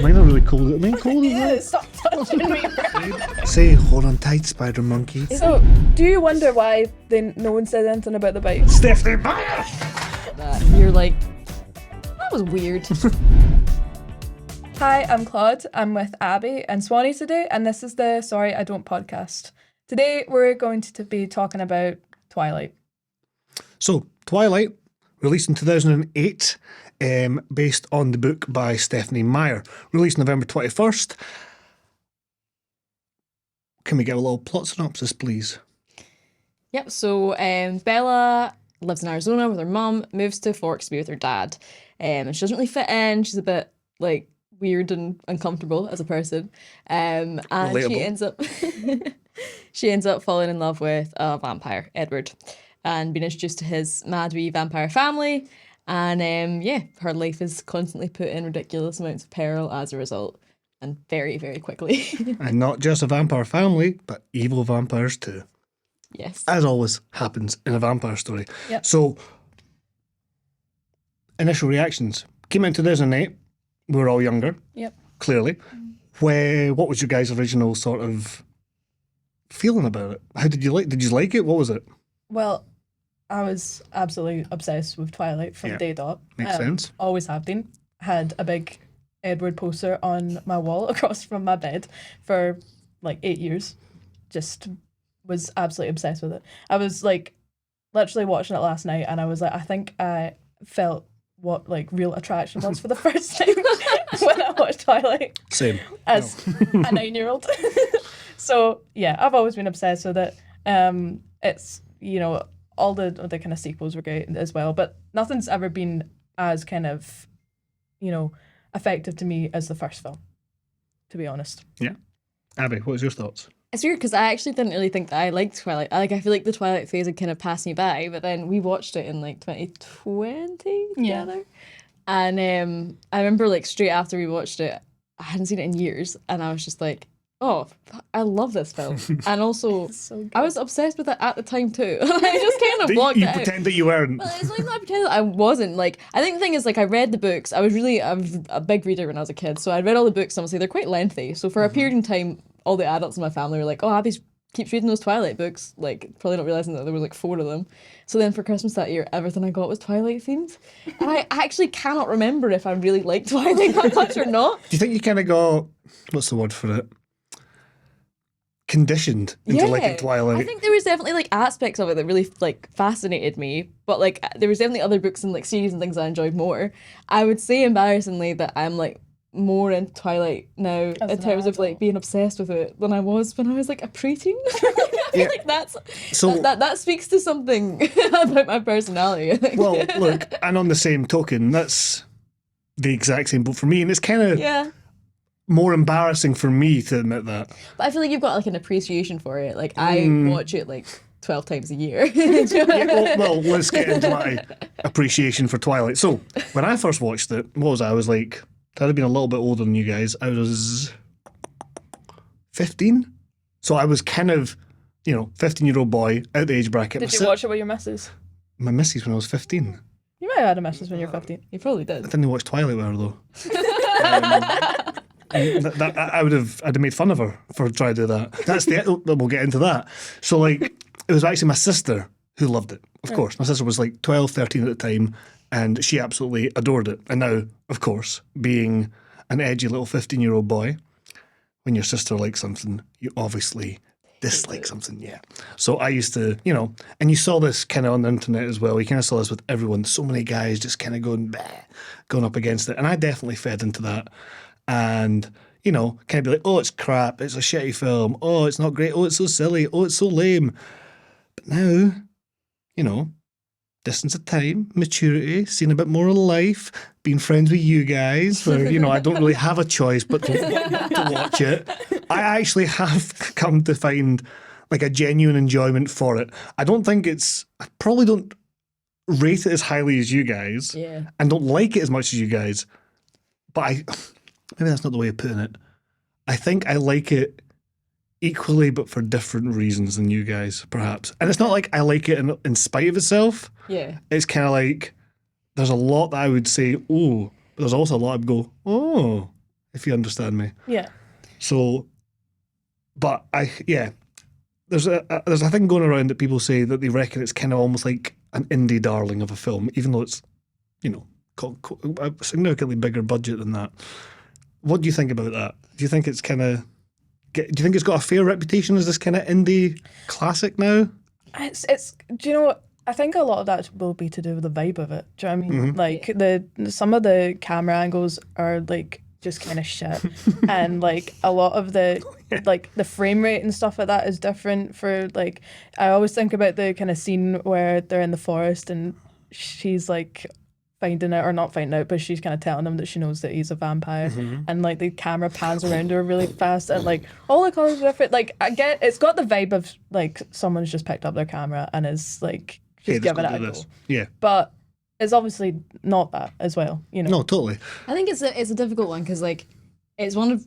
Mine are really cold. Am I cold as well? Yeah, stop touching me. Say, hold on tight, spider monkey. So, do you wonder why no one said anything about the bike? Stephanie Meyer! You're like, that was weird. Hi, I'm Claude. I'm with Abby and Swanny today, and this is the Sorry I Don't podcast. Today, we're going to be talking about Twilight. So, Twilight, released in 2008, based on the book by Stephanie Meyer, released November 21st. Can we get a little plot synopsis, please? Yep, so Bella lives in Arizona with her mum, moves to Forks to be with her dad. And she doesn't really fit in. She's a bit, like, weird and uncomfortable as a person. And Relatable. she ends up falling in love with a vampire, Edward, and being introduced to his mad wee vampire family. And her life is constantly put in ridiculous amounts of peril as a result, and very, very quickly. And not just a vampire family, but evil vampires too. Yes. As always happens in a vampire story. Yep. So, initial reactions. Came out in 2008. We were all younger. Yep. Clearly. What was your guys' original sort of feeling about it? How did you like? Did you like it? What was it? Well, I was absolutely obsessed with Twilight from day dot. Makes sense. Always have been. Had a big Edward poster on my wall across from my bed for like 8 years. Just was absolutely obsessed with it. I was like literally watching it last night, and I was like, I think I felt what like real attraction was for the first time when I watched Twilight. Same. As a 9-year-old. So yeah, I've always been obsessed with it. It's, all the kind of sequels were great as well, but nothing's ever been as kind of, effective to me as the first film, to be honest. Yeah. Abby, what was your thoughts? It's weird because I actually didn't really think that I liked Twilight. I feel like the Twilight phase had kind of passed me by, but then we watched it in like 2020 together. And I remember like straight after we watched it, I hadn't seen it in years, and I was just like, oh, I love this film. And also, So I was obsessed with it at the time too. I just kind of blocked You it out. pretend that you weren't. Well, it's like not pretend that I wasn't. Like, I think the thing is, like, I read the books. I was a big reader when I was a kid, so I read all the books. Obviously, they're quite lengthy. So for a period in time, all the adults in my family were like, "Oh, Abby keeps reading those Twilight books," like probably not realizing that there were like 4 of them. So then for Christmas that year, everything I got was Twilight themed, and I actually cannot remember if I really liked Twilight that much or not. Do you think you kind of got, what's the word for it? Conditioned into liking Twilight? I think there was definitely like aspects of it that really like fascinated me, but like there was definitely other books and like series and things I enjoyed more. I would say embarrassingly that I'm like more into Twilight now in terms of like being obsessed with it than I was when I was like a preteen. I feel like that speaks to something about my personality, I think. Well, look, and on the same token, that's the exact same boat for me, and it's kind of more embarrassing for me to admit that. But I feel like you've got like an appreciation for it. Like I watch it like 12 times a year. Well, let's get into my appreciation for Twilight. So, when I first watched it, what was I? I was like, I'd have been a little bit older than you guys. I was 15. So I was kind of, 15-year-old boy out the age bracket. Did you watch it with your missus? My missus when I was 15. You might have had a missus when you were 15. You probably did. I didn't watch Twilight with her though. I'd have made fun of her for trying to do that. We'll get into that. So like, it was actually my sister who loved it. Of course, my sister was like 12, 13 at the time, and she absolutely adored it. And now, of course, being an edgy little 15-year-old boy, when your sister likes something, you obviously dislike something, yeah. So I used to, and you saw this kind of on the internet as well. You kind of saw this with everyone. So many guys just kind of going up against it. And I definitely fed into that. And, kind of be like, oh, it's crap. It's a shitty film. Oh, it's not great. Oh, it's so silly. Oh, it's so lame. But now, distance of time, maturity, seeing a bit more of life, being friends with you guys, where, I don't really have a choice but to watch it. I actually have come to find like a genuine enjoyment for it. I probably don't rate it as highly as you guys Yeah. and don't like it as much as you guys. But maybe that's not the way of putting it. I think I like it equally, but for different reasons than you guys, perhaps. And it's not like I like it in spite of itself. Yeah. It's kind of like there's a lot that I would say, oh, but there's also a lot I'd go, oh, if you understand me. Yeah. So, but there's a thing going around that people say that they reckon it's kind of almost like an indie darling of a film, even though it's, a significantly bigger budget than that. What do you think about that? Do you think it's kind of, do you think it's got a fair reputation as this kind of indie classic now? It's. Do you know what? I think a lot of that will be to do with the vibe of it. Do you know what I mean? Like some of the camera angles are like just kind of shit, and like a lot of the like the frame rate and stuff like that is different. For like, I always think about the kind of scene where they're in the forest and she's like finding out or not finding out, but she's kind of telling him that she knows that he's a vampire, and like the camera pans around her really fast, and like all the colors are different. Like I get, it's got the vibe of like someone's just picked up their camera and is like just giving it a go. Yeah, but it's obviously not that as well, you know. no, totally. I think it's a difficult one because like it's one of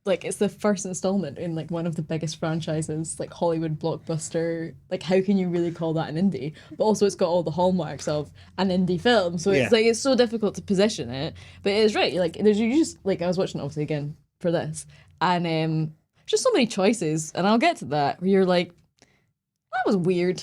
like it's the first installment in like one of the biggest franchises, like Hollywood blockbuster. Like how can you really call that an indie? But also it's got all the hallmarks of an indie film, so it's like it's so difficult to position it. But it is right. Like there's you just like I was watching it obviously again for this, and just so many choices, and I'll get to that where you're like, that was weird.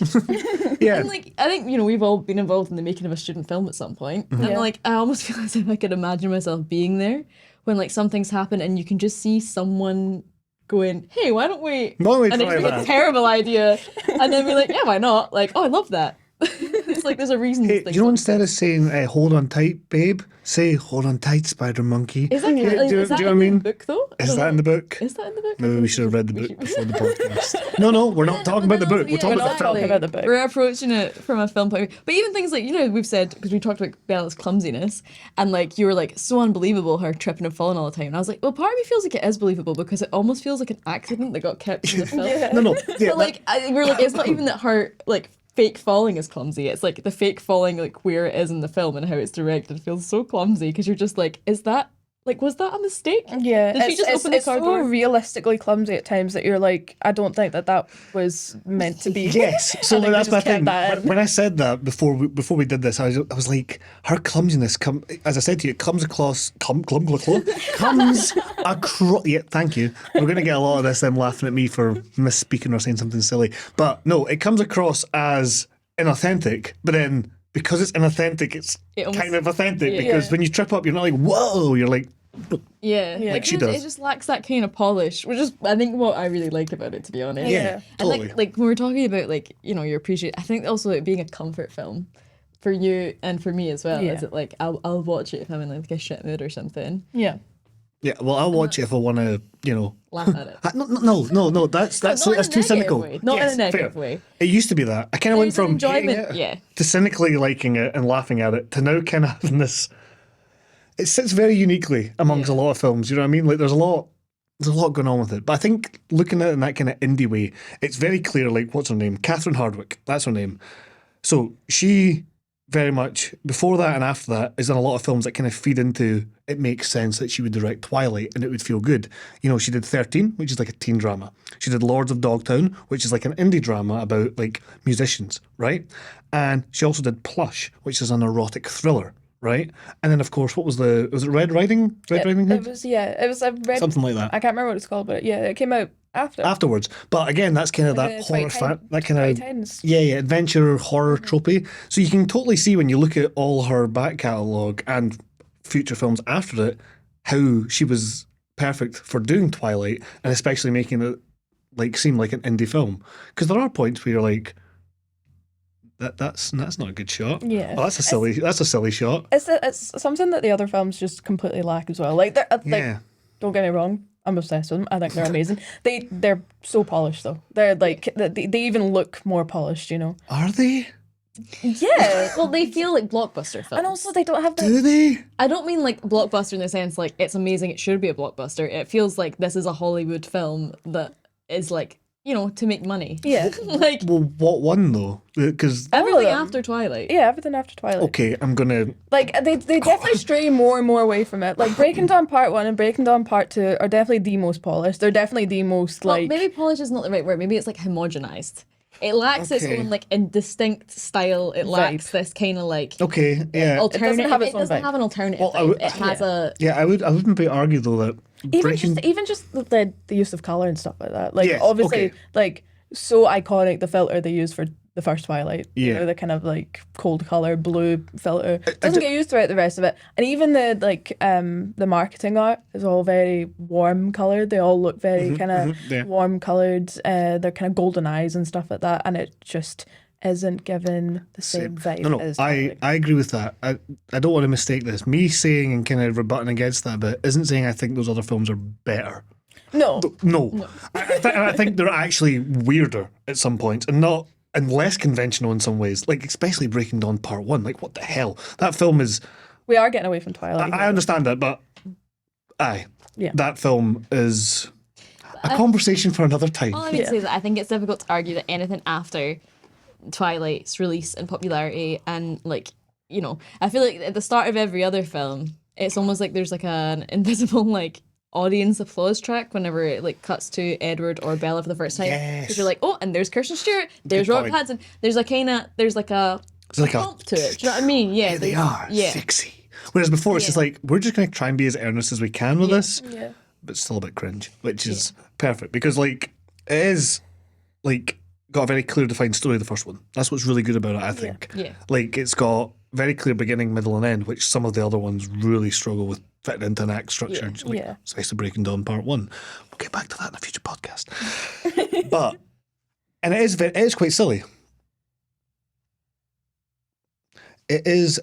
Yeah. And like I think we've all been involved in the making of a student film at some point, and like I almost feel as if I could imagine myself being there when like something's happened and you can just see someone going, "Hey, why don't we?" And try it's like that? a terrible idea, and then be like, "Yeah, why not?" Like, "Oh, I love that." It's like there's a reason. Hey, you know, instead of saying "hold on tight, babe," say "hold on tight, spider monkey." Is that, do you know is that what I in mean? the book though? I Is don't that know. in the book? Is that in the book? Maybe we should have read the book before the podcast. No, we're not talking about the book. We're talking about the film. talking about the book. We're approaching it from a film point of view. But even things like, we've said, because we talked about Bella's clumsiness, and like you were like, so unbelievable her tripping and falling all the time. And I was like, well, part of me feels like it is believable because it almost feels like an accident that got kept in the film. No. Yeah, But like, we're like, it's not even that her like fake falling is clumsy. It's like the fake falling, like where it is in the film and how it's directed feels so clumsy because you're just like, is that like, was that a mistake? Yeah, Did she just open the car so door? realistically clumsy at times that you're like, I don't think that was meant to be. Yes, so I think that's they my just kept thing. that in. When I said that before we did this, I was like, her clumsiness as I said to you, it comes across comes across. Yeah, thank you. We're gonna get a lot of this them laughing at me for misspeaking or saying something silly, but no, it comes across as inauthentic. But then because it's inauthentic, it's kind of authentic because when you trip up, you're not like whoa, you're like. Yeah, Like she it does. just lacks that kind of polish, which is I think what I really like about it, to be honest. Yeah, And totally. like when we're talking about like you appreciate. I think also it being a comfort film for you and for me as well. Yeah. Is it like I'll watch it if I'm in like a shit mood or something. Yeah. Yeah, well, I'll watch it if I want to, Laugh at it. No. That's Not in a too negative cynical. way. Not in a negative way. It used to be that. I kind of went There's from an hating enjoyment, it yeah. to cynically liking it and laughing at it to now kind of having this. It sits very uniquely amongst a lot of films. You know what I mean? Like there's a lot going on with it. But I think looking at it in that kind of indie way, it's very clear. Like what's her name? Catherine Hardwicke. That's her name. So she very much before that and after that is in a lot of films that kind of feed into it makes sense that she would direct Twilight and it would feel good. She did 13, which is like a teen drama. She did Lords of Dogtown, which is like an indie drama about like musicians, right? And she also did Plush, which is an erotic thriller, right? And then of course, was it Red Riding Hood? It was a red, Something like that. I can't remember what it's called, but it came out Afterwards. But again, that's kind of Like that the horror Twilight that kind of Times. adventure horror tropey. So you can totally see when you look at all her back catalogue and future films after it, how she was perfect for doing Twilight and especially making it like seem like an indie film. Because there are points where you're like, that's not a good shot. Yeah. Oh, that's a silly shot. It's something that the other films just completely lack as well. Like, Yeah. don't get me wrong, I'm obsessed with them. I think they're amazing. They're so polished though. They're like they even look more polished, Are they? Yeah. Well, they feel like blockbuster films. And also they don't have Do they? I don't mean like blockbuster in the sense like it's amazing, it should be a blockbuster. It feels like this is a Hollywood film that is like to make money. Yeah. Like Well, what one though? Because everything them. after Twilight. Yeah, everything after Twilight. okay, I'm gonna. Like they definitely stray more and more away from it. Like Breaking Dawn Part 1 and Breaking Dawn Part 2 are definitely the most polished. They're definitely the most Well, like maybe polish is not the right word. Maybe it's like homogenized. It lacks its Okay. own like distinct style. It lacks this kind of like Okay, yeah. alternative. have its own doesn't vibe. have an alternative. Well, I vibe. would- It has a Yeah, I wouldn't be argue though that even just the use of color and stuff like that. Like Yes, obviously okay. like so iconic the filter they used for the first Twilight. Yeah. The kind of like cold color blue filter doesn't get used throughout the rest of it. And even the like the marketing art is all very warm colored. They all look very kind of yeah. warm colored. They're kind of golden eyes and stuff like that. And it just isn't given the same vibe No, as I Twilight. agree with that. I don't want to mistake this. Me saying and kind of rebutting against that bit isn't saying I think those other films are better. No. No. I think they're actually weirder at some points and less conventional in some ways. Like especially Breaking Dawn Part 1. Like what the hell? That film is. We are getting away from Twilight. I understand that, but Yeah. that film is a conversation for another time. All I would say is that I think it's difficult to argue that anything after Twilight's release and popularity and like, I feel like at the start of every other film, it's almost like there's like an invisible like audience applause track whenever it like cuts to Edward or Bella for the first time. Yes. Because you're like, oh, and there's Kirsten Stewart, there's Good Robert point. Pattinson, there's like a It's like pump to it. Do you know what I mean? Yeah, Here they are, Yeah. sexy. Whereas before it's just like we're just going to try and be as earnest as we can with this. Yeah. But still a bit cringe, which is perfect because like it is like got a very clear defined story, the first one. That's what's really good about it, I think. Yeah. Like it's got very clear beginning, middle and end, which some of the other ones really struggle with fitting into an act structure. Like, Yeah. especially Breaking Dawn Part 1. We'll get back to that in a future podcast. And it is quite silly. It is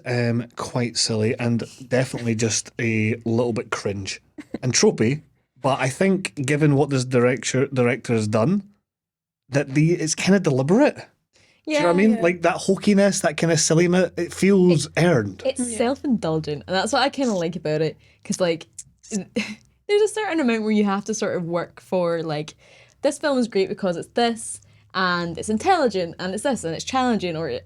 quite silly and definitely just a little bit cringe and tropey. But I think, given what this director has done, that it's kind of deliberate. Do you know what I mean? Like that hokiness, that kind of silliness, it feels earned. It's self-indulgent, and that's what I kind of like about it. Because like, there's a certain amount where you have to sort of work for like, this film is great because it's this, and it's intelligent, and it's this, and it's challenging, or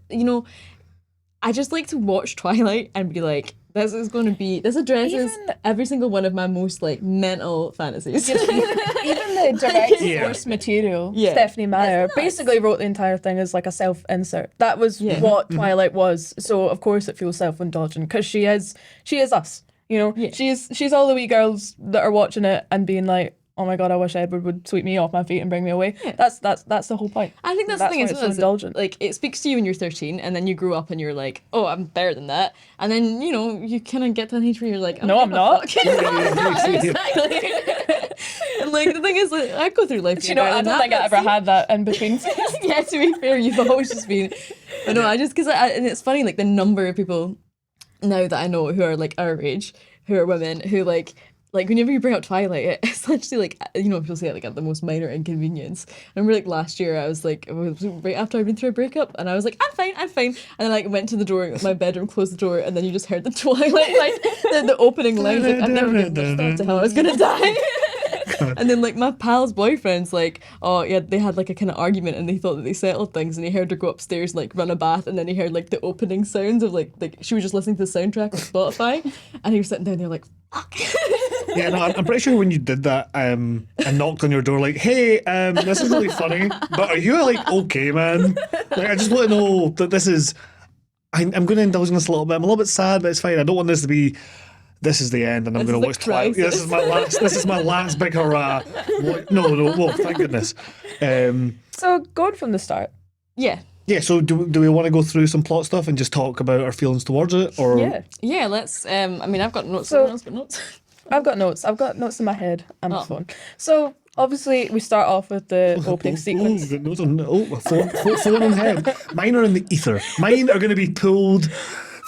I just like to watch Twilight and be like, this addresses every single one of my most like mental fantasies. Even the direct source material, Stephanie Meyer, basically wrote the entire thing as like a self-insert. That was what Twilight was. So of course it feels self-indulgent because she is us. She's all the wee girls that are watching it and being like, oh my god, I wish Edward would sweep me off my feet and bring me away. Yeah. That's the whole point. I think that's the thing why as it's well. so indulgent. Like it speaks to you when you're 13, and then you grow up and you're like, oh, I'm better than that, and then you kind of get to an age where you're like, no, I'm not. Exactly. And like the thing is, like, I go through life. I don't think I ever had that in between. Yeah, to be fair, you've always just been. But no, I just and it's funny like the number of people now that I know who are like our age, who are women who like whenever you bring up Twilight, it's actually like, people say it like at the most minor inconvenience. I remember like last year I was like, right after I'd been through a breakup, and I was like, I'm fine. And then I went to the door of my bedroom, closed the door, and then you just heard the Twilight, like the opening lines, like I've never given much thought to how I was gonna die. And then like my pal's boyfriend's like, oh yeah, they had like a kind of argument and they thought that they settled things, and he heard her go upstairs and like run a bath, and then he heard like the opening sounds of like she was just listening to the soundtrack on Spotify, and he was sitting down there like, fuck. Yeah, no, I'm pretty sure when you did that and knocked on your door like, hey, this is really funny, but are you like okay, man? Like, I just want to know that this is, I'm going to indulge in this a little bit. I'm a little bit sad, but it's fine. I don't want this to be, this is the end and I'm going to watch Twilight. Yeah, this is my last big hurrah. No, well, thank goodness. So going from the start. Yeah. Yeah, so do we want to go through some plot stuff and just talk about our feelings towards it? Or Yeah, let's, I mean, I've got notes. So- Everyone else got notes? I've got notes. I've got notes in my head and my phone. So obviously we start off with the opening sequence. Phone on head. Mine are in the ether. Mine are going to be pulled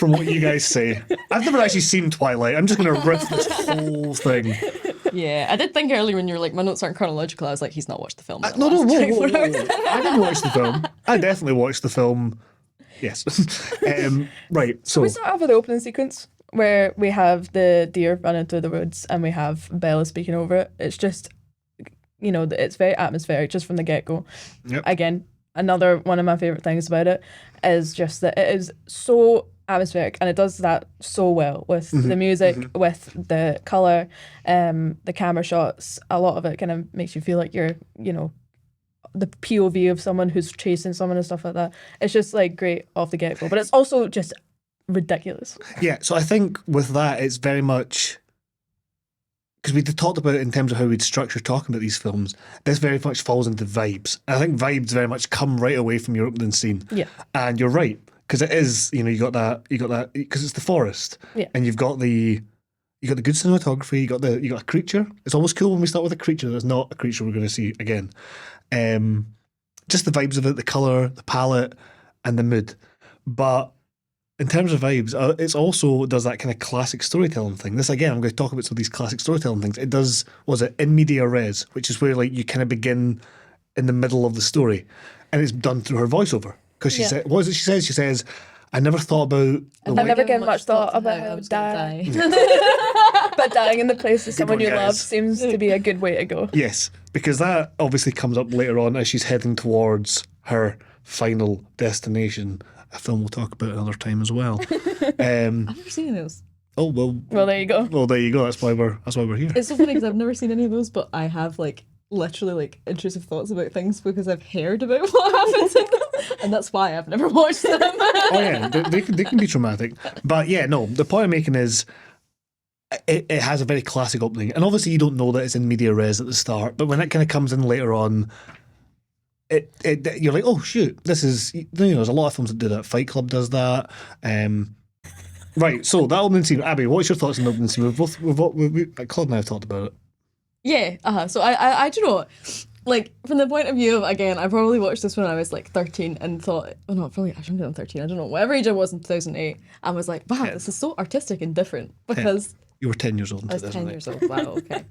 from what you guys say. I've never actually seen Twilight. I'm just going to riff this whole thing. Yeah, I did think earlier when you were like, my notes aren't chronological, I was like, he's not watched the film. No, whoa. I didn't watch the film. I definitely watched the film. Yes. Right, so. We start off with the opening sequence where we have the deer running through the woods and we have Bella speaking over it. It's just you know, it's very atmospheric just from the get-go. Yep. Again, another one of my favorite things about it is just that it is so atmospheric, and it does that so well with the music, with the color, the camera shots. A lot of it kind of makes you feel like you're, you know, the POV of someone who's chasing someone and stuff like that. It's just like great off the get-go, but it's also just ridiculous. Yeah, so I think with that, it's very much, because we talked about it in terms of how we'd structure talking about these films, this very much falls into vibes. And I think vibes very much come right away from your opening scene. Yeah. And you're right, because it is, you know, you got that, because it's the forest. Yeah. And you've got the good cinematography, you got a creature. It's always cool when we start with a creature that's not a creature we're going to see again. Just the vibes of it, the colour, the palette, and the mood. But in terms of vibes, it also does that kind of classic storytelling thing. This, again, I'm going to talk about some of these classic storytelling things. It does, was it in media res, which is where like you kind of begin in the middle of the story. And it's done through her voiceover. Because she said, what is it she says? She says, I never thought about... I never gave much thought about how dying. But dying in the place of someone you love seems to be a good way to go. Yes, because that obviously comes up later on as she's heading towards her final destination. A film we'll talk about another time as well. I've never seen any of those. Oh well. Well, there you go. Well, there you go. That's why we're here. It's so funny because I've never seen any of those, but I have like literally like intrusive thoughts about things because I've heard about what happens in them, and that's why I've never watched them. Oh yeah, they can be traumatic. But yeah, no. The point I'm making is, it has a very classic opening, and obviously you don't know that it's in media res at the start, but when it kind of comes in later on, you're like, oh shoot, this is, you know, there's a lot of films that do that. Fight Club does that. Right, so that opening scene, Abby, what's your thoughts on the opening scene? Claude and I have talked about it. Yeah, so I do you know what? Like, from the point of view of, again, I probably watched this when I was like 13 and thought, oh no, probably I shouldn't have been 13, I don't know, whatever age I was in 2008, I was like, wow, this is so artistic and different because... You were 10 years old in I was 10 2008. years old, wow, okay.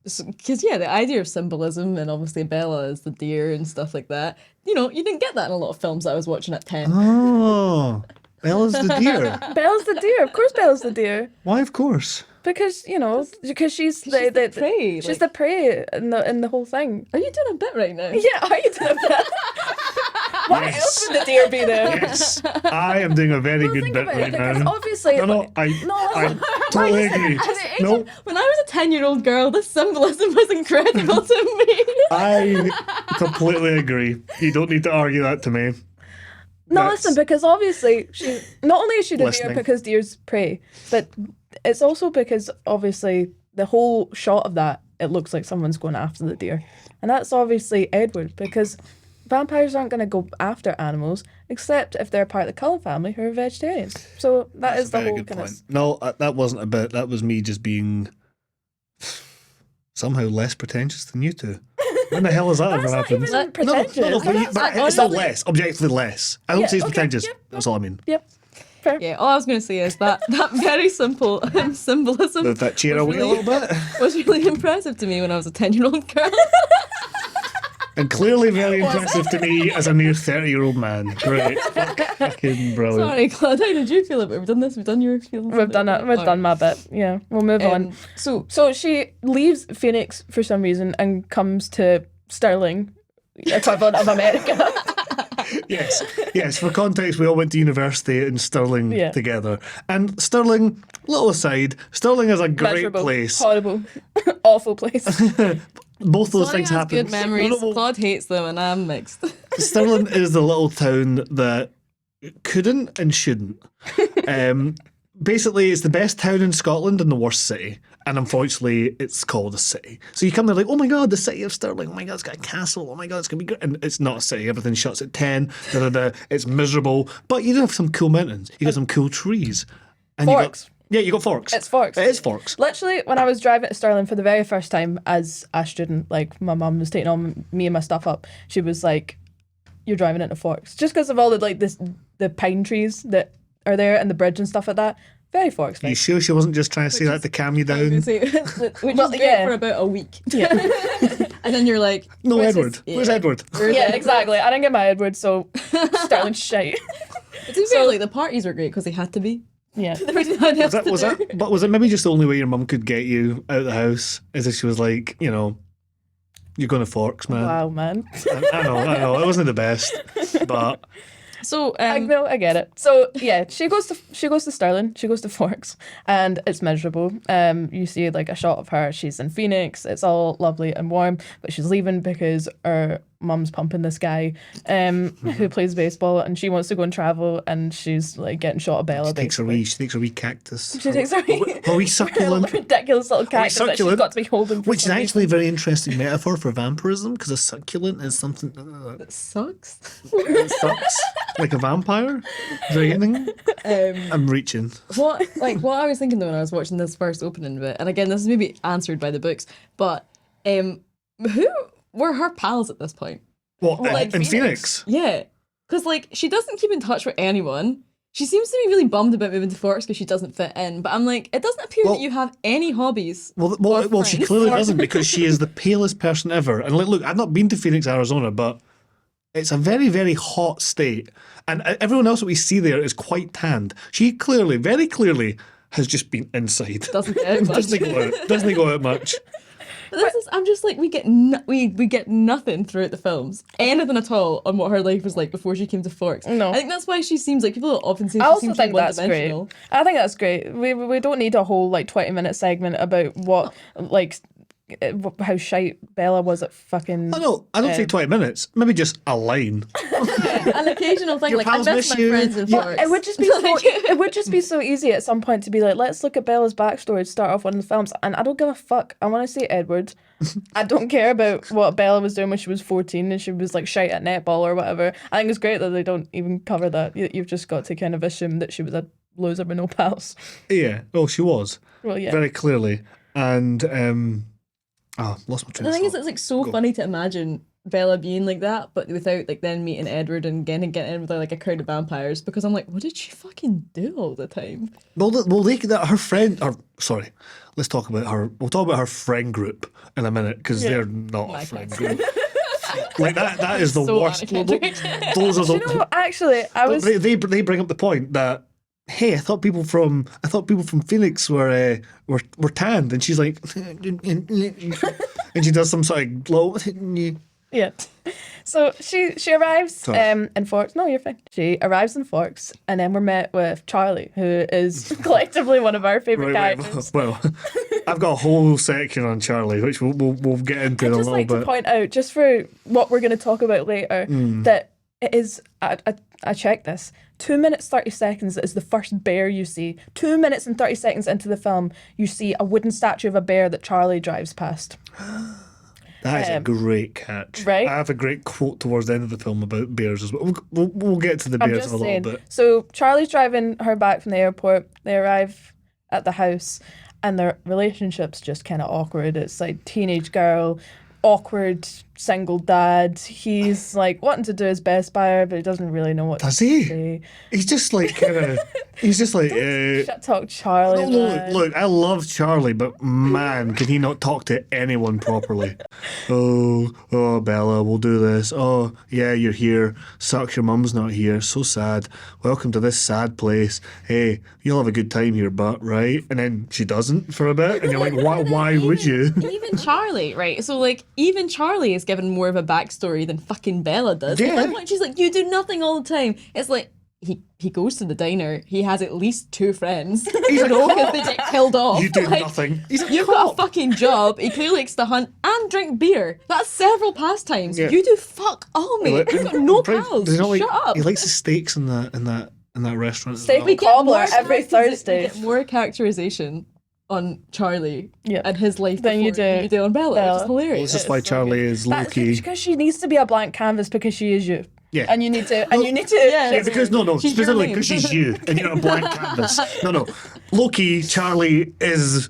Because, yeah, the idea of symbolism, and obviously Bella is the deer and stuff like that, you know, you didn't get that in a lot of films that I was watching at 10. Oh, Bella's the deer. Bella's the deer. Of course Bella's the deer. Why, of course? Because, you know, because she's the prey. She's the prey in the whole thing. Are you doing a bit right now? Yeah, are you doing a bit? Why else would the deer be there? Yes, I am doing a very good Think bit about it, right because now. obviously... I totally agree. No, When I was a 10-year-old girl, this symbolism was incredible to me. I completely agree. You don't need to argue that to me. No, listen, because obviously she not only is she the deer Listening. because deers prey, but it's also because obviously the whole shot of that, it looks like someone's going after the deer. And that's obviously Edward, because vampires aren't going to go after animals except if they're part of the Cullen family who are vegetarians. So that's the Very whole good kind point. of... No, that wasn't a bit. That was me just being somehow less pretentious than you two. When the hell is that ever That's not happened? even pretentious. But it's not less. Objectively less. I don't Yeah, say it's okay, pretentious. yep, That's all I mean. Yep. Fair. Yeah, all I was going to say is that very simple symbolism Move that chair away a little bit. was really impressive to me when I was a 10-year-old girl. And clearly very impressive to me as a mere 30-year-old man. Great. Fucking brilliant. Sorry, Claude, how did you feel about it? We've done this, we've done your feelings. We've done it. We've done my bit. Yeah, we'll move on. So she leaves Phoenix for some reason and comes to Sterling, equivalent of America. Yes. For context, we all went to university in Stirling together. And Stirling, little aside, Stirling is a great Miserable, place. horrible, awful place. Both those Claude things has happen. good memories. No. Claude hates them and I'm mixed. Stirling is the little town that couldn't and shouldn't. Basically, it's the best town in Scotland and the worst city. And unfortunately, it's called a city. So you come there like, oh my God, the city of Stirling. Oh my God, it's got a castle. Oh my God, it's going to be great. And it's not a city. Everything shuts at 10. It's miserable. But you do have some cool mountains. You got some cool trees. And Forks. You got Forks. It's Forks. It is Forks. Literally, when I was driving to Stirling for the very first time as a student, like my mum was taking all me and my stuff up, she was like, "You're driving into Forks," just because of all the pine trees that are there and the bridge and stuff like that. Very Forks. Are you sure she wasn't just trying to say that to calm you down? Which is great for about a week. Yeah. And then you're like, No, where's Edward. this- Where's Edward? Yeah, exactly. I didn't get my Edward, so Stirling's shite. So like the parties were great because they had to be. Yeah. There was nothing else to do. But was it maybe just the only way your mum could get you out of the house? Is if she was like, you know, You're going to Forks, man. Wow, man. I know. It wasn't the best, but So I know, I get it. So yeah, she goes to Stirling, she goes to Forks, and it's miserable. You see like a shot of her. She's in Phoenix. It's all lovely and warm, but she's leaving because her mum's pumping this guy, who plays baseball, and she wants to go and travel, and she's like getting shot at Bella. she takes a wee cactus. She takes a wee succulent. ridiculous little cactus that she's succulent, got to be holding. For Which is some actually a reason. very interesting metaphor for vampirism, because a succulent is something it sucks. that sucks. Like a vampire? Draining? I'm reaching. What I was thinking though when I was watching this first opening bit, and again this is maybe answered by the books, but who were her pals at this point? What, Like in Phoenix? Yeah, because like she doesn't keep in touch with anyone. She seems to be really bummed about moving to Forks because she doesn't fit in. But I'm like, it doesn't appear that you have any hobbies. Well, she friends. clearly doesn't, because she is the palest person ever. And look, I've not been to Phoenix, Arizona, but it's a very, very hot state. And everyone else that we see there is quite tanned. She very clearly has just been inside. Doesn't get out much. Doesn't go out much. I'm just like, we get nothing throughout the films, anything at all on what her life was like before she came to Forks. No. I think that's why she seems like, people often say I she also seems think like that's great. one-dimensional. I think that's great. We don't need a whole like 20-minute segment about what like how shite Bella was at fucking. I don't say 20 minutes. Maybe just a line. An occasional thing, Your like I pals miss miss my you. friends in Yeah. Forks. It would just be so. It would just be so easy at some point to be like, let's look at Bella's backstory to start off one of the films, and I don't give a fuck. I want to see Edward. I don't care about what Bella was doing when she was 14 and she was like shite at netball or whatever. I think it's great that they don't even cover that. You've just got to kind of assume that she was a loser with no pals. Yeah. Oh, she was. Well, yeah. Very clearly. And lost my train The of thing is, thought. it's like so funny to imagine Bella being like that, but without like then meeting Edward and getting in with like a crowd of vampires. Because I'm like, what did she fucking do all the time? Her friend. Sorry, let's talk about her. We'll talk about her friend group in a minute, because they're not a friend group. Like that is the So worst. Anna Those are the. No, actually, I was. They bring up the point that, hey, I thought people from Phoenix were tanned, and she's like, and she does some sort of glow. Yeah. So she arrives Sorry. in Forks. No, you're fine. She arrives in Forks, and then we're met with Charlie, who is collectively one of our favourite characters. Well, I've got a whole section on Charlie, which we'll get into in I'd a just little like bit. to point out, just for what we're going to talk about later, that it is. I checked this. 2 minutes 30 seconds is the first bear you see. 2 minutes and 30 seconds into the film, you see a wooden statue of a bear that Charlie drives past. That is a great catch. right? I have a great quote towards the end of the film about bears as well. We'll get to the I'm bears just in a little saying. bit. So Charlie's driving her back from the airport. They arrive at the house, and their relationship's just kind of awkward. It's like teenage girl, awkward single dad. He's like wanting to do his best by her, but he doesn't really know what Does to he? say. He's just like kind of. He's just like. Shut talk, Charlie. man. Look, I love Charlie, but man, can he not talk to anyone properly? Oh, Bella, we'll do this. Oh, yeah, you're here. Sucks your mum's not here. So sad. Welcome to this sad place. Hey, you'll have a good time here, but right? And then she doesn't for a bit, and you're like, why would you? Even Charlie, right? So like, even Charlie is given more of a backstory than fucking Bella does. Yeah. At one point, she's like, "You do nothing all the time." It's like he goes to the diner. He has at least 2 friends. He's a because cop. they get killed off. You do Like, nothing. He's a You've cop. got a fucking job. He clearly likes to hunt and drink beer. That's several pastimes. Yeah. You do fuck all, mate. You've got no pals. Does he not like- Shut up. He likes the steaks in that restaurant. as Steak well. we cobbler more every Thursday. We get more characterization on Charlie Yeah. and his life Than you before do on Bella. Bella. It's hilarious. This is why Charlie is low That's key. because she needs to be a blank canvas because she is you. Yeah. And you need to. Yeah, Yeah, because no, She's specifically your because name. she's you and you're a blank canvas. No, low-key, Charlie is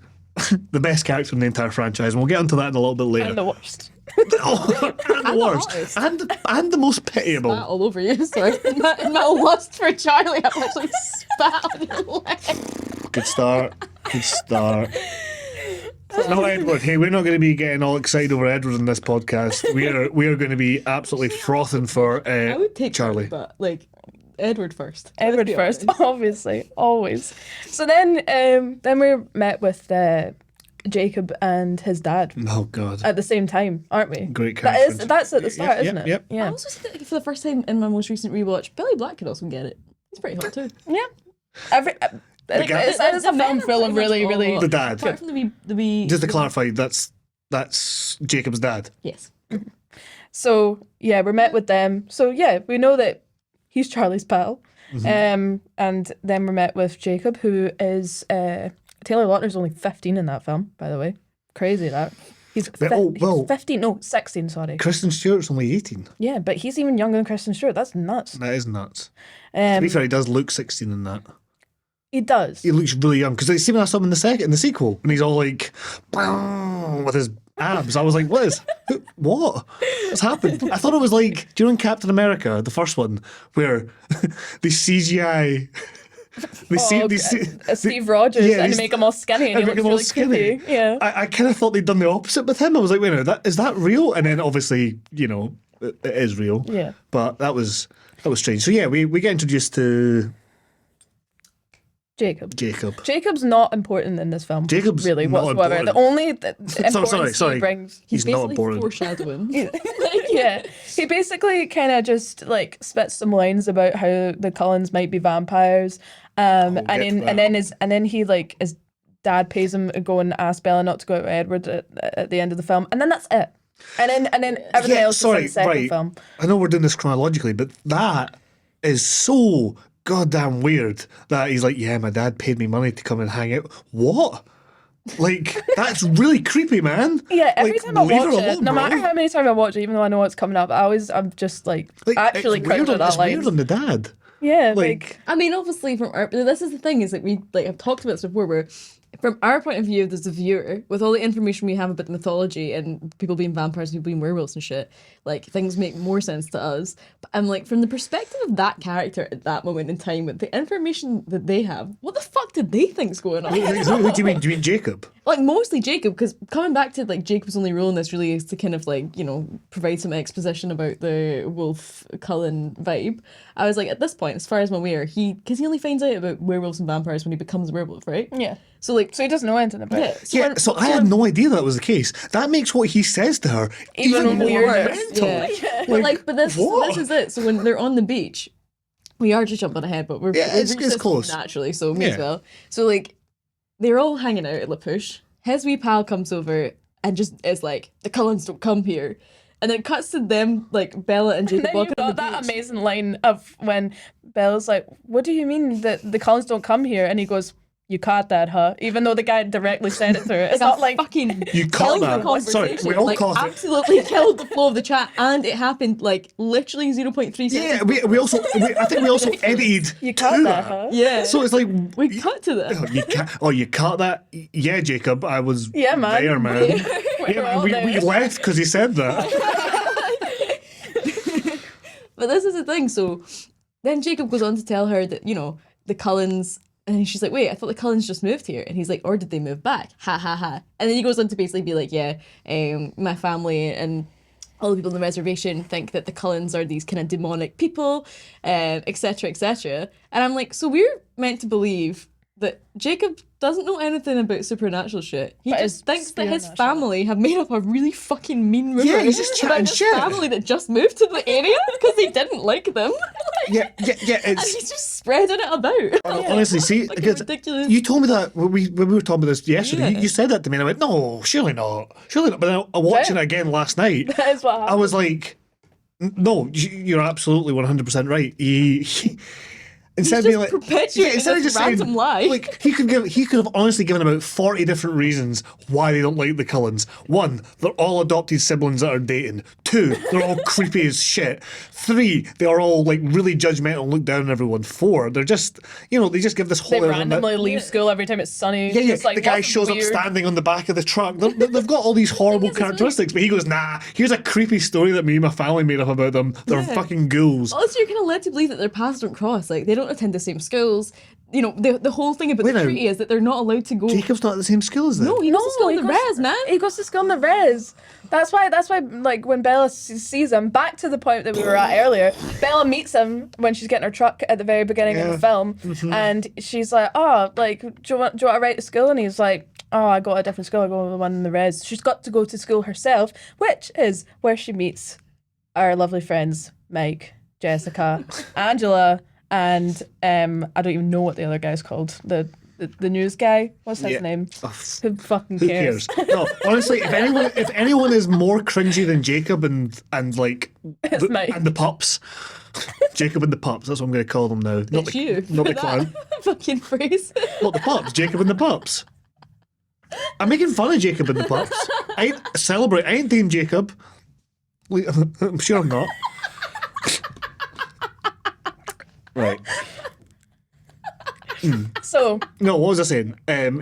the best character in the entire franchise, and we'll get into that in a little bit later. And the worst. And the worst, hottest. and the most pitiable. Spat all over you. Sorry. In my lust for Charlie, I've actually spat on your leg. Good start. No, Edward. Hey, we're not going to be getting all excited over Edward in this podcast. We are going to be absolutely frothing for I would take Charlie. but like Edward first. Edward Let's be first, honest. obviously, always. So then we're met with Jacob and his dad Oh God. at the same time, aren't we? Great That's character. at the start, Yep, isn't yep, it? yep. I Yeah. also think for the first time in my most recent rewatch, Billy Black could also get it. He's pretty hot too. Yeah. Every guy- it's a men film are full of pretty much really, all really. hot. The dad. Apart from the wee. Just to clarify, that's Jacob's dad. Yes. So yeah, we're met with them. So yeah, we know that he's Charlie's pal. Mm-hmm. And then we're met with Jacob, who is Taylor Lautner's only 15 in that film, by the way. Crazy that. He's, well- he's 15, no, 16, sorry. Kristen Stewart's only 18. Yeah, but he's even younger than Kristen Stewart. That's nuts. That is nuts. To be fair, he does look 16 in that. He does. He looks really young because they see when I saw him in the sequel, and he's all like, with his abs. I was like, what? What's happened? I thought it was like, do you know in Captain America, the first one, where they CGI. Steve Rogers yeah, and make him all skinny and he make looks him all really skinny. creepy. Yeah. I kind of thought they'd done the opposite with him. I was like, wait a minute, is that real? And then obviously, it is real. Yeah. But that was strange. So yeah, we get introduced to Jacob. Jacob's not important in this film. Jacob's really not whatsoever. important. The only importance sorry. he brings. He's not basically important. foreshadowing. Yeah, he basically kind of just like spits some lines about how the Cullens might be vampires, and then he like his dad pays him to go and ask Bella not to go out with Edward at the end of the film, and then that's it. And then everything else is in the second film. I know we're doing this chronologically, but that is so goddamn weird that he's like, yeah, my dad paid me money to come and hang out. What? Like, that's really creepy, man. Yeah, every Like, time I leave her watch it, alone, no bro. matter how many times I watch it, even though I know what's coming up, I'm just like actually it's cringing weird, at that it's line. weird on the dad. Yeah, Like, I mean, obviously, this is the thing, is that we like have talked about this before, where from our point of view as a viewer, with all the information we have about the mythology and people being vampires, people being werewolves and shit, like things make more sense to us. But I'm like, from the perspective of that character at that moment in time, with the information that they have, what the fuck did they think's going on? what do you mean? Do you mean Jacob? Like, mostly Jacob, because coming back to like Jacob's only role in this really is to kind of like, provide some exposition about the wolf Cullen vibe. I was like, at this point, as far as I'm aware, because he only finds out about werewolves and vampires when he becomes a werewolf, right? yeah. So like, So he doesn't know anything about it. So I had no idea that was the case. That makes what he says to her even more weirder. mental. Yeah. But this is it. So when they're on the beach, we are just jumping ahead, but we're it's close naturally, so may as well. So like, they're all hanging out at La Push. His wee pal comes over and just is like, the Cullens don't come here. And then it cuts to them, like Bella and Jacob And then walking you've on the got that beach. amazing line of when Bella's like, "What do you mean that the Cullens don't come here?" And he goes, "You caught that, huh?" Even though the guy directly said it to her. It's not like fucking You caught killed the that. Sorry, conversation. we all like, caught it. absolutely killed the flow of the chat, and it happened like literally 0.3 seconds. Yeah, I think we also edited you caught to that, huh? Yeah. So it's like We cut to that. you caught that? Yeah, Jacob, I was Yeah, man. there, man. We're all we there. left because he said that. But this is the thing. So then Jacob goes on to tell her that, the Cullens, and she's like, wait, I thought the Cullens just moved here. And he's like, or did they move back? Ha ha ha. And then he goes on to basically be like, yeah, my family and all the people on the reservation think that the Cullens are these kind of demonic people, etc., etc. And I'm like, so we're meant to believe that Jacob doesn't know anything about supernatural shit. He But just it's thinks that his supernatural. family have made up a really fucking mean rumor Yeah, he's just about chatting his shit. family that just moved to the area because he didn't like them. Yeah. And It's he's just spreading it about. honestly, see, Fucking because ridiculous. you told me that when we were talking about this yesterday. Yeah. You said that to me, and I went, "No, surely not." But then I watching it again last night. That is what happened. I was like, "No, you're absolutely 100% right." He instead of being like, perpetuating instead of this just saying, random lie. like he could have honestly given about 40 different reasons why they don't like the Cullens. 1, they're all adopted siblings that are dating. 2, they're all creepy as shit. 3, they are all like really judgmental and look down on everyone. 4, they're just they just give this whole they element- randomly leave school every time it's sunny. yeah. It's like, The guy what's shows weird? up standing on the back of the truck. They've got all these horrible characteristics, but he goes, "Nah, here's a creepy story that me and my family made up about them. They're fucking ghouls." Also, you're kind of led to believe that their paths don't cross. Like, they don't attend the same schools. You know, the whole thing about Wait the now. treaty is that they're not allowed to go. Jacob's not at the same school as them. No, he goes to school in he the goes- res, man. He goes to school in the res. That's why, like, when Bella sees him, back to the point that we were at earlier, Bella meets him when she's getting her truck at the very beginning of the film, and she's like, oh, like, do you want to write to school? And he's like, oh, I got a different school, I go to the one in the res. She's got to go to school herself, which is where she meets our lovely friends, Mike, Jessica, Angela, and I don't even know what the other guy's called. The news guy. What's his Yeah. name? Oh, Who fucking who cares? cares? No, honestly, if anyone is more cringy than Jacob and like It's Mike. and the pups, Jacob and the pups. That's what I'm going to call them now. Not It's the you. not the That clown. fucking phrase. Not the pups. Jacob and the pups. I'm making fun of Jacob and the pups. I ain't celebrate. I ain't Dame Jacob. Wait, I'm sure I'm not. Right. So, No, what was I saying?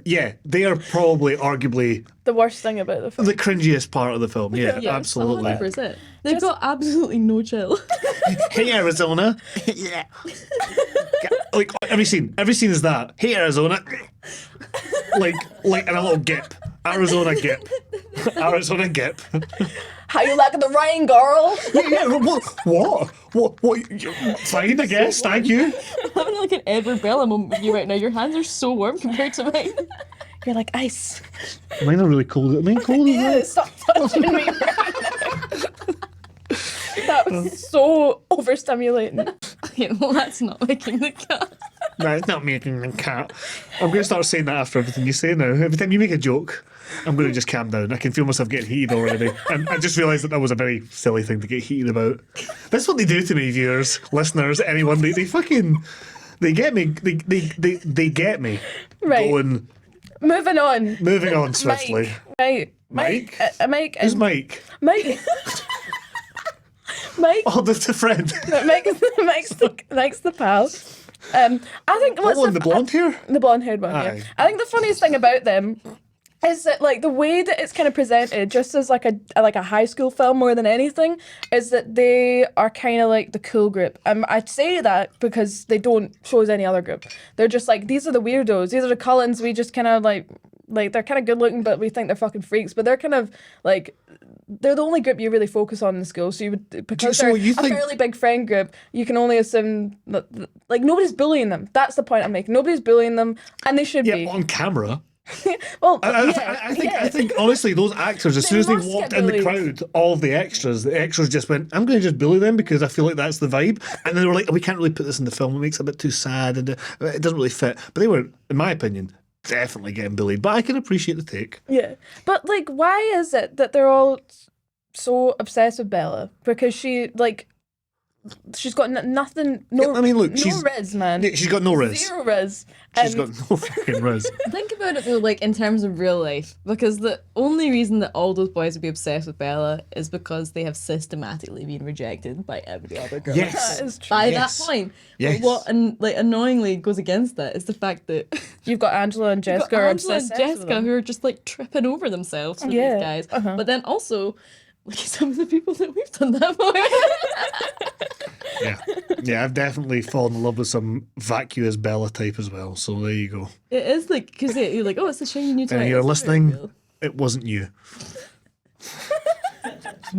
Yeah, they are probably arguably the worst thing about the film. the cringiest part of the film. Yeah, Yeah, absolutely. 100%. They've got absolutely no chill. Hey Arizona. Yeah. Like every scene is that. Hey Arizona. like and a little gip. Arizona gip. Arizona gip. How you liking the rain, girl? Yeah, what? Fine, I guess. Thank you. I'm having like an Edward Bella moment with you right now. Your hands are so warm compared to mine. You're like ice. Mine are really cold. Mine cold as well. Yeah, stop touching me right now. That was so overstimulating. Okay, well, that's not making the cut. No, it's not making the cat. I'm going to start saying that after everything you say now. Every time you make a joke, I'm going to just calm down. I can feel myself getting heated already. And I just realised that was a very silly thing to get heated about. That's what they do to me, viewers, listeners, anyone. They fucking... They get me. They get me. Right. Going, Moving on. moving on swiftly. Mike. Mike? Mike. Who's Mike? Mike. Mike. Oh, the friend. Mike's the pal. I think What what's one, the blonde hair? the blonde haired one. Aye. Yeah. I think the funniest thing about them is that like the way that it's kind of presented, just as like a high school film more than anything, is that they are kind of like the cool group. I say that because they don't show us any other group. They're just like, these are the weirdos. These are the Cullens. We just kind of like they're kind of good looking, but we think they're fucking freaks. But they're kind of like, they're the only group you really focus on in the school. So you would, because So they're you a think- fairly big friend group, you can only assume that like nobody's bullying them. That's the point I'm making. Nobody's bullying them, and they should Yeah, be. on camera. Well, I think honestly, those actors, as soon as they must walked get in the bullied. crowd, all of the extras just went, I'm going to just bully them because I feel like that's the vibe. And then they were like, we can't really put this in the film. It makes it a bit too sad and it doesn't really fit. But they were, in my opinion, definitely getting bullied. But I can appreciate the take. Yeah, but like, why is it that they're all so obsessed with Bella? Because she's got nothing. No, Yeah, I mean, look, no she's- riz, man. She's got no riz. Zero riz. She's got no fucking riz. Think about it though, like in terms of real life, because the only reason that all those boys would be obsessed with Bella is because they have systematically been rejected by every other girl. Yes. That is true. By Yes. that point, Yes. but what annoyingly goes against that is the fact that You've got Angela and you've Jessica got are Angela and obsessed with Jessica them. who are just like tripping over themselves with Yeah, these guys. uh-huh. But then also, look at some of the people that we've done that for. Yeah, I've definitely fallen in love with some vacuous Bella type as well. So there you go. It is like, because you're like, oh, it's a shiny new Twilight. And you're It's very listening, real. it wasn't you.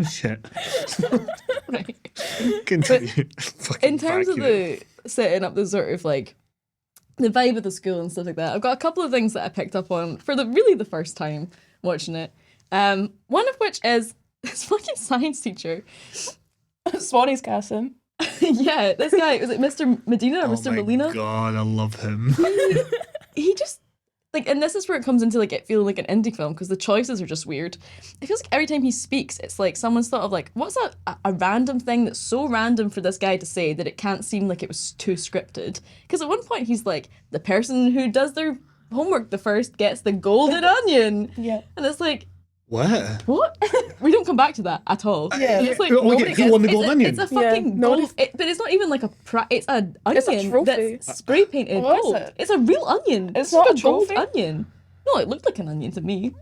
Shit. Right. Continue. Fucking In terms of vacuous. the setting up the sort of like the vibe of the school and stuff like that, I've got a couple of things that I picked up on for the first time watching it. One of which is this fucking science teacher. Swanny's casting. Yeah, this guy, was it Mr. Medina or Oh Mr. my Molina? God, I love him. He just like, and this is where it comes into like it feeling like an indie film because the choices are just weird. It feels like every time he speaks, it's like someone's thought of like, what's a random thing that's so random for this guy to say that it can't seem like it was too scripted. Because at one point he's like, the person who does their homework the first gets the golden onion. Yeah. And it's like, What? what? We don't come back to that at all. Yeah. It's like, Okay, nobody who won the gets- golden onion? It's a Yeah, fucking nobody- gold, but it's not even like it's an It's a onion trophy. that's spray painted What is gold. it? It's a real onion. It's like not a gold trophy? onion. No, it looked like an onion to me.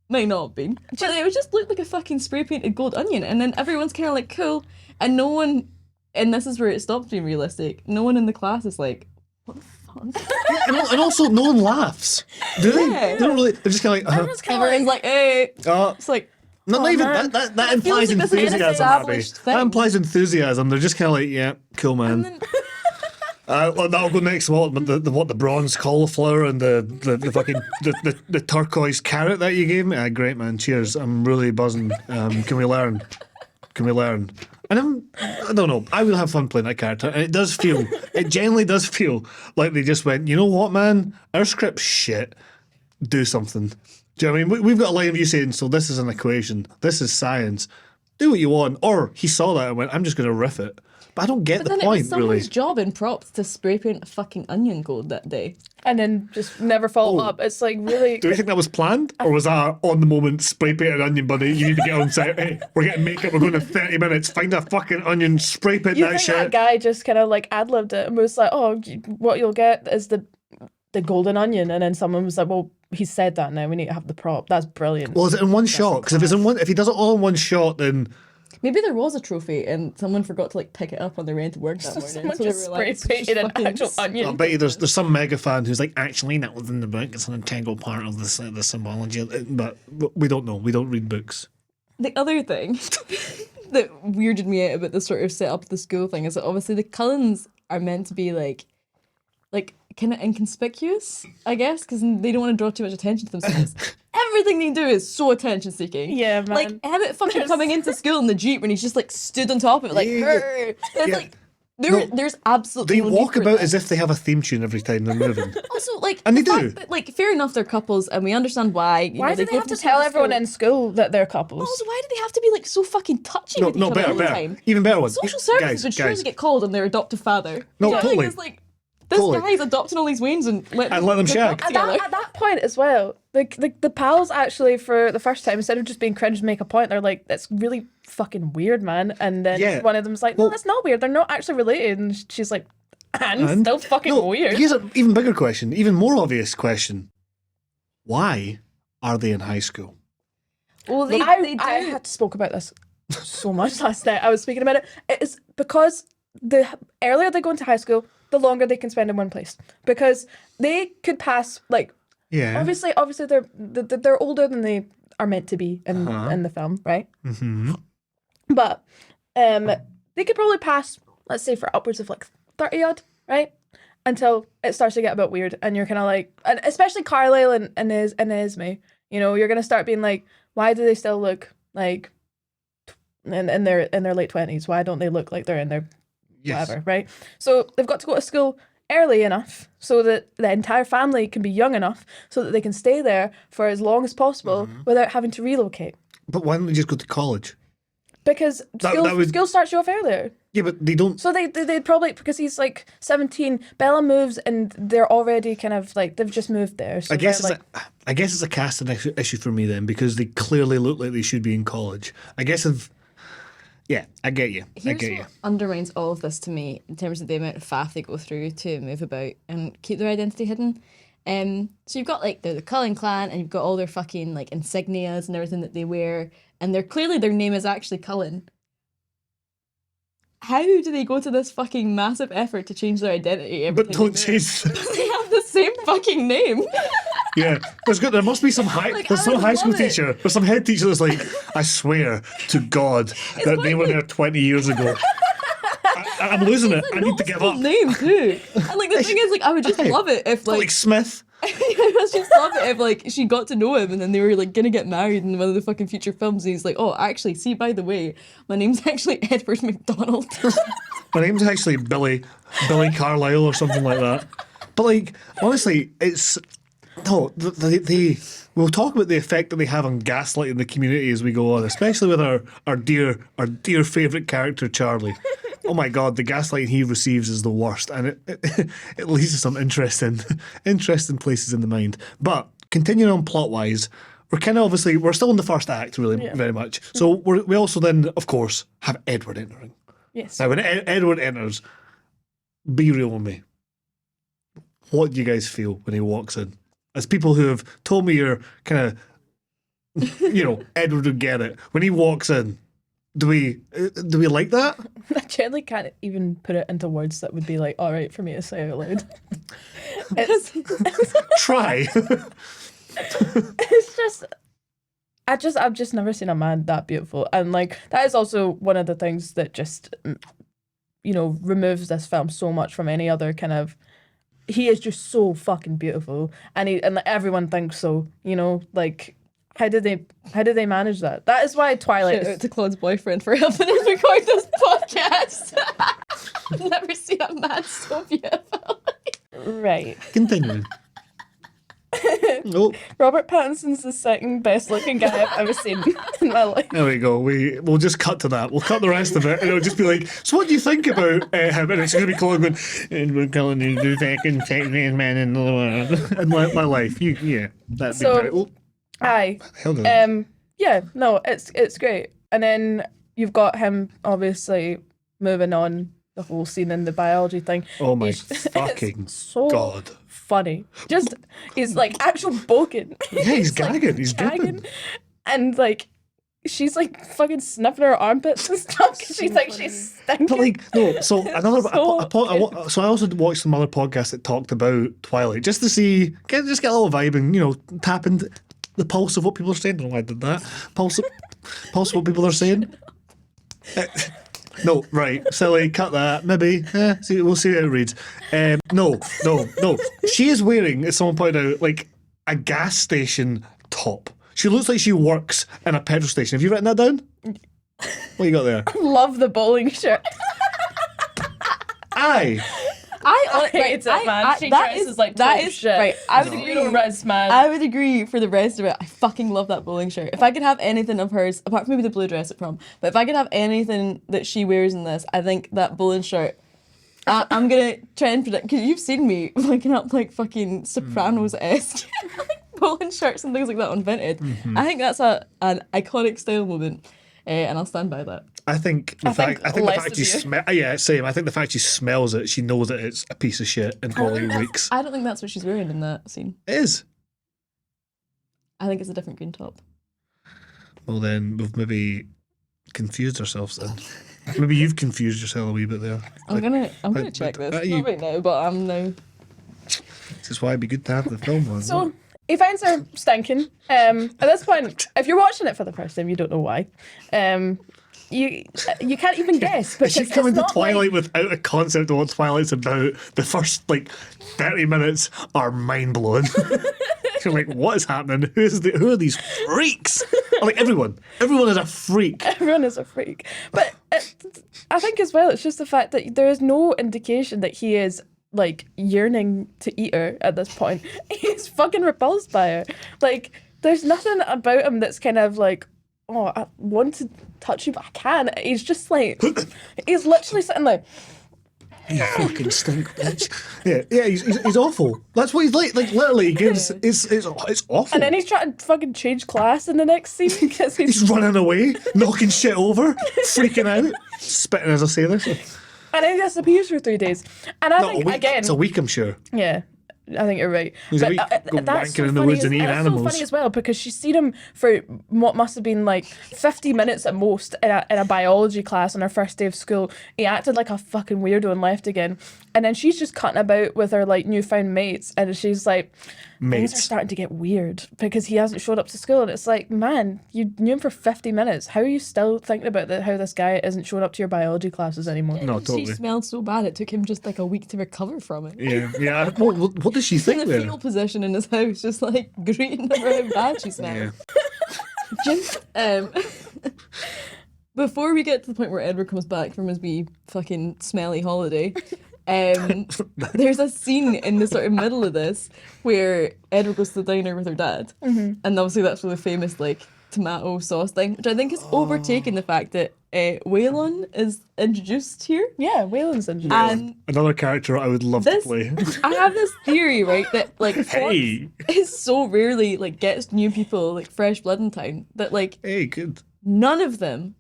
Might not have been. But it just looked like a fucking spray painted gold onion. And then everyone's kind of like, cool. And no one and this is where it stops being realistic. No one in the class is like, what the fuck? And also, no one laughs. Do they? Yeah. They don't really. They're just kind of like, Everyone's like, hey. It's like, not even man. that implies feels like this is an enthusiasm. Abby. established thing. That implies enthusiasm. They're just kind of like, yeah, cool, man. and then, Well, that'll go next. The bronze cauliflower and the fucking the turquoise carrot that you gave me. Great, man. Cheers. I'm really buzzing. Can we learn? Can we learn? And I don't know. I will have fun playing that character, and it genuinely does feel like they just went, you know what, man? Our script's shit. Do something. Do you know what I mean? We've got a line of you saying, so this is an equation. This is science. Do what you want. Or he saw that and went, I'm just going to riff it. But I don't get but the then it point, was someone's really. job in props to spray paint a fucking onion gold that day. And then just never follow up. It's like really. Do you think that was planned? Or was that on the moment, spray paint an onion, buddy? You need to get on set. Hey, we're getting makeup. We're going in 30 minutes. Find a fucking onion, spray paint You that think shit. that guy just kind of like ad-libbed it and was like, oh, what you'll get is the golden onion. And then someone was like, well, he said that now. We need to have the prop. That's brilliant. Well, is it in one shot? Because if he does it all in one shot, then Maybe there was a trophy and someone forgot to like pick it up on their way into work that morning. Someone so just they were like, spray painted an actual I onion. bet you there's some mega fan who's like, actually, that was in the book. It's an integral part of the symbology. But we don't know. We don't read books. The other thing that weirded me out about this sort of set up the school thing is that obviously the Cullens are meant to be like kind of inconspicuous, I guess, because they don't want to draw too much attention to themselves. Everything they do is so attention seeking. Yeah, man. Like Emmett fucking coming into school in the Jeep when he's just like stood on top of it, like, Yeah. "Rrr." And it's Yeah. like No, there's absolutely They no need walk for about that. as if they have a theme tune every time they're moving. Also, like, And the they do. fact that, like, fair enough, they're couples, and we understand why. You Why know, do they go have to from tell school everyone school. in school that they're couples? Also, why do they have to be like so fucking touchy with each No, other better, all the better. time? Even better one. Social services Guys, would surely guys. get called on their adoptive father. No, You know, totally. It's like, this Totally. guy's adopting all these Waynes and let them shag. At that point as well, like the pals actually for the first time, instead of just being cringe and make a point, they're like, that's really fucking weird, man. And then Yeah. one of them's like, no, Well- that's not weird. They're not actually related. And she's like, and still fucking No, weird. Here's an even bigger question, even more obvious question. Why are they in high school? Well, they I do. had spoke about this so much last night. I was speaking about it. It is because the earlier they go into high school, the longer they can spend in one place. Because they could pass like Yeah. obviously they're older than they are meant to be in the film, right? Mm-hmm. But they could probably pass, let's say, for upwards of like 30 odd, right? Until it starts to get a bit weird, and you're kind of like, and especially Carlisle and Esme, you know, you're gonna start being like, why do they still look like in their late 20s? Why don't they look like they're in their Yes. whatever, right? So they've got to go to school early enough so that the entire family can be young enough so that they can stay there for as long as possible without having to relocate. But why don't they just go to college? Because school, that would- school starts you off earlier. Yeah, but they don't. So they'd probably, because he's like 17, Bella moves and they're already kind of like, they've just moved there. So I guess they're I guess it's a casting issue for me then, because they clearly look like they should be in college. I guess yeah, I get you. I Here's get you. what undermines all of this to me in terms of the amount of faff they go through to move about and keep their identity hidden. So you've got like the Cullen clan, and you've got all their fucking like insignias and everything that they wear, and they're clearly their name is actually Cullen. How do they go to this fucking massive effort to change their identity every But time don't they change. move? They have the same fucking name. Yeah, there must be some Like, there's I some would high school love it. teacher, there's some head teacher that's like, I swear to God that they were there 20 years ago. I'm losing it. I need to give up. Name too. And like the thing is, like, I would just Hey, love it if Like Smith. I would just love it if like she got to know him and then they were like gonna get married in one of the fucking future films. And he's like, oh, actually, see, by the way, my name's actually Edward McDonald. My name's actually Billy Carlisle or something like that. But like, honestly, it's no. We'll talk about the effect that they have on gaslighting the community as we go on, especially with our dear favourite character Charlie. Oh my God, the gaslighting he receives is the worst, and it leads to some interesting places in the mind. But continuing on plot wise, we're kind of obviously we're still in the first act, really, very much. So we also then, of course, have Edward entering. Yes. Now, when Edward enters, be real with me. What do you guys feel when he walks in? As people who have told me you're kind of, Edward would get it. When he walks in, do we like that? I barely can't even put it into words that would be like, all right for me to say out loud. It's Try. it's just I've just never seen a man that beautiful, and like that is also one of the things that just removes this film so much from any other kind of. He is just so fucking beautiful, and everyone thinks so. Like how did they manage that? That is why Twilight. Shout out to Claude's boyfriend for helping us record this podcast. I've never seen a man so beautiful. Right. Continue. Oh, Robert Pattinson's the second best looking guy I've ever seen in my life. there we go. We'll just cut to that. We'll cut the rest of it, and it'll just be like, so what do you think about him? And it's going to be Claude going, and we're calling you the second sexiest man in the world in my life. That'd be great. Oh, Aye. hell no. Yeah, no, it's great. And then you've got him obviously moving on the whole scene in the biology thing. Oh my It's fucking so God. funny. Just he's like actual boking. Yeah, he's like, gagging. He's dripping. gagging. And like she's like fucking sniffing her armpits and stuff. She's like she's stinking. But like, no, so another. So So I also watched some other podcasts that talked about Twilight just to see, get a little vibe and tap into the pulse of what people are saying. I don't know why I did that. Pulse of what people are saying. No, right, silly, cut that. Maybe, we'll see how it reads. No. She is wearing, as someone pointed out, like a gas station top. She looks like she works in a petrol station. Have you written that down? What you got there? love the bowling shirt. Aye. I hate it, man. She dresses like top shit. right. I would agree. Res, man. I would agree for the rest of it. I fucking love that bowling shirt. If I could have anything of hers, apart from maybe the blue dress at prom, but if I could have anything that she wears in this, I think that bowling shirt. I'm gonna try and predict, because you've seen me looking up like fucking Sopranos-esque bowling shirts and things like that on Vinted. Mm-hmm. I think that's an iconic style moment, and I'll stand by that. I think the fact she same. I think the fact she smells it, she knows that it's a piece of shit and probably reeks. I don't think that's what she's wearing in that scene. It is. I think it's a different green top. Well, then we've maybe confused ourselves then. Maybe you've confused yourself a wee bit there. I'm gonna check this. Not right now, but I'm now. This is why it'd be good to have the film on. So he finds her stinking. At this point, if you're watching it for the first time, you don't know why. You can't even guess. Because She's coming it's to not Twilight without a concept of what Twilight's about. The first 30 minutes are mind blowing. You're like, what is happening? Who are these freaks? Like everyone is a freak. Everyone is a freak. But I think as well, it's just the fact that there is no indication that he is like yearning to eat her at this point. He's fucking repulsed by her. Like, there's nothing about him that's kind of like, oh, I want to touch you, but I can't. He's just like, he's literally sitting there. You fucking stink, bitch. Yeah, he's awful. That's what he's like. Like literally, he gives. It's awful. And then he's trying to fucking change class in the next scene because he's running away, knocking shit over, freaking out, spitting as I say this. And then he disappears for 3 days. And I think again, it's a week, I'm sure. Yeah. I think you're right. He's a week going wanking in the woods and eating animals. That's so funny as well, because she's seen him for what must have been like 50 minutes at most in a biology class on her first day of school. He acted like a fucking weirdo and left again. And then she's just cutting about with her like newfound mates, and she's like, things are starting to get weird because he hasn't showed up to school. And it's like, man, you knew him for 50 minutes. How are you still thinking about how this guy isn't showing up to your biology classes anymore? No, totally. She smelled so bad it took him just like a week to recover from it. Yeah. What does she think in there? a fetal position in his house, just like greeting about how bad she smelled. Yeah. Before we get to the point where Edward comes back from his wee fucking smelly holiday, there's a scene in the sort of middle of this where Edward goes to the diner with her dad, and obviously that's really famous like tomato sauce thing, which I think has overtaken the fact that Waylon is introduced here. Yeah, Waylon's introduced. And another character I would love to play. I have this theory, right, that like Hey, is so rarely like gets new people like fresh blood in town that like hey, good. none of them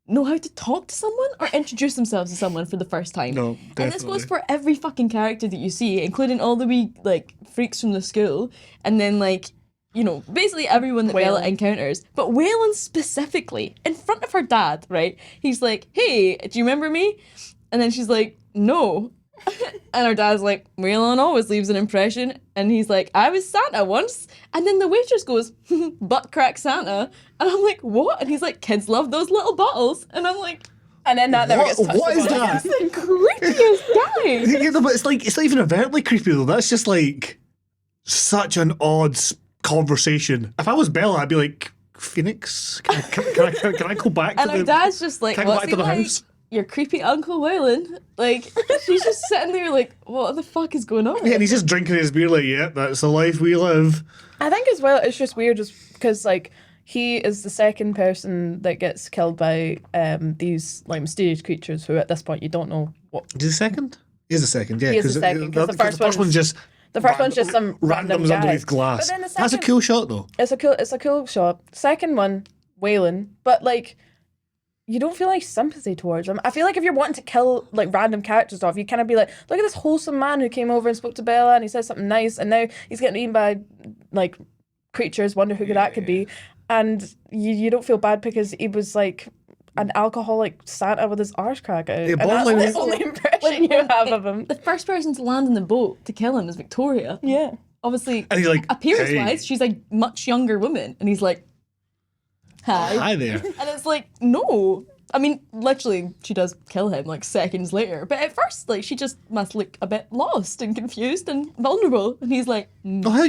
know how to talk to someone or introduce themselves to someone for the first time. No, definitely. And this goes for every fucking character that you see, including all the wee like freaks from the school, and then like you know, basically everyone that Bella Waylon. encounters, but Waylon specifically, in front of her dad, right? He's like, hey, do you remember me? And then she's like, no. And her dad's like, Waylon always leaves an impression. And he's like, I was Santa once. And then the waitress goes, butt crack Santa. And I'm like, what? And he's like, kids love those little bottles. And I'm like, And then that never gets touched What is upon that? again. the creepiest guy. Yeah, no, but it's not even overtly creepy though. That's just like such an odd conversation. If I was Bella, I'd be like, Phoenix, can I go back And to her the dad's just like, can I go what's back he to the like? house? Your creepy Uncle Waylon. Like, she's just sitting there like, what the fuck is going on? Yeah, and he's just drinking his beer like, yeah, that's the life we live. I think as well, it's just weird just because, like, he is the second person that gets killed by these, like, mysterious creatures who at this point you don't know what. Is he the second? He's the second, yeah. He is the second, 'cause the first one's just The first one's just some random randoms guy. underneath glass. But then the That's a second- cool shot though. It's a cool shot. Second one, Waylon, but like you don't feel like sympathy towards him. I feel like if you're wanting to kill like random characters off, you kind of be like, look at this wholesome man who came over and spoke to Bella and he said something nice, and now he's getting eaten by like creatures. Wonder who that could be, and you don't feel bad because he was like an alcoholic Santa with his arse crack out, Yeah, and that's borderline- the only impression you have of him. The first person to land in the boat to kill him is Victoria. Yeah. Obviously, And he's like, appearance-wise, hey. she's a much younger woman. And he's like, hi. Hi there. And it's like, no. I mean, literally, she does kill him like seconds later. But at first, like, she just must look a bit lost and confused and vulnerable. And he's like, No, how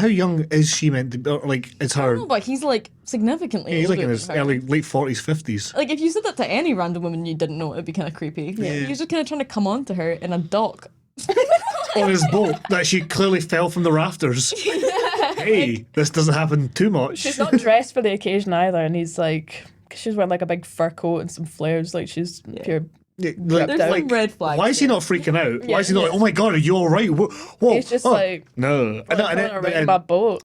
young is she meant to be? Or, like, it's her. no, but he's like significantly He's like older in his than her. late 40s, 50s. Like, if you said that to any random woman you didn't know, it'd be kind of creepy. Yeah. He was just kind of trying to come on to her in a dock. On his boat that she clearly fell from the rafters. Hey, this doesn't happen too much. She's not dressed for the occasion either, and he's like, cause she's wearing like a big fur coat and some flares, like she's pure. Yeah, There's some red flags. Why is he there. not freaking out? Why is he Yeah. not like, oh my god, are you all right? Whoa, He's just oh. like, No. "I'm around my boat."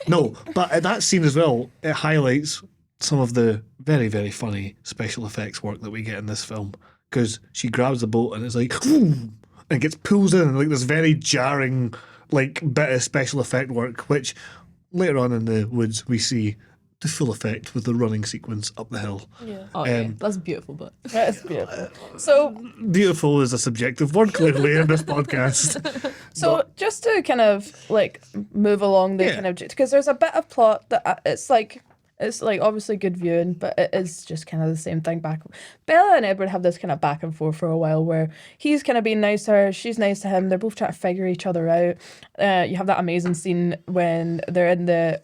No, but at that scene as well, it highlights some of the very, very funny special effects work that we get in this film. Because she grabs the boat and it's like, and gets pulls in, like this very jarring, like, bit of special effect work, which later on in the woods we see the full effect with the running sequence up the hill. Yeah, Oh, yeah. That's beautiful, but that's beautiful. So, Beautiful is a subjective word, clearly, in this podcast. so just to kind of like move along the Yeah. kind of, because there's a bit of plot that it's like obviously good viewing, but it is just kind of the same thing back. Bella and Edward have this kind of back and forth for a while where he's kind of being nice to her, she's nice to him. They're both trying to figure each other out. You have that amazing scene when they're in the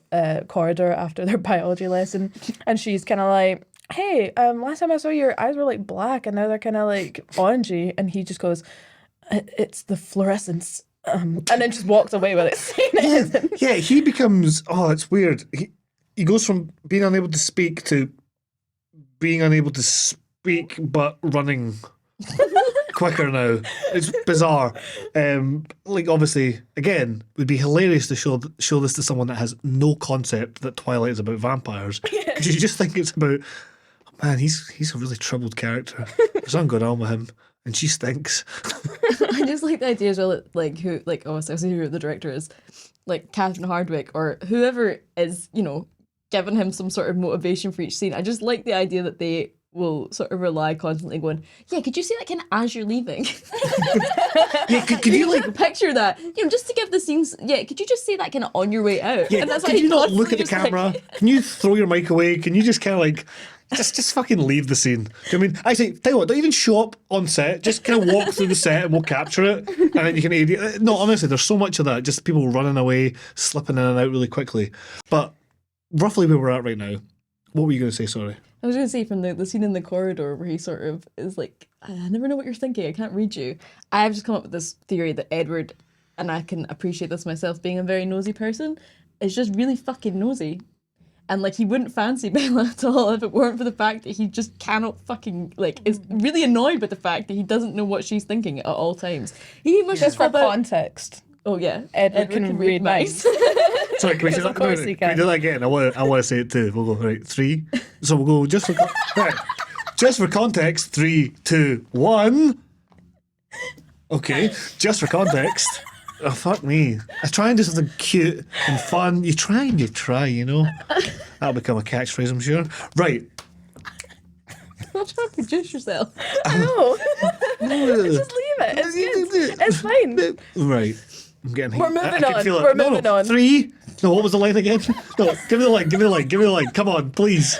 corridor after their biology lesson, and she's kind of like, "Hey, last time I saw you, your eyes were like black, and now they're kind of like orangey," and he just goes, "It's the fluorescence." And then just walks away with it. Saying it isn't. Yeah, he becomes, it's weird. He goes from being unable to speak to being unable to speak but running quicker now. It's bizarre. Like, obviously, again, it would be hilarious to show this to someone that has no concept that Twilight is about vampires. Because you just think it's about, oh man, he's a really troubled character. There's something going on with him. And she stinks. I just like the idea as well, that, like, who, like, obviously who the director is, like Catherine Hardwicke or whoever is, you know, giving him some sort of motivation for each scene. I just like the idea that they will sort of rely constantly going, yeah, could you see that kind of as you're leaving? Yeah, could you like picture that? You know, just to give the scenes, yeah, could you just say that kind of on your way out? Yeah, and that's why can he you not look at the constantly just, camera? like- Can you throw your mic away? Can you just kind of like, just fucking leave the scene? Do you know what I mean? Actually, tell you what, don't even show up on set. Just kind of walk through the set and we'll capture it. And then you can, no, honestly, there's so much of that. Just people running away, slipping in and out really quickly. But roughly where we're at right now, what were you going to say, sorry? I was going to say from the scene in the corridor where he sort of is like, I never know what you're thinking, I can't read you. I've just come up with this theory that Edward, and I can appreciate this myself being a very nosy person, is just really fucking nosy. And like he wouldn't fancy Bella at all if it weren't for the fact that he just cannot fucking, like, is really annoyed with the fact that he doesn't know what she's thinking at all times. He must Just for have a- context, Oh yeah, Edward can read minds. Sorry, can we say Because of that? course he Can we can. do that again? I want to say it too. We'll go, right, 3. So we'll go just for, right, just for context, 3, 2, 1. Okay, just for context. Oh, fuck me. I try and do something cute and fun. You try and you try, you know? That'll become a catchphrase, I'm sure. Right. Don't try to produce yourself. No. Just leave it. It's good. It's fine. Right. I'm getting We're moving on. We're moving on. 3. No, what was the line again? No, give me the line. Give me the line. Give me the line. Come on, please.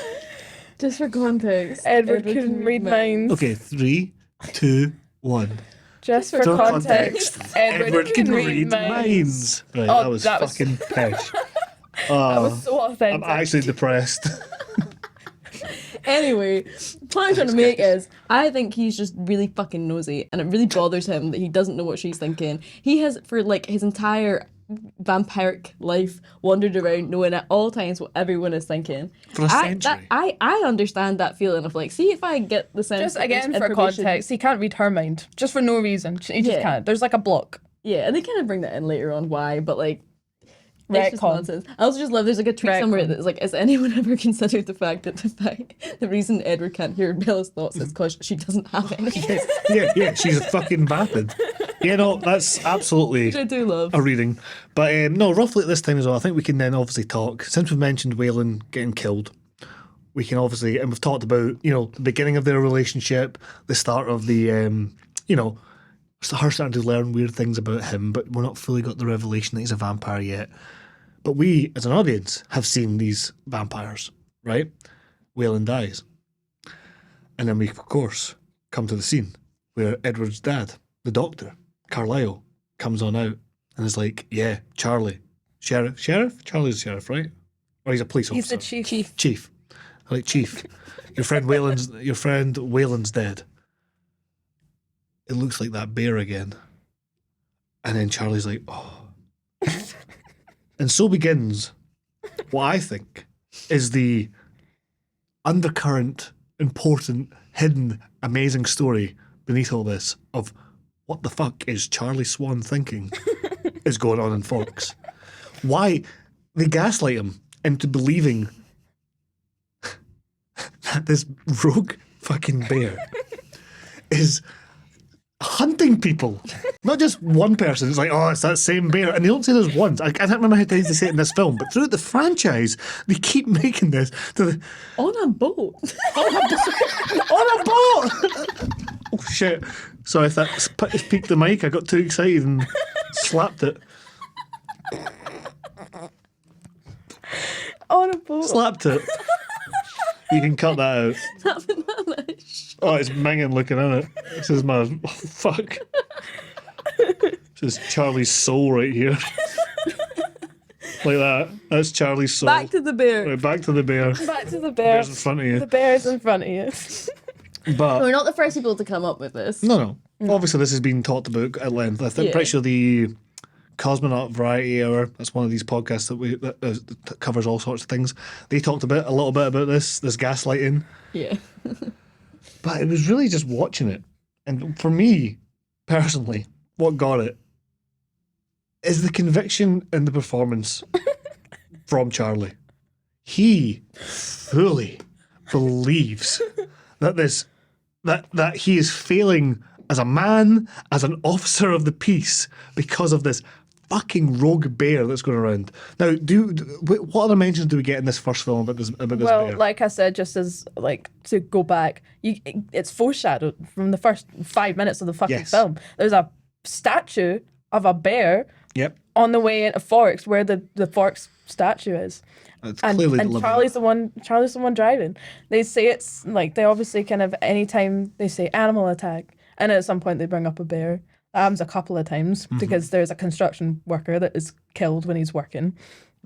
Just for context. Edward couldn't read minds. Okay, 3, 2, 1. Just for context, Edward can read minds. Right, Oh, that was that was- fucking pesh. That was so authentic. I'm actually depressed. Anyway, the point I'm trying to make is, I think he's just really fucking nosy, and it really bothers him that he doesn't know what she's thinking. He has, for like his entire vampiric life, wandered around knowing at all times what everyone is thinking. For a century. I understand that feeling of like, see if I get the sense. Just that again there's for information- context, he can't read her mind just for no reason. He just Yeah. can't. There's like a block. Yeah, and they kind of bring that in later on why, but like, it's just Retcon. nonsense. I also just love there's like a tweet somewhere that's like, has anyone ever considered the fact that the reason Edward can't hear Bella's thoughts is because she doesn't have any? yeah, she's a fucking vapid. Yeah, no, that's absolutely Which I do love. a reading. But no, roughly at this time as well, I think we can then obviously talk. Since we've mentioned Waylon getting killed, we can obviously, and we've talked about, you know, the beginning of their relationship, the start of the, you know, her starting to learn weird things about him, but we're not fully got the revelation that he's a vampire yet. But we, as an audience, have seen these vampires, right? Waylon dies. And then we, of course, come to the scene where Edward's dad, the doctor, Carlisle, comes on out and is like, yeah, Charlie. Sheriff? Charlie's the sheriff, right? Or he's a police officer. He's the chief. Chief. Like, Chief, your friend Waylon's dead. It looks like that bear again. And then Charlie's like, oh. And so begins what I think is the undercurrent, important, hidden, amazing story beneath all this of what the fuck is Charlie Swan thinking is going on in Forks. Why they gaslight him into believing that this rogue fucking bear is hunting people. Not just one person. It's like, oh, it's that same bear. And they don't say this once. I can't remember how many times they say it in this film, but throughout the franchise, they keep making this to the, On a boat. on a boat! Oh, shit. Sorry if that peaked the mic. I got too excited and slapped it. On a boat. Slapped it. You can cut that out. That banana. Oh, it's minging looking at it. This is my... Oh, fuck. This is Charlie's soul right here. Like that. That's Charlie's soul. Back to the bear. Right, back to the bear. Back to the Bear's in bear. front of you. The bear's in front of you. But... We're not the first people to come up with this. No. Obviously, this has been talked about at length. I'm Yeah. pretty sure the Cosmonaut Variety Hour, that's one of these podcasts that covers all sorts of things. They talked a little bit about this gaslighting. Yeah. But it was really just watching it. And for me, personally, what got it is the conviction in the performance from Charlie. He fully believes that that he is failing as a man, as an officer of the peace, because of this fucking rogue bear that's going around. Now, what other mentions do we get in this first film about this Well, bear? like I said, just as like to go back, it's foreshadowed from the first 5 minutes of the fucking Yes. film. There's a statue of a bear Yep. on the way into Forks where the Forks statue is. It's And, clearly and deliberate. Charlie's the one driving. They say it's like they obviously kind of anytime they say animal attack, and at some point they bring up a bear. That happens a couple of times Mm-hmm. because there's a construction worker that is killed when he's working,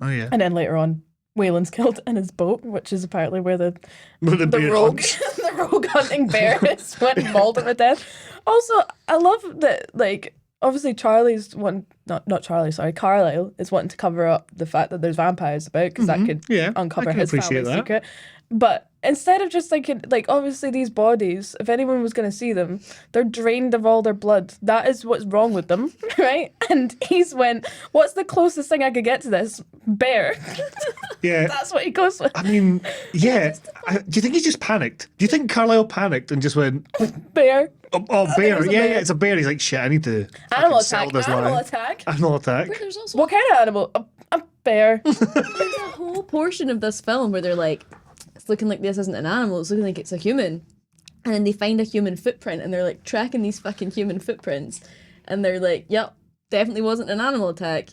Oh, yeah. and then later on, Waylon's killed in his boat, which is apparently where the Where the bear rogue hunts. the rogue hunting bear is went and mauled him to death. Also, I love that like obviously Charlie's one not Charlie, sorry, Carlisle is wanting to cover up the fact that there's vampires about because that could Yeah, I uncover can his appreciate family that. secret. But instead of just thinking, like, obviously these bodies, if anyone was going to see them, they're drained of all their blood. That is what's wrong with them, right? And he's went, what's the closest thing I could get to this? Bear. Yeah. That's what he goes with. I mean, yeah. Do you think he just panicked? Do you think Carlisle panicked and just went, Bear. oh, bear? was a Yeah, bear. yeah, it's a bear. He's like, shit, I need to Animal fucking sell attack. this Animal line. attack. Animal attack. But there's also What kind of animal? A bear. there's a whole portion of this film where they're like, it's looking like this isn't an animal, it's looking like it's a human. And then they find a human footprint and they're like tracking these fucking human footprints. And they're like, yep, definitely wasn't an animal attack.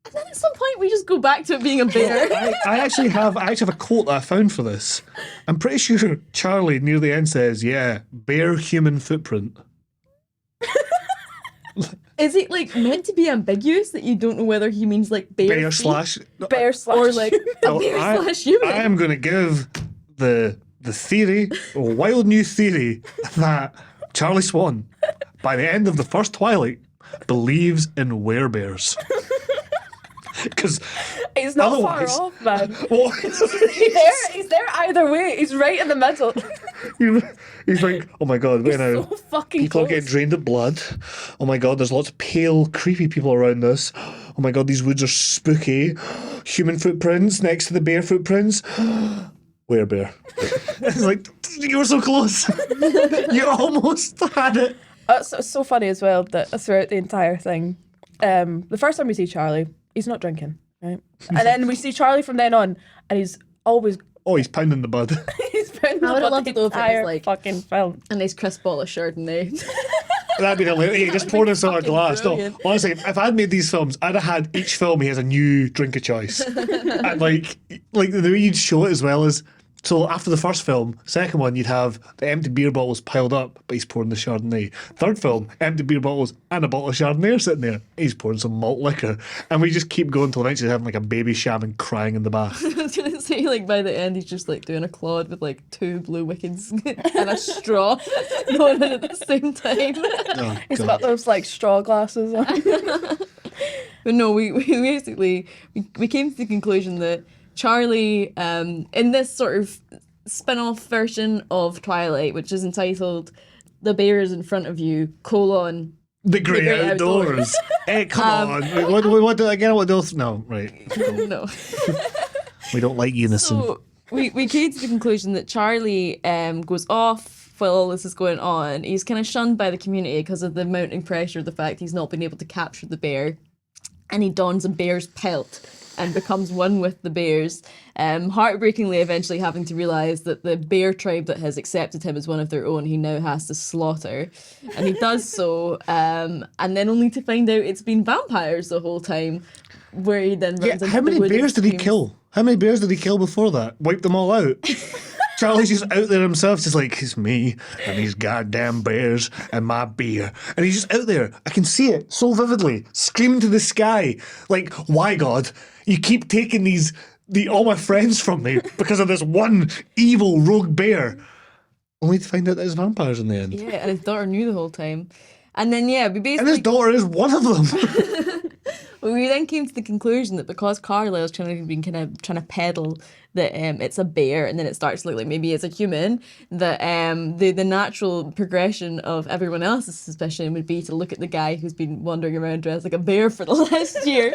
And then at some point we just go back to it being a bear. I actually have a quote that I found for this. I'm pretty sure Charlie near the end says, yeah, bear human footprint. Is it like meant to be ambiguous that you don't know whether he means like bear, Bear feet slash... Bear slash. or like a bear slash human? I am going to give the theory, a wild new theory, that Charlie Swan, by the end of the first Twilight, believes in werebears. Because He's not far otherwise- off, man. well, He's there either way. He's right in the middle. he's like, oh my god, wait now. So fucking People are close. getting drained of blood. Oh my god, there's lots of pale, creepy people around us. Oh my god, these woods are spooky. Human footprints next to the bear footprints. Werebear. It's like, you were so close. You almost had it. It's so funny as well that throughout the entire thing, the first time we see Charlie, he's not drinking, right? And then we see Charlie from then on, and he's always Oh, he's pounding the bud. he's been I would've the loved it though if it was entire like- fucking film. a nice crisp bottle of Chardonnay. That'd be hilarious. He just poured this out of a fucking glass. No, brilliant. honestly, if I'd made these films, I'd have had each film he has a new drink of choice. And like the way you'd show it as well is, so after the first film, second one, you'd have the empty beer bottles piled up, but he's pouring the Chardonnay. Third film, empty beer bottles and a bottle of Chardonnay are sitting there. He's pouring some malt liquor. And we just keep going until eventually having like a baby shaman crying in the bath. I was gonna say, like, by the end, he's just like doing a Claude with like 2 blue wickeds and a straw going in at the same time. Oh, He's God. got those like straw glasses on. But no, we basically we came to the conclusion that Charlie, in this sort of spin-off version of Twilight, which is entitled "The Bear is in Front of You: The Great Great Outdoors. Hey, come on. What do I get? What else? No, right. Cool. No. We don't like unison. So we came to the conclusion that Charlie goes off while all this is going on. He's kind of shunned by the community because of the mounting pressure of the fact he's not been able to capture the bear. And he dons a bear's pelt and becomes one with the bears, heartbreakingly eventually having to realise that the bear tribe that has accepted him as one of their own he now has to slaughter. And he does so, and then only to find out it's been vampires the whole time, where he then runs Yeah, into how the many wood bears did he screams. kill? How many bears did he kill before that? Wipe them all out. Charlie's just out there himself, just like, it's me and these goddamn bears and my beer. And he's just out there. I can see it so vividly, screaming to the sky. Like, why, God? You keep taking all my friends from me because of this one evil rogue bear. Only to find out that it's vampires in the end. Yeah, and his daughter knew the whole time. And then, yeah, we And his basically... daughter is one of them. We then came to the conclusion that because Carlisle's trying to peddle that it's a bear, and then it starts to look like maybe it's a human, that the natural progression of everyone else's suspicion would be to look at the guy who's been wandering around dressed like a bear for the last year,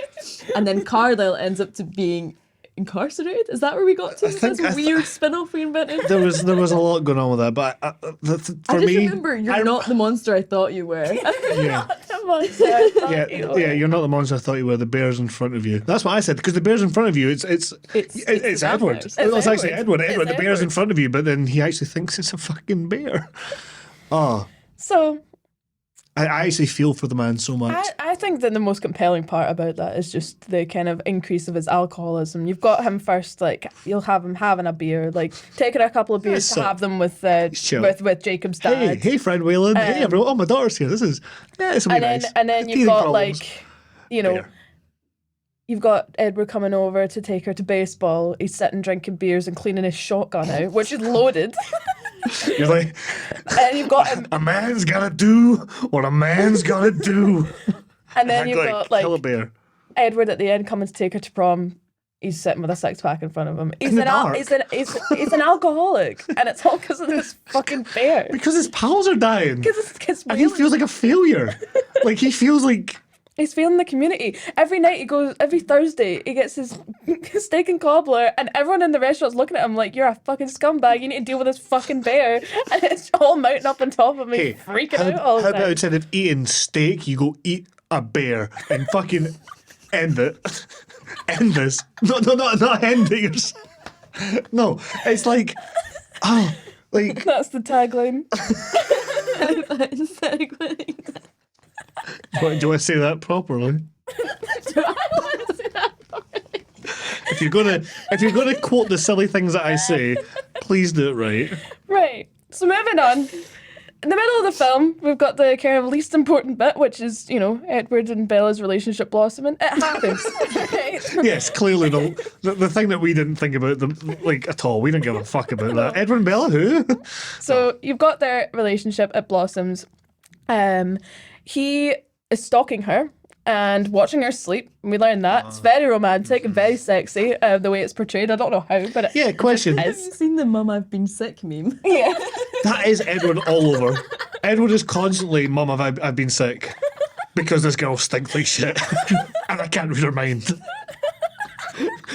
and then Carlisle ends up to being incarcerated. Is that where we got to? This weird spin-off we invented. There was a lot going on with that, but for I just me, remember you're not the monster I thought you were. Yeah. yeah. Yeah, you're not the monster I thought you were. The bear's in front of you. That's what I said, because the bear's in front of you. It's the Edward. vampires. It's actually Edward. It's The bear's in Edward. front of you, but then he actually thinks it's a fucking bear. Oh, So I actually feel for the man so much. I think that the most compelling part about that is just the kind of increase of his alcoholism. You've got him first, like, you'll have him having a beer, like taking a couple of beers That's to so- have them with chill. with Jacob's dad. Hey, friend Waylon. Hey, everyone. Oh, my daughter's here. This is nice. And then you've Teething got problems. like, you know, Bear. you've got Edward coming over to take her to baseball. He's sitting drinking beers and cleaning his shotgun out, which is loaded. You're like, And you've got him, a man's gotta do what a man's gotta do. and then I'm you've going, got kill a like bear. Edward at the end coming to take her to prom. he's sitting with a six-pack in front of him. In the dark. He's an alcoholic, and it's all because of this fucking bear. Because his pals are dying. Because And he feels like a failure. Like, he feels like... he's feeling the community. Every night every Thursday, he gets his steak and cobbler, and everyone in the restaurant's looking at him like, you're a fucking scumbag, you need to deal with this fucking bear. And it's all mounting up on top of me, Hey, freaking out all how the about time. instead of eating steak, you go eat a bear and fucking end it. End this. No, not end it. No, it's like, like... That's the tagline. Do you want to say that properly? If you're gonna quote the silly things that I say, please do it right. Right. So moving on. In the middle of the film, we've got the kind of least important bit, which is, Edward and Bella's relationship blossoming. It happens. Right? Yes, clearly the thing that we didn't think about at all. We didn't give a fuck about that. Edward and Bella, who? So you've got their relationship, it blossoms. He is stalking her and watching her sleep. We learn that. It's very romantic and very sexy, the way it's portrayed. I don't know how, but it Question. Have you seen the "Mum, I've been sick" meme? yeah. That is Edward all over. Edward is constantly, Mum, I've been sick because this girl stinks like shit and I can't read her mind.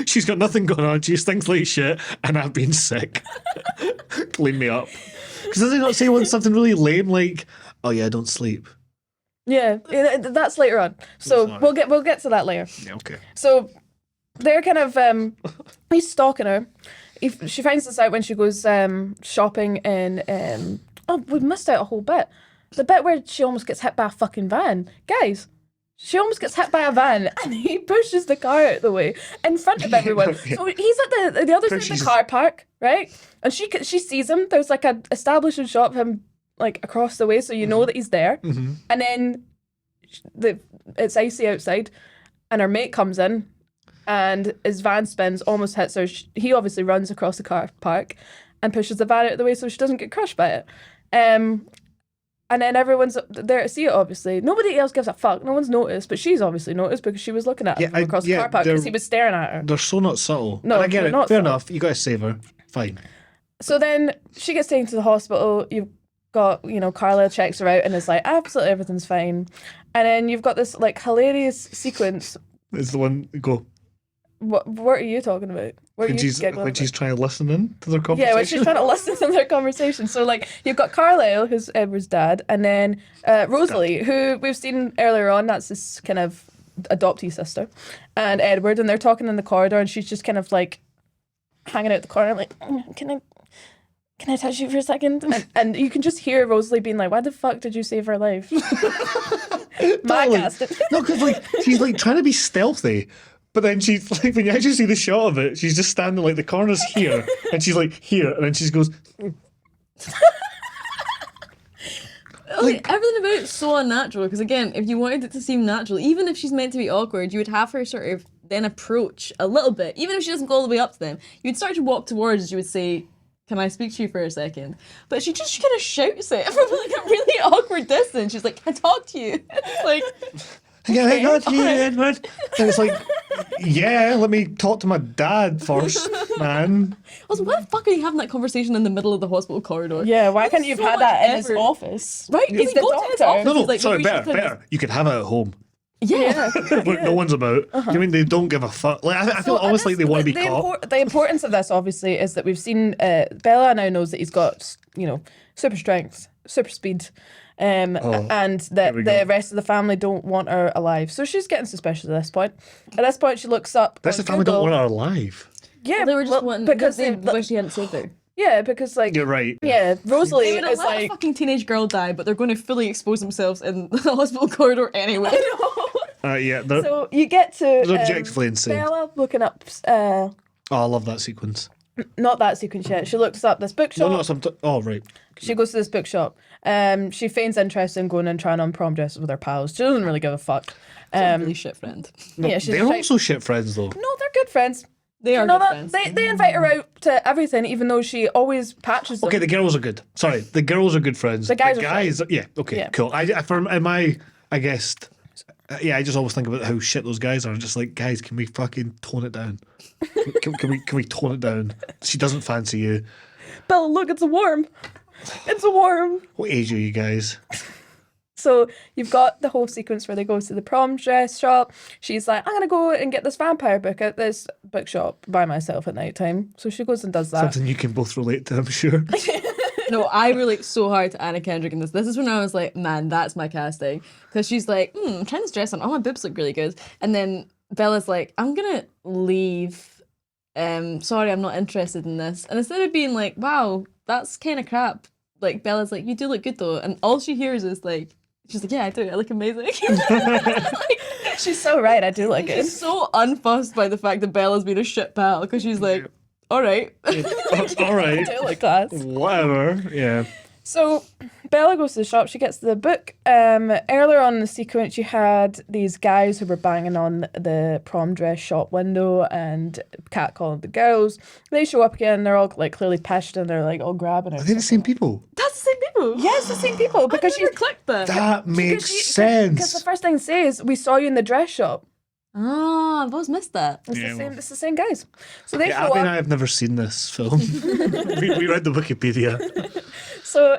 She's got nothing going on. She stinks like shit and I've been sick. Clean me up. Because does he not say something really lame like, oh yeah, I don't sleep? Yeah, that's later on. So Sorry. we'll get to that later. Yeah, okay. So they're kind of he's stalking her. She finds this out when she goes shopping in we missed out a whole bit. The bit where she almost gets hit by a fucking van. Guys, she almost gets hit by a van and he pushes the car out of the way in front of everyone. Yeah. So he's at the other side of the car park, right? And she sees him. There's like a establishing shot of him like across the way, so you know that he's there. Mm-hmm. And then it's icy outside, and her mate comes in, and his van spins, almost hits her. He obviously runs across the car park and pushes the van out of the way so she doesn't get crushed by it. And then everyone's there to see it, obviously. Nobody else gives a fuck. No one's noticed, but she's obviously noticed because she was looking at him from across the car park because he was staring at her. They're so not subtle. No, and I get they're it. not Fair subtle. enough. You got to save her. Fine. So then she gets taken to the hospital. You've got, Carlisle checks her out and is like, absolutely everything's fine. And then you've got this like hilarious sequence. It's the one, go. What are you talking about? What are When you she's giggling about? trying to listen in to their conversation. Yeah, when she's trying to listen to their conversation. So, like, you've got Carlisle, who's Edward's dad, and then Rosalie, who we've seen earlier on. That's his kind of adoptee sister, and Edward, and they're talking in the corridor, and she's just kind of like hanging out the corner, like, can I touch you for a second? And you can just hear Rosalie being like, why the fuck did you save her life? My cast. No, because like she's like trying to be stealthy, but then she's like, when you actually see the shot of it, she's just standing like the corner's here, and she's like here, and then she goes. Like, everything about it's so unnatural, because again, if you wanted it to seem natural, even if she's meant to be awkward, you would have her sort of then approach a little bit. Even if she doesn't go all the way up to them, you would start to walk towards, you would say, can I speak to you for a second? But she kind of shouts it from like a really awkward distance. She's like, can I talk to you? It's like, Yeah, okay, not you, alright. Edward. And it's like, yeah, let me talk to my dad first, man. Also, why the fuck are you having that conversation in the middle of the hospital corridor? Yeah, why can't you have so had much that in his effort. office? Right? He's He's the go to his doctor. office. No, He's like, sorry, "Maybe we should better. have You could have it at home. Yeah. Where no one's about. Do you mean they don't give a fuck? Like I feel almost like they want to be caught. The importance of this, obviously, is that we've seen Bella now knows that he's got, super strength, super speed, and that we the go. rest of the family don't want her alive. So she's getting suspicious at this point. At this point, she looks up. That's the on family don't Google. want her alive. Yeah, They were just wanting, because they they wish he hadn't saved her. yeah, because like You're right. yeah, Rosalie They would is let a like fucking teenage girl die, but they're going to fully expose themselves in the hospital corridor anyway. Yeah, they're, so you get to they're objectively insane. Bella looking up. Oh, I love that sequence. Not that sequence yet. She looks up this bookshop. No, oh, right. She goes to this bookshop. She feigns interest in going and trying on prom dresses with her pals. She doesn't really give a fuck. Really shit friend. Yeah, she's They're like, also shit friends, though. no, they're good friends. They are No, good that, friends. they invite her out to everything, even though she always patches them. Okay, the girls are good. Sorry, the girls are good friends. The guys are yeah, okay, Yeah. cool. I guessed Yeah, I just always think about how shit those guys are. Just like, guys, can we fucking tone it down? Can we tone it down? She doesn't fancy you. Bella, look, it's a worm. It's a worm. What age are you guys? So you've got the whole sequence where they go to the prom dress shop. She's like, I'm going to go and get this vampire book at this bookshop by myself at night time. So she goes and does that. Something you can both relate to, I'm sure. No, I relate so hard to Anna Kendrick in this. This is when I was like, man, that's my casting. Because she's like, I'm trying this dress on. Oh, my boobs look really good. And then Bella's like, I'm going to leave. Sorry, I'm not interested in this. And instead of being like, wow, that's kind of crap, like Bella's like, you do look good though. And all she hears is like, she's like, yeah, I do. I look amazing. She's so right. I do like it. She's so unfussed by the fact that Bella's been a shit pal because she's like, all right. All right. I do like class. Whatever. Yeah. So Bella goes to the shop. She gets the book. Earlier on in the sequence, you had these guys who were banging on the prom dress shop window and catcalling the girls. They show up again. They're all like clearly pissed and they're like all grabbing her. Are they the same people? That's the same people. Yeah, it's the same people because I never clicked that. That makes Because sense. the first thing it says, we saw you in the dress shop. Ah, I've always missed that. It's Yeah, the same. well. It's the same guys. So they Yeah, show I mean, up. I've never seen this film. we read the Wikipedia. So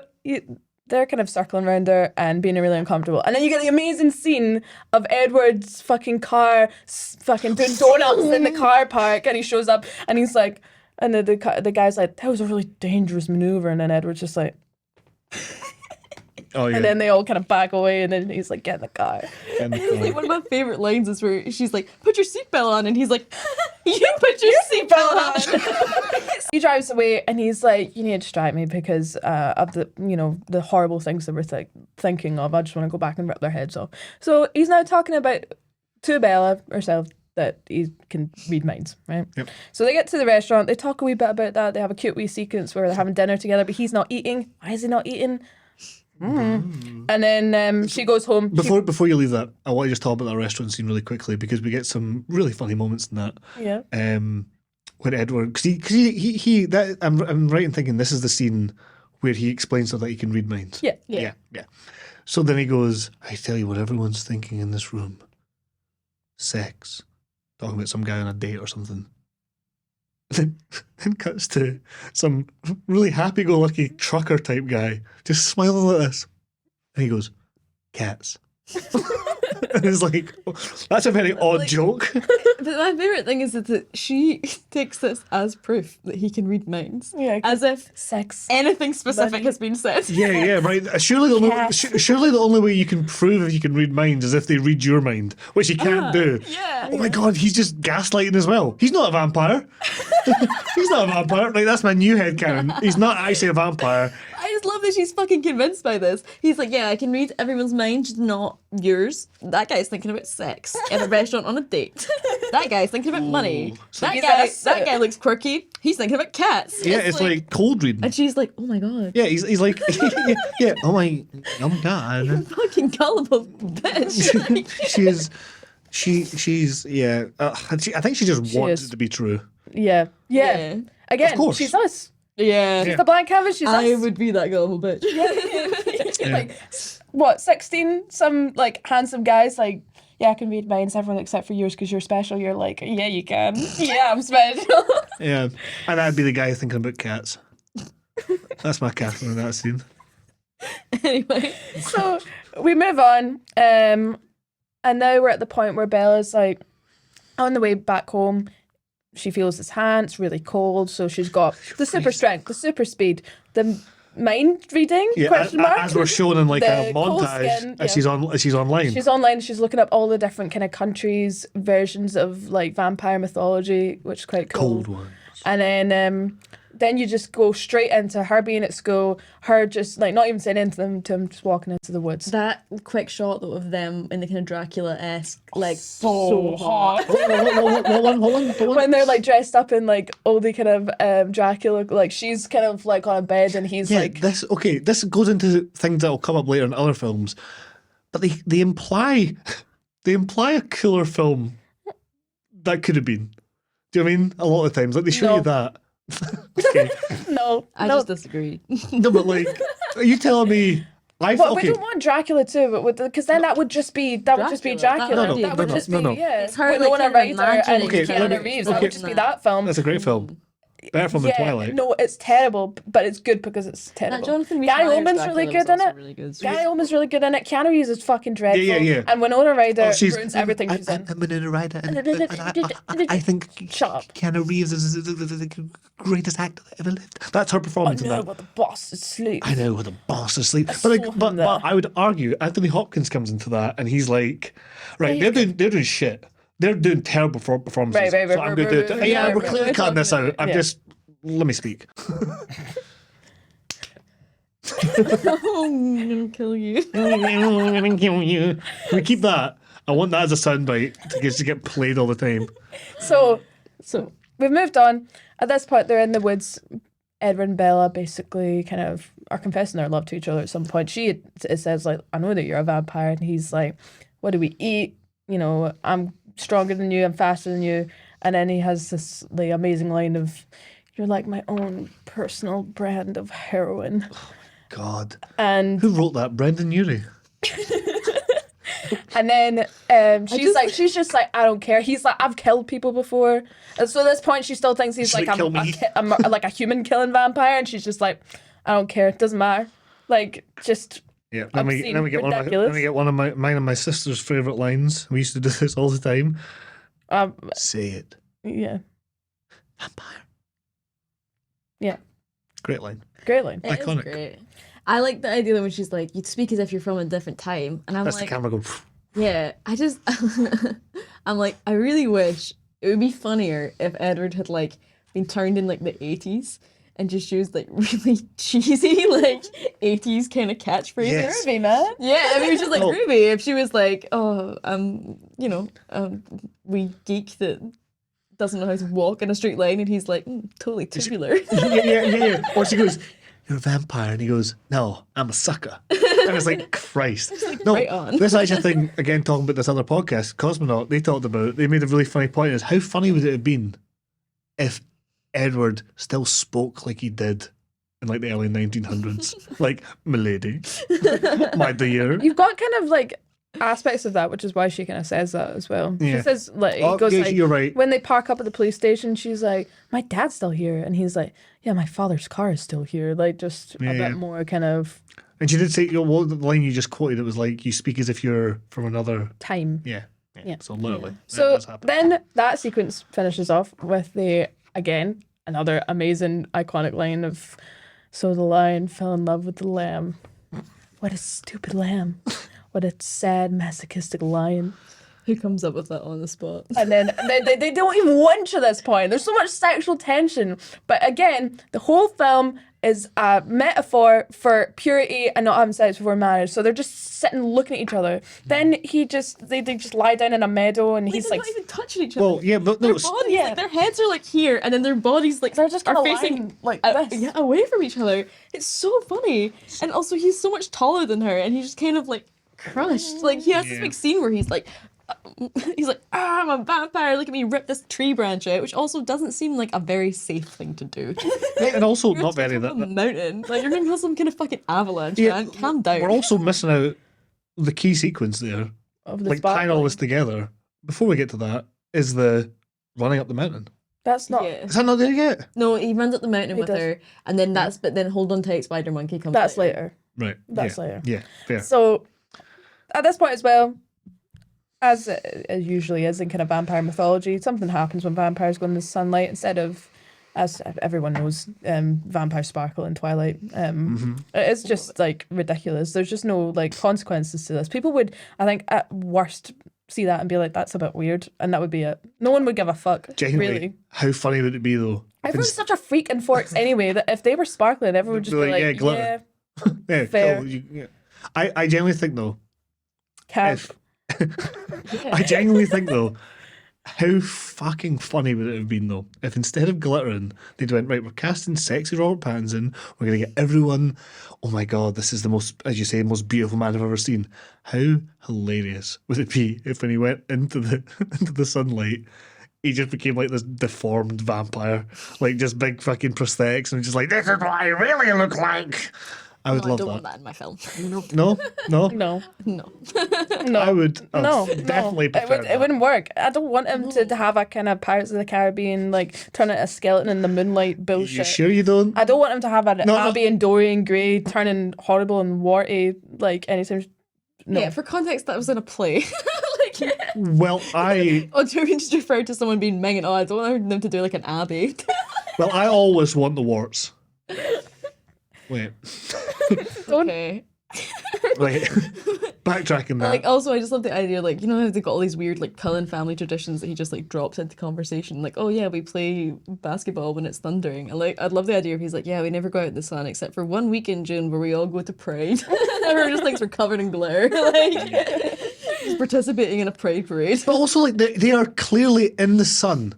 they're kind of circling around her and being really uncomfortable. And then you get the amazing scene of Edward's fucking car fucking doing donuts in the car park, and he shows up and he's like, and the guy's like, that was a really dangerous maneuver, and then Edward's just like, Oh, yeah. and then they all kind of back away, and then he's like, get in the car. And the Like, car. one of my favorite lines is where she's like, put your seatbelt on, and he's like, you put your seatbelt on. He drives away and he's like, you need to distract me because of the horrible things that we're thinking of. I just want to go back and rip their heads off. So he's now talking about to Bella herself that he can read minds, right? Yep. So they get to the restaurant, they talk a wee bit about that, they have a cute wee sequence where they're having dinner together, but he's not eating. Why is he not eating? And then she goes home. Before you leave that, I want to just talk about that restaurant scene really quickly because we get some really funny moments in that. Yeah. When Edward, because he that I'm right in thinking this is the scene where he explains so that he can read minds. Yeah. Yeah. So then he goes, I tell you what everyone's thinking in this room. Sex. Talking about some guy on a date or something. Then cuts to some really happy-go-lucky trucker type guy just smiling like this. And he goes, cats. And it's like, that's a very odd joke. But my favourite thing is that she takes this as proof that he can read minds. Yeah. As if Sex. anything specific Money. has been said. Yeah, right. Surely the only way you can prove if you can read minds is if they read your mind, which he can't do. Yeah. Oh my god, he's just gaslighting as well. He's not a vampire. He's not a vampire. Like, that's my new headcanon. He's not actually a vampire. I just love that she's fucking convinced by this. He's like, yeah, I can read everyone's mind, just not yours. That guy's thinking about sex in a restaurant on a date. That guy's thinking about money. So That he's guy looks quirky. He's thinking about cats. Yeah, it's like cold reading. And she's like, oh my god. Yeah, he's like, yeah. Oh my god. Fucking gullible bitch. She's yeah. I think she just wants is. it to be true. Yeah. Yeah. Again, Of course. she's us. Yeah. The blank canvas, she's I us. would be that gullible bitch. Like, what, 16? Some, like, handsome guys, like, yeah, I can read minds, everyone except for yours because you're special. You're like, yeah, you can. Yeah, I'm special. Yeah, and I'd be the guy thinking about cats. That's my Catherine in that scene. Anyway. So we move on, and now we're at the point where Bella's like, on the way back home, she feels his hand, it's really cold, so she's got the super strength, the super speed, the mind reading, Yeah, question mark. as we're shown in like a The cold montage skin, as yeah. she's online. She's online, she's looking up all the different kind of countries, versions of like vampire mythology, which is quite cool. Cold ones. And then you just go straight into her being at school, her just like not even saying anything to him, just walking into the woods. That quick shot though of them in the kind of Dracula-esque, like So hot. Hold on. When they're like dressed up in like oldie kind of Dracula, like she's kind of like on a bed and he's Yeah, like, this goes into things that will come up later in other films, but they imply a cooler film that could have been. Do you know what I mean? A lot of times, like they show No. you that. Okay. no, I no. just disagree. No, but like, are you telling me But we don't want Dracula too, because then that would just be Dracula. Dracula. That would just be It's her, Winona like, Ryder and imagining Keanu Reeves. That would just be that film. That's a great film. Better film than Twilight. No, it's terrible, but it's good because it's terrible. Jonathan Gary Rhys-Meyers Oldman's Dracula really was good in also it. really good. Gary Oldman's really good in it. Keanu Reeves is fucking dreadful. Yeah. And Winona Ryder she's- ruins everything she's in. I'm Winona Ryder, and I think Shut up. Keanu Reeves is the greatest actor that ever lived. That's her performance in No, that. but the boss is asleep. I know, with the boss asleep. saw him But there. I would argue Anthony Hopkins comes into that, and he's like, right, they're doing shit. They're doing terrible performances. Right, So I'm going to do it. Yeah, we're right. clearly cutting this out. I'm Yeah. just let me speak. Oh, I'm gonna kill you. Can we keep that? I want that as a soundbite to get played all the time. So So we've moved on. At this point, they're in the woods. Edward and Bella basically kind of are confessing their love to each other at some point. It says, like, I know that you're a vampire. And he's like, what do we eat? You know, I'm stronger than you. I'm faster than you. And then he has this like amazing line of, you're like my own personal brand of heroin. God. And Who wrote that? Brendan Urie. And then she's just like, I don't care. He's like, I've killed people before. And so at this point, she still thinks he's She's like, like, "Kill me." I'm like a human killing vampire. And she's just like, I don't care. It doesn't matter. Like, just Yeah. Then we get ridiculous. one of mine and my sister's favourite lines. We used to do this all the time. Say it. Yeah. Vampire. Yeah. Great line. Great line. it is Iconic. great. I like the idea that when she's like, you'd speak as if you're from a different time, and I'm That's the like, camera go. yeah, I just, I'm like, I really wish it would be funnier if Edward had like been turned in like the 80s and just used like really cheesy like 80s kind of catchphrases. Yes. Groovy, man. Yeah, I mean, it was just like Oh. groovy. If she was like, oh, we geek that doesn't know how to walk in a straight line, and he's like, totally tubular. yeah. Or she goes, you're a vampire. And he goes, no, I'm a sucker. And it's like, Christ. No, right on. this is actually a thing, again, talking about this other podcast, Cosmonaut, they talked about it. They made a really funny point is how funny would it have been if Edward still spoke like he did in like the early 1900s? Like, milady, my dear. You've got kind of like aspects of that, which is why she kind of says that as well. Yeah. She says, like, Oh, he goes, yeah, like, you're right. when they park up at the police station, she's like, my dad's still here. And he's like, yeah, my father's car is still here. Like, just a bit more kind of And she did say, the line you just quoted, it was like, you speak as if you're from another. time. Yeah. So literally. That So does happen. then that sequence finishes off with another amazing iconic line of, so the lion fell in love with the lamb. What a stupid lamb. What a sad masochistic lion. Who comes up with that on the spot? And then they don't even winch at this point. There's so much sexual tension. But again, the whole film is a metaphor for purity and not having sex before marriage. So they're just sitting looking at each other. Then they just lie down in a meadow and he's they're like, not even touching each other. Well, yeah, but no, Their bodies, like, their heads are like here, and then their bodies like they're just are kind of facing facing like this. away from each other. It's so funny, and also he's so much taller than her, and he's just kind of like crushed. Like he has this big scene where he's like, I'm a vampire. Look at me rip this tree branch out, which also doesn't seem like a very safe thing to do. and also You're not very on a that. mountain. Like you're gonna have some kind of fucking avalanche, Yeah, man. Calm down. We're also missing out the key sequence there. Of the Like tying all sparkling. this together. Before we get to that, is the running up the mountain. That's not. Yeah. Is that not there yet? No, he runs up the mountain He with does. her, and then but then hold on tight, Spider Monkey comes. That's later. Right. That's later. Yeah, fair. So at this point as well, as it usually is in kind of vampire mythology, something happens when vampires go in the sunlight instead of, as everyone knows, vampires sparkle in Twilight. It's just like ridiculous. There's just no like consequences to this. People would, I think, at worst see that and be like, that's a bit weird, and that would be it. No one would give a fuck. Genuinely, Really. how funny would it be though? Everyone's such a freak in Forks anyway that if they were sparkling, everyone would just be like, yeah, glitter. Yeah, fair. cool. Yeah. I genuinely think though, Cav. I genuinely think though, how fucking funny would it have been though if instead of glittering they'd went, right, we're casting sexy Robert Pattinson, we're gonna get everyone, oh my god, this is the most, as you say, most beautiful man I've ever seen. How hilarious would it be if when he went into the sunlight he just became like this deformed vampire, like just big fucking prosthetics and just like, this is what I really look like. I would No, I love don't that. want that in my film. No, no, No, No. no. I would No, definitely it prefer would. that. It wouldn't work. I don't want him to have a kind of Pirates of the Caribbean, like turn into a skeleton in the moonlight bullshit. You sure you don't? I don't want him to have an No. Abby and Dorian Gray turning horrible and warty like anytime. No. Yeah, for context, that was in a play. Like, Well, I Dorian just referred to someone being Megan. Oh, I don't want them to do like an Abby. always want the warts. Wait, Okay. wait. Backtracking that. Like, also, I just love the idea, like, you know how they've got all these weird, like, Cullen family traditions that he just, like, drops into conversation. Like, oh, yeah, we play basketball when it's thundering. And, like, I'd love the idea if he's like, yeah, we never go out in the sun except for one week in June where we all go to Pride. Everyone just thinks we're covered in glare. Like, just participating in a Pride parade. But also, like, they are clearly in the sun.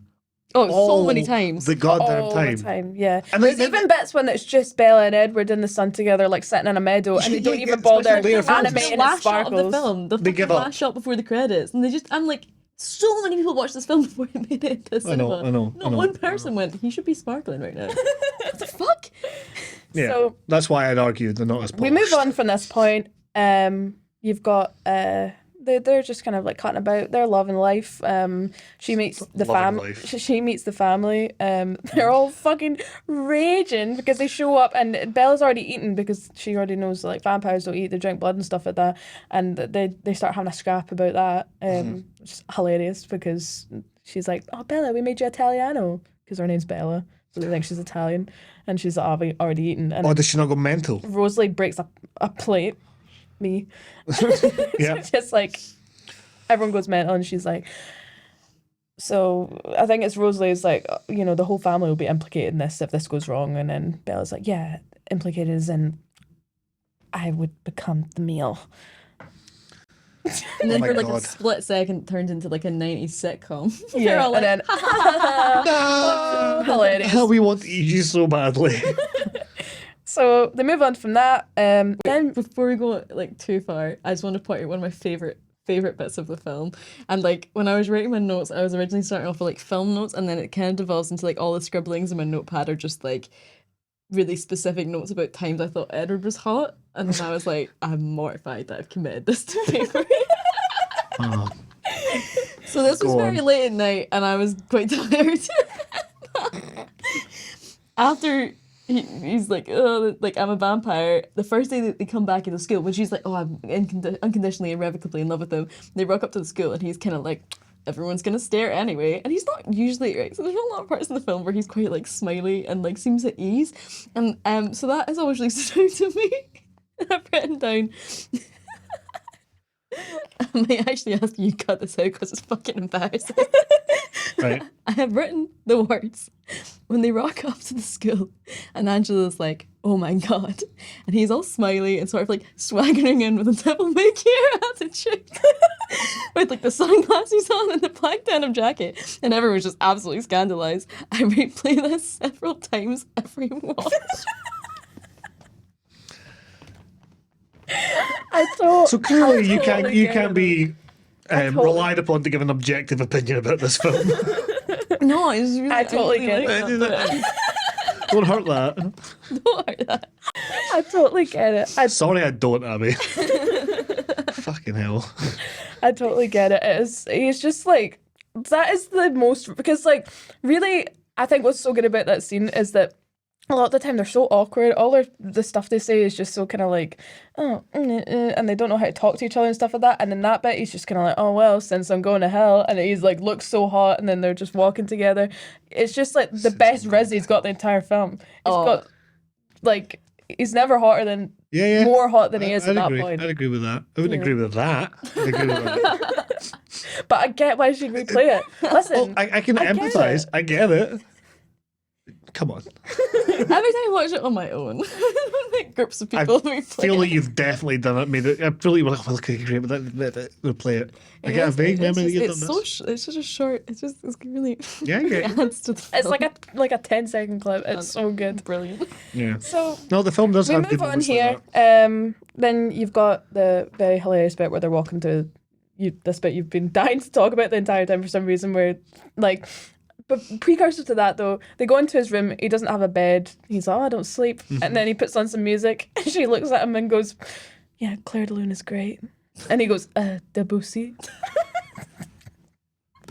Oh, so all many times. The goddamn All time. the time, yeah. And There's like, even bits when it's just Bella and Edward in the sun together, like sitting in a meadow, and they don't Yeah, even bother especially their friends. animating the it last shot of the sparkles. film, the They give fucking up. last shot before the credits, and they just, I'm like, so many people watched this film before it made it into cinema. I know. Not one person went, he should be sparkling right now. What the fuck? Yeah, So- that's why I'd argue they're not as We polished. move on from this point. You've got they're just kind of like cutting about their love and life. She meets the Love and family. life. She meets the family. They're all fucking raging because they show up and Bella's already eaten because she already knows like vampires don't eat, they drink blood and stuff like that. And they start having a scrap about that. Which is hilarious because she's like, "Oh, Bella, we made you Italiano," because her name's Bella, so they think she's Italian, and she's already eaten. And Or does she not go mental? Rosalie breaks a plate. Me. Yeah. Just like everyone goes mental and she's like, so I think it's Rosalie's like, you know, the whole family will be implicated in this if this goes wrong. And then Bella's like, yeah, implicated as in I would become the meal. And then my for like God. a split second it turned into like a 90s sitcom. They're Yeah, all like, and then hilarious. We want to eat you so badly. So they move on from that. Then before we go like too far, I just want to point out one of my favorite bits of the film. And like when I was writing my notes, I was originally starting off with like film notes, and then it kind of devolves into like all the scribblings in my notepad are just like really specific notes about times I thought Edward was hot, and then I was like, I'm mortified that I've committed this to paper. Oh, So this was Go very on. late at night, and I was quite tired. After he's like, oh, like I'm a vampire. The first day that they come back into school, when she's like, oh, I'm unconditionally, irrevocably in love with him. They rock up to the school, and he's kind of like, everyone's gonna stare anyway, and he's not usually right. So there's a lot of parts in the film where he's quite like smiley and like seems at ease, and so that has always really stood out to me. I've written down. I might actually ask you to cut this out because it's fucking embarrassing. right. I have written the words when they rock up to the school, and Angela's like, oh my god. And he's all smiley and sort of like swaggering in with a devil may care attitude. With like the sunglasses on and the black denim jacket. And everyone's just absolutely scandalized. I replay this several times every watch. So clearly you totally get can't it. be totally- relied upon to give an objective opinion about this film. No, it's really I totally really get like that. Don't hurt that. Don't hurt that. I totally get it. Sorry, I don't, Abby. Fucking hell. I totally get it. He's just like, that is the most, because like really I think what's so good about that scene is that a lot of the time they're so awkward. The stuff they say is just so kind of like, and they don't know how to talk to each other and stuff like that. And then that bit, he's just kind of like, oh well, since I'm going to hell, and he's like looks so hot, and then they're just walking together. It's just like the best rizz he's got the entire film. He's got like he's never hotter than Yeah. more hot than he is I'd at that agree. point. I'd agree with that. I wouldn't agree with that. I'd agree with that. But I get why she'd replay it. Listen, I can I get empathise. it. I get it. Come on. Every time I watch it on my own, like groups of people I replay feel it. like you've definitely done it. Made it. I feel like you're like, well, okay, great, but that we'll play it. I get a vague memory that you've done It's this. so it's such a short. It's really Yeah, yeah. it adds to the film. it's like a 10-second clip. It's so good. Brilliant. Yeah. So No, the film does we have move good on moments here. like that. Then you've got the very hilarious bit where they're walking through this bit you've been dying to talk about the entire time for some reason, where like but precursor to that though, they go into his room. He doesn't have a bed. He's like, oh, I don't sleep. And then he puts on some music, and she looks at him and goes, "Yeah, Claire de Lune is great." And he goes, Debussy.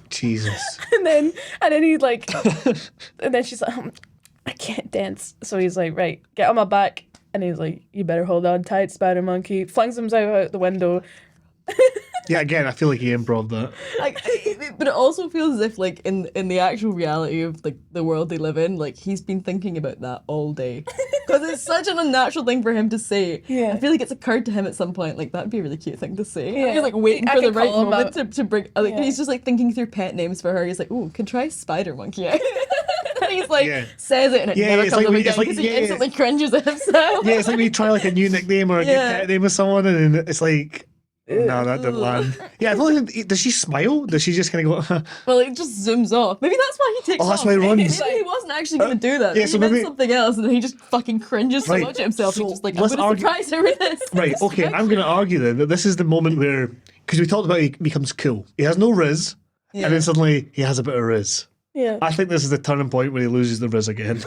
Jesus. And then he like, and then she's like, I can't dance. So he's like, right, get on my back. And he's like, you better hold on tight, spider monkey. Flings himself out the window. Yeah, again, I feel like he improv that. But it also feels as if, like, in the actual reality of like the world they live in, like he's been thinking about that all day, because it's such an unnatural thing for him to say. Yeah. I feel like it's occurred to him at some point, like that'd be a really cute thing to say. Yeah. He's like waiting I for the can right call him moment out. to bring. Like Yeah. he's just like thinking through pet names for her. He's like, "Ooh, can try spider monkey." And he's like Yeah. says it and it Yeah, never it's comes like up when- again it's like- because he yeah. instantly cringes at himself. Yeah, it's like when you try like a new nickname or a Yeah. new pet name with someone, and then it's like, no, that didn't land. Yeah, I don't think, does she smile? Does she just kind of go, Well, it just zooms off. Maybe that's why he takes Oh, that's off. why he runs. Maybe he wasn't actually going to do that. yeah, Maybe so he meant maybe- something else, and then he just fucking cringes so Right, much at himself. so He's just like, I'm let's going to argue- surprise her with this. right, okay, I'm going to argue then that this is the moment where, because we talked about he becomes cool. He has no riz, Yeah. and then suddenly he has a bit of riz. Yeah. I think this is the turning point where he loses the riz again.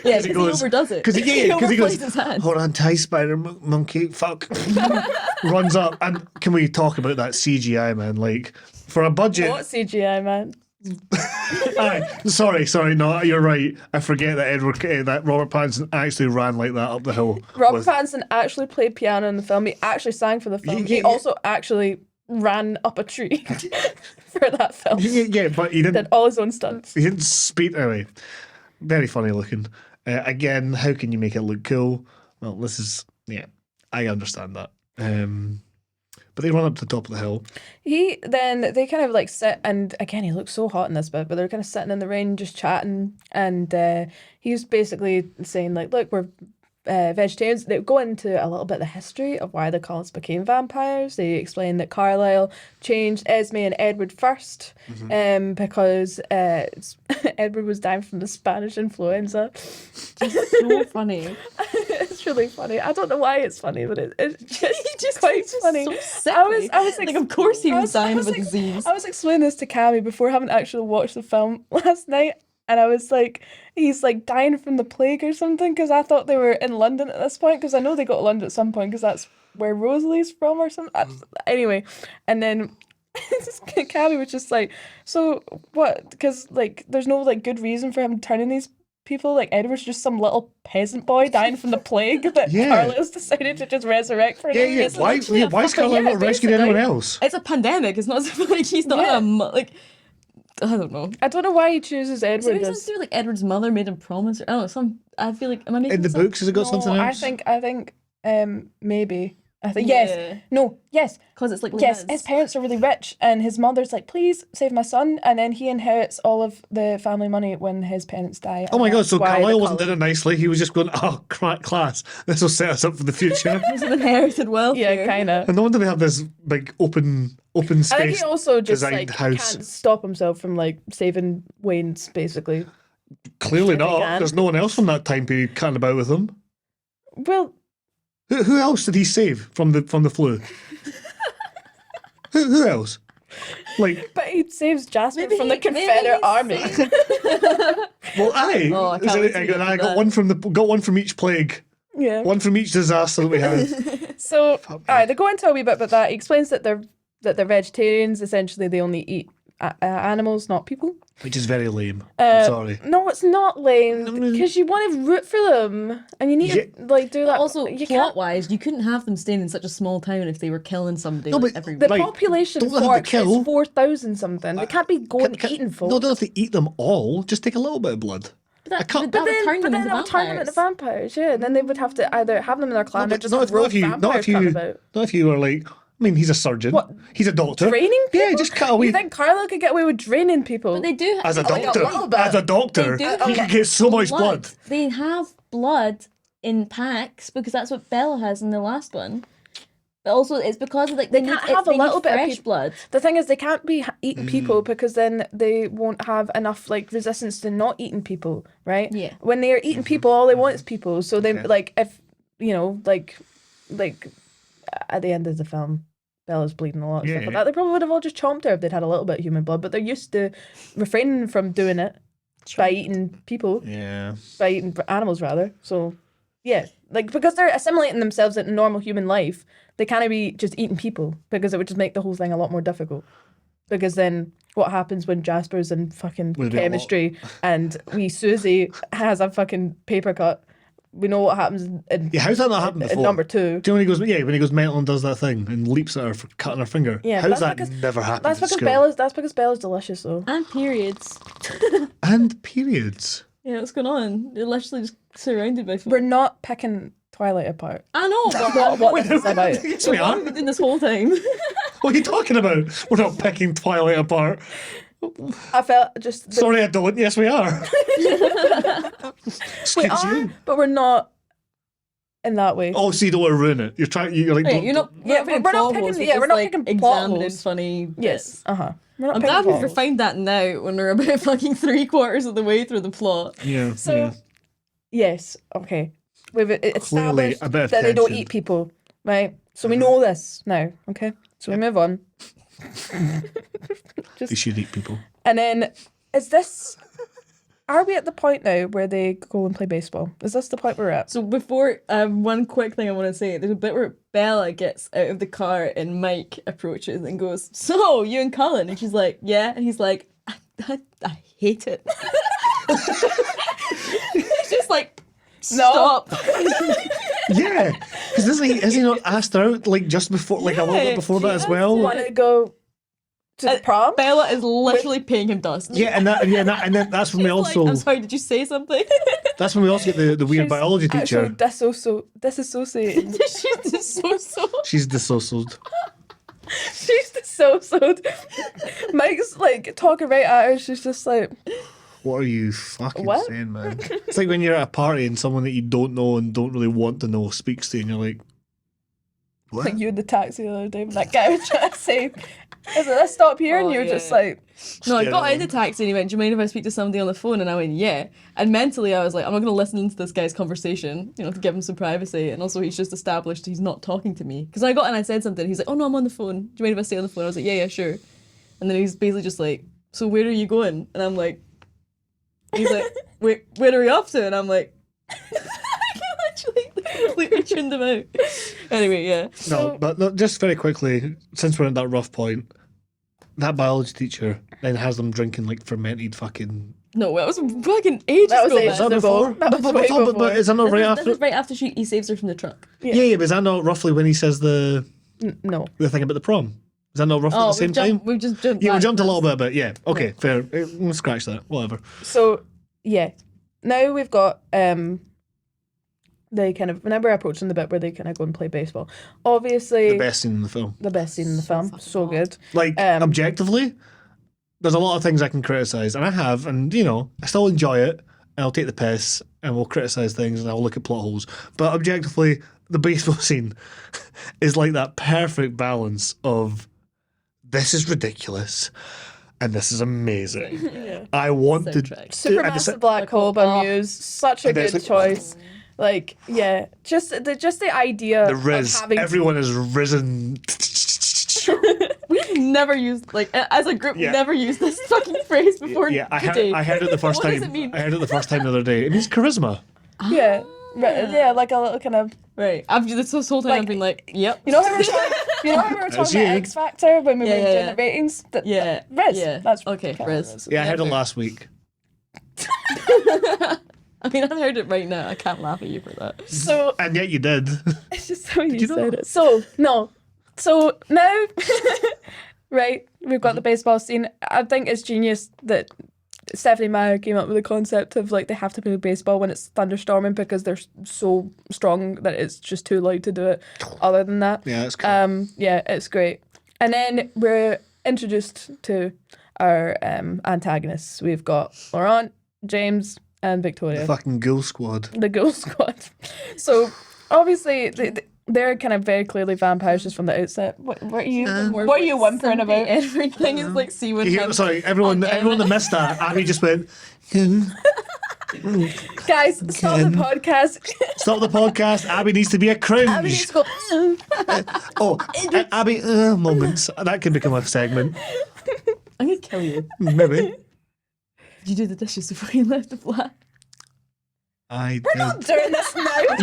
Yeah, he because he goes- overdoes it. Because he overplays goes, his hand. hold on tight, spider monkey, fuck. Runs up. And can we talk about that CGI, man? Like, for a budget. What CGI, man? Aye, sorry, no, you're right. I forget that that Robert Pattinson actually ran like that up the hill. Robert with- Pattinson actually played piano in the film. He actually sang for the film. Yeah, He yeah. also actually ran up a tree for that film. Yeah, but he Did didn't. all his own stunts. He didn't speak anyway. Very funny looking. Again, how can you make it look cool? Well, this is I understand that. But they run up to the top of the hill. They kind of like sit, and again he looks so hot in this bit, but they're kind of sitting in the rain just chatting, and he's basically saying like, look, we're vegetarians. They go into a little bit of the history of why the colonists became vampires. They explain that Carlisle changed Esme and Edward first, because Edward was dying from the Spanish influenza. So funny. It's really funny. I don't know why it's funny, but it's just He's quite funny. So sick. I was like, of course he was dying of a like- disease. I was explaining this to Cammy before having actually watched the film last night, and I was like, he's like dying from the plague or something, because I thought they were in London at this point, because I know they got to London at some point, because that's where Rosalie's from or something. Anyway, and then Cammy was just like, so what? Because like, there's no like good reason for him turning these people. Like Edward's just some little peasant boy dying from the plague that Yeah. Carlisle's decided to just resurrect for. Yeah, yeah. Why is Carlisle not rescuing anyone else? It's a pandemic. It's not as if like he's not Yeah. like. I don't know. I don't know why he chooses Is it Edward something as. to do with like Edward's mother made him promise? Or, I don't know. I feel like am I making In the this up? books, has it got something No, else? I think maybe. I think Yeah. yes. No, yes. Because it's like Yes, Liz. his parents are really rich, and his mother's like, please save my son, and then he inherits all of the family money when his parents die. Oh my and god, that's so why the Carlisle wasn't colony- doing it nicely. He was just going, oh, class. This will set us up for the future. It's an inherited wealth. Yeah, here. kind of. And no wonder they have this big open I think space. he also just designed like house. can't stop himself from like saving Wayne's basically. Clearly not. can. There's no one else from that time period cutting about with him. Well, Who else did he save from the flu? who else? Like, but he saves Jasper Maybe from the he- maybe Confederate he army. well, aye. Oh, I can't wait to get I into got that. one from each plague, Yeah. one from each disaster that we had. So, alright, they go into a wee bit about that. He explains that they're vegetarians. Essentially, they only eat animals, not people. Which is very lame. I'm sorry. No, it's not lame because you want to root for them, and you need to like do that. Also, you plot wise, you couldn't have them staying in such a small town if they were killing somebody No, like, but every The Right, population don't let them for kill. is 4,000 something. They can't be going eating folk. No, don't have to eat them all. Just take a little bit of blood. But I can't- that would turn but them then into that would turn them into vampires. vampires. Yeah, and then they would have to either have them in their clan or But just not have if, not rogue if you, not vampires if you, come about. not if you were like. I mean, he's a surgeon. What? He's a doctor. Draining people? Yeah, just cut away. You think Carlisle could get away with draining people? But they do As a like doctor, little bit. as a doctor, They do he have could get so much blood. They have blood in packs because that's what Bella has in the last one. But also, it's because of, like they can't need, have a they need little bit of fresh peop- blood. The thing is, they can't be eating people because then they won't have enough like resistance to not eating people, right? Yeah. When they are eating people, all they want is people. So they Okay. like if you know like at the end of the film, Bella's bleeding a lot. And stuff Yeah. like that. They probably would have all just chomped her if they'd had a little bit of human blood. But they're used to refraining from doing it by eating people, Yeah. by eating animals rather. So yeah, like because they're assimilating themselves into normal human life, they can't be just eating people because it would just make the whole thing a lot more difficult. Because then what happens when Jasper's in fucking Would be a lot- chemistry and wee Susie has a fucking paper cut? We know what happens in, Yeah, how's that not happened in before? number 2. Do you know when he goes mental and does that thing and leaps at her for cutting her finger? Yeah, how's that's that because- never happened That's at because school? That's because Bella's delicious though. And periods. And periods. Yeah, what's going on? They're literally just surrounded by food. We're not picking Twilight apart. I know, but What this is about. Yes, we what are. have we been doing this whole time? What are you talking about? We're not picking Twilight apart. I felt just Sorry, I don't. Yes, we are. we Excuse are, you. but we're not in that way. Oh, so you don't want to ruin it. You're trying. You're like. Wait, don't- you're not. Yeah, picking we're not plot picking- holes, yeah, just, we're not like, picking plot examining holes. funny. Yes. bits. We're not I'm picking glad we've plot holes. refined that now when we're about fucking 3/4 of the way through the plot. Yeah. So yeah. yes, okay. We've Clearly, established a bit of that they don't tension. eat people, right? So we know this now, okay? So we move on. You should eat people. And then, are we at the point now where they go and play baseball? Is this the point we're at? So before, one quick thing I want to say. There's a bit where Bella gets out of the car and Mike approaches and goes, "So, you and Cullen?" And she's like, "Yeah." And he's like, I hate it. He's just like, stop. Yeah, because has he not asked her out like just before, like a little bit before that as well? Want to go to the prom? Bella is literally paying him dust. Yeah, and then that's when we She's like, also I'm sorry, did you say something? that's when we also get the weird She's biology teacher. actually disassociating. She's just so. She's dissociated. She's dissociated. Mike's like talking right at her. She's just like, What are you fucking What? saying, man? It's like when you're at a party and someone that you don't know and don't really want to know speaks to you, and you're like, what? like you in the taxi the other day when that guy was trying to say, "Is it let's stop here?" And Oh, you're yeah. just like, No, I Scared got of out of the them. taxi and he went, "Do you mind if I speak to somebody on the phone?" And I went, "Yeah." And mentally, I was like, "I'm not going to listen into this guy's conversation, to give him some privacy." And also, he's just established he's not talking to me. Because I got in and I said something. He's like, "Oh no, I'm on the phone. Do you mind if I stay on the phone?" I was like, "Yeah, sure." And then he's basically just like, "So where are you going?" And I'm like, he's like, "Wait, where are we off to?" And I'm like, I literally completely tuned him out. Anyway, yeah. No, but no, just very quickly, since we're at that rough point, that biology teacher then has them drinking like fermented fucking. No, that was fucking ages That was ago. ages man. ago. before? That was But- way but- before. but is that not This right is- after? This is right after he saves her from the truck. Yeah, but is that not roughly when he says the no. thing about the prom? Is that not roughly at the same time? We've just jumped Yeah, we back. jumped a little bit, but yeah, okay, fair. We'll scratch that. Whatever. So yeah, now we've got they kind of whenever approaching the bit where they kind of go and play baseball. Obviously, The best scene in the film. the best scene in the film. So good. Like objectively, there's a lot of things I can criticize, and I have, and I still enjoy it. And I'll take the piss, and we'll criticize things, and I'll look at plot holes. But objectively, the baseball scene is like that perfect balance of this is ridiculous, and this is amazing. I want to. Soundtrack. Supermassive Black Hole by Muse. Such a And it's good like- choice. Like yeah, just the idea The Riz, of having everyone is risen. We've never used as a group. Yeah. Never used this fucking phrase before. Yeah, I today. heard it the first What time. does it mean? I heard it the first time the other day. It means charisma. yeah, right, yeah, like a little kind of Right. I've this whole time I've been like, yep. you know how we were talking, That's about you. X Factor when we Yeah, were yeah, doing yeah. the ratings. Yeah. Riz. Yeah. That's Okay, kind of Riz. Yeah, I heard it Never. last week. I mean, I've heard it right now. I can't laugh at you for that. So And yet you did. it's just how you you know? said it. So no, so now, right? We've got the baseball scene. I think it's genius that Stephanie Meyer came up with the concept of like they have to play baseball when it's thunderstorming because they're so strong that it's just too loud to do it. Other than that, Yeah, that's cool. yeah, it's great. And then we're introduced to our antagonists. We've got Laurent, James, and Victoria. Fucking Ghoul Squad. The Ghoul Squad. So obviously they're kind of very clearly vampires just from the outset. What are you whimpering about? Everything is like see when Sorry, everyone that missed that, Abby just went, Guys, stop the podcast. stop the podcast. Abby needs to be a cringe. Abby needs to go. Oh, Abby moments. That can become a segment. I'm gonna kill you. Maybe. Did you do the dishes before you left the flat? I We're did. not doing this now.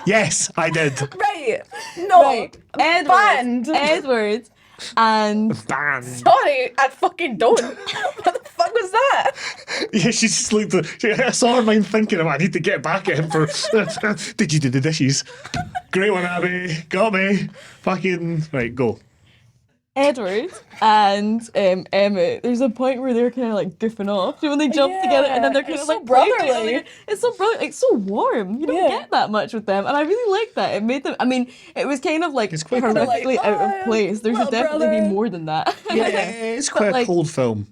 Yes, I did. Right. No. Right. Banned. Edward and Banned. Sorry, I fucking don't. What the fuck was that? Yeah, she just looked. I saw her mind thinking, I need to get back at him for. Did you do the dishes? Great one, Abby. Got me. Fucking right, go. Edward and Emmett, there's a point where they're kind of like goofing off. You know, when they jump together and then they're kind it's of so like playing brotherly. together. It's so brotherly, like so warm. You don't Yeah. get that much with them, and I really like that. It made them. I mean, it was kind of like It's quite horrifically like, out "Oh, of place. There should little definitely be brother." more than that. Yeah, it's quite like- a cold film.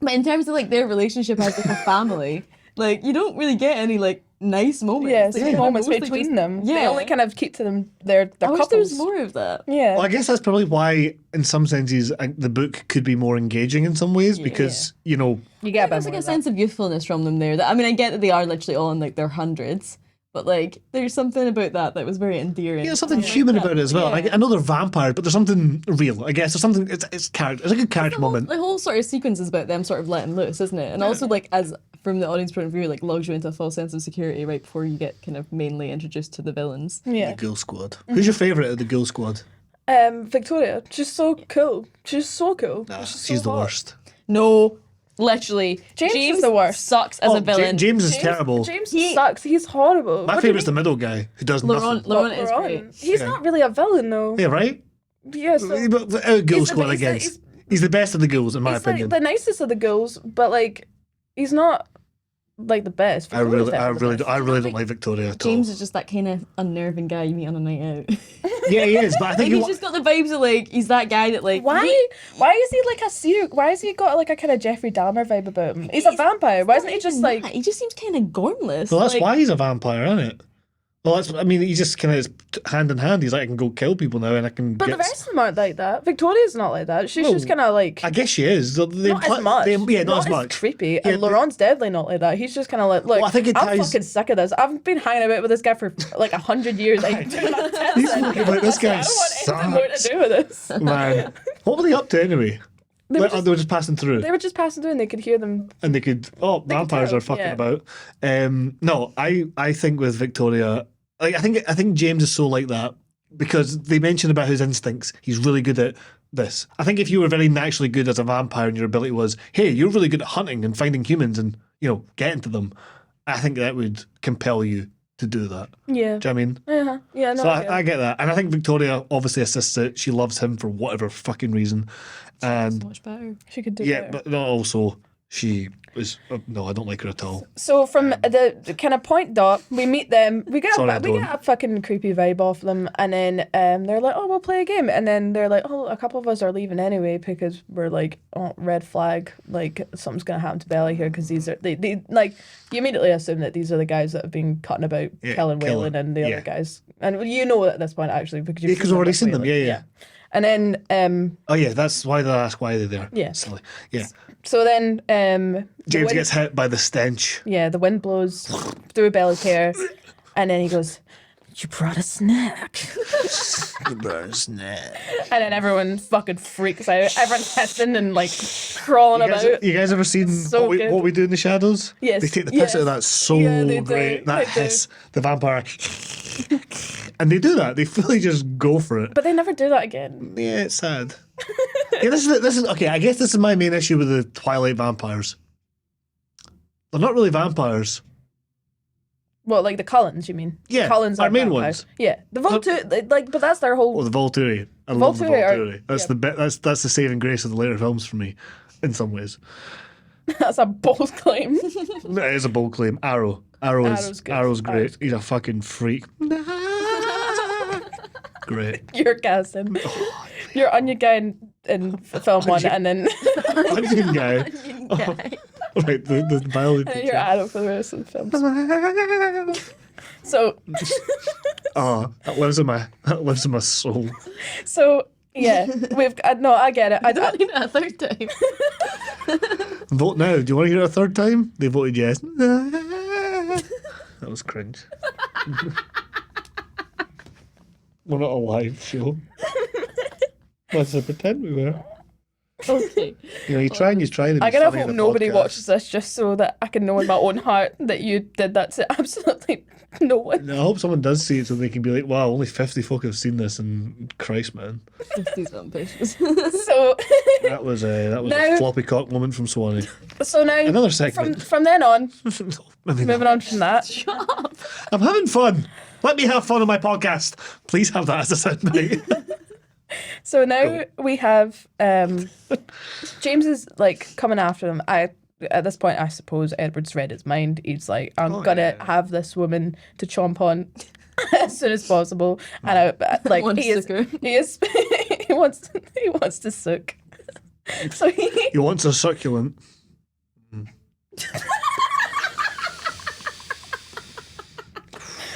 But in terms of like their relationship as like a family, like you don't really get any like nice moments. Yeah, Like, some they're moments mostly between just- them. They Yeah. only kind of keep to them their I wish couples. there was more of that. Yeah. Well, I guess that's probably why, in some senses, the book could be more engaging in some ways because you know. You get a bit There's more like a of that. sense of youthfulness from them there. That, I mean, I get that they are literally all in like their hundreds, but like there's something about that was very endearing. Yeah, there's something human about it as well. Yeah. I know they're vampires, but there's something real. I guess there's something. It's character. It's a good character moment. The whole sort of sequence is about them sort of letting loose, isn't it? And also like as from the audience point of view, like logs you into a false sense of security right before you get kind of mainly introduced to the villains. Yeah. The Ghoul Squad. Who's your favourite of the Ghoul Squad? Victoria. She's so cool. She's so cool. Nah, She's, she's so the hot. worst. No, literally, James is the worst. Sucks as a villain. James is terrible. James He- sucks. He's horrible. My What do you favourite's the mean? middle guy who does Laurent, nothing. Laurent is Laurent. great. He's Yeah. not really a villain though. Yeah, right. Yeah, so But Ghoul He's the- Squad he's the- against. He's the best of the ghouls, in my he's opinion. like the nicest of the girls, but like he's not like the best. I really don't like Victoria at all. James is just that kind of unnerving guy you meet on a night out. Yeah, he is, but I Like think he's just got the vibes of like he's that guy that like Why is he like a serial? Why has he got like a kind of Jeffrey Dahmer vibe about him? He's a vampire. Why isn't he just Nah, like? he just seems kind of gormless. Well, that's like, why he's a vampire, isn't it? Well, that's. I mean, he just kind of hand in hand. He's like, I can go kill people now, and I can. But get the rest of them aren't like that. Victoria's not like that. She's Well, just kind of like. I guess she is. They Not imply- as much. yeah, not as much. creepy. Yeah, And Laurent's deadly not like that. He's just kind of like, look, Well, I think it I'm ties- fucking sick of this. I've been hanging about with this guy for like 100 years. Like, do not test He's it. fucking like, this guy I don't want anything more to sucks. do with this. Man, what were they up to anyway? They were just- They were just passing through, They were just passing through and they could hear them. and they could. Oh, vampires tell, are fucking yeah. about. No, I think with Victoria, like I think James is so like that because they mentioned about his instincts. He's really good at this. I think if you were very naturally good as a vampire and your ability was, hey, you're really good at hunting and finding humans and getting to them, I think that would compel you to do that. Yeah. Do you know what I mean? Uh-huh. Yeah, no. So I get I it. get that, and I think Victoria obviously assists it. She loves him for whatever fucking reason, and much better. She could do yeah, better. but not also she was no, I don't like her at all. So from the kind of point dot, we meet them. We get Sorry, I we don't. get a fucking creepy vibe off them, and then they're like, "Oh, we'll play a game," and then they're like, "Oh, a couple of us are leaving anyway because we're like, oh, red flag, like something's gonna happen to Bella here because these are they like you immediately assume that these are the guys that have been cutting about Yeah, killing killing. Waylon and the Yeah. other guys, and you know at this point actually because Yeah, 'cause we've already seen them. Waylon. Yeah. And then Oh yeah, that's why they ask why they're there. Yeah. Silly. Yeah, so then the James wind- gets hit by the stench. Yeah, the wind blows through Bella's hair, and then he goes, "You brought a snack," and then everyone fucking freaks out. Everyone's hissing and like crawling about. You guys ever seen So good. what we do in the shadows? Yes, They take the piss yes. out of that so Yeah, they do, great. That they do. hiss, the vampire, and they do that. They fully just go for it. But they never do that again. Yeah, it's sad. Yeah, this is okay. I guess this is my main issue with the Twilight vampires. They're not really vampires. Well, like the Cullens, you mean? Yeah, Cullens our are main vampires. ones. Yeah, the Volturi, like, but that's their whole. Oh, the Volturi. I love the Volturi are- Volturi. That's yeah. the that's the saving grace of the later films for me, in some ways. That's a bold claim. It is a bold claim. Arrow. Arrow's good. Arrow's great. Arrow's He's a fucking freak. Great. You're casting. You're Onion guy in film one, and then Onion guy. Right, the biology and you're teacher. Adult for the rest of the films. So, Oh, that lives in my soul. so yeah, we've no, I get it. I don't need it a third time. Vote now. Do you want to hear it a third time? They voted yes. That was cringe. We're not a live show. Let's pretend we were. Okay. You know, you try and be I'm funny gonna in hope a nobody podcast. watches this just so that I can know in my own heart that you did that to absolutely no one. I hope someone does see it so they can be like, wow, only 50 folk have seen this, and Christ, man. 50 something pages. So That was a Now- floppy cock moment from Swanny. so now Another segment. from then on, Maybe moving not. on from that. Shut up. I'm having fun. Let me have fun on my podcast. Please have that as a soundbite. So now we have James is like coming after them. At this point, I suppose Edward's read his mind. He's like, I'm gonna have this woman to chomp on as soon as possible, and like Want to he is, suck her. he is, he wants to suck. So he You want a succulent?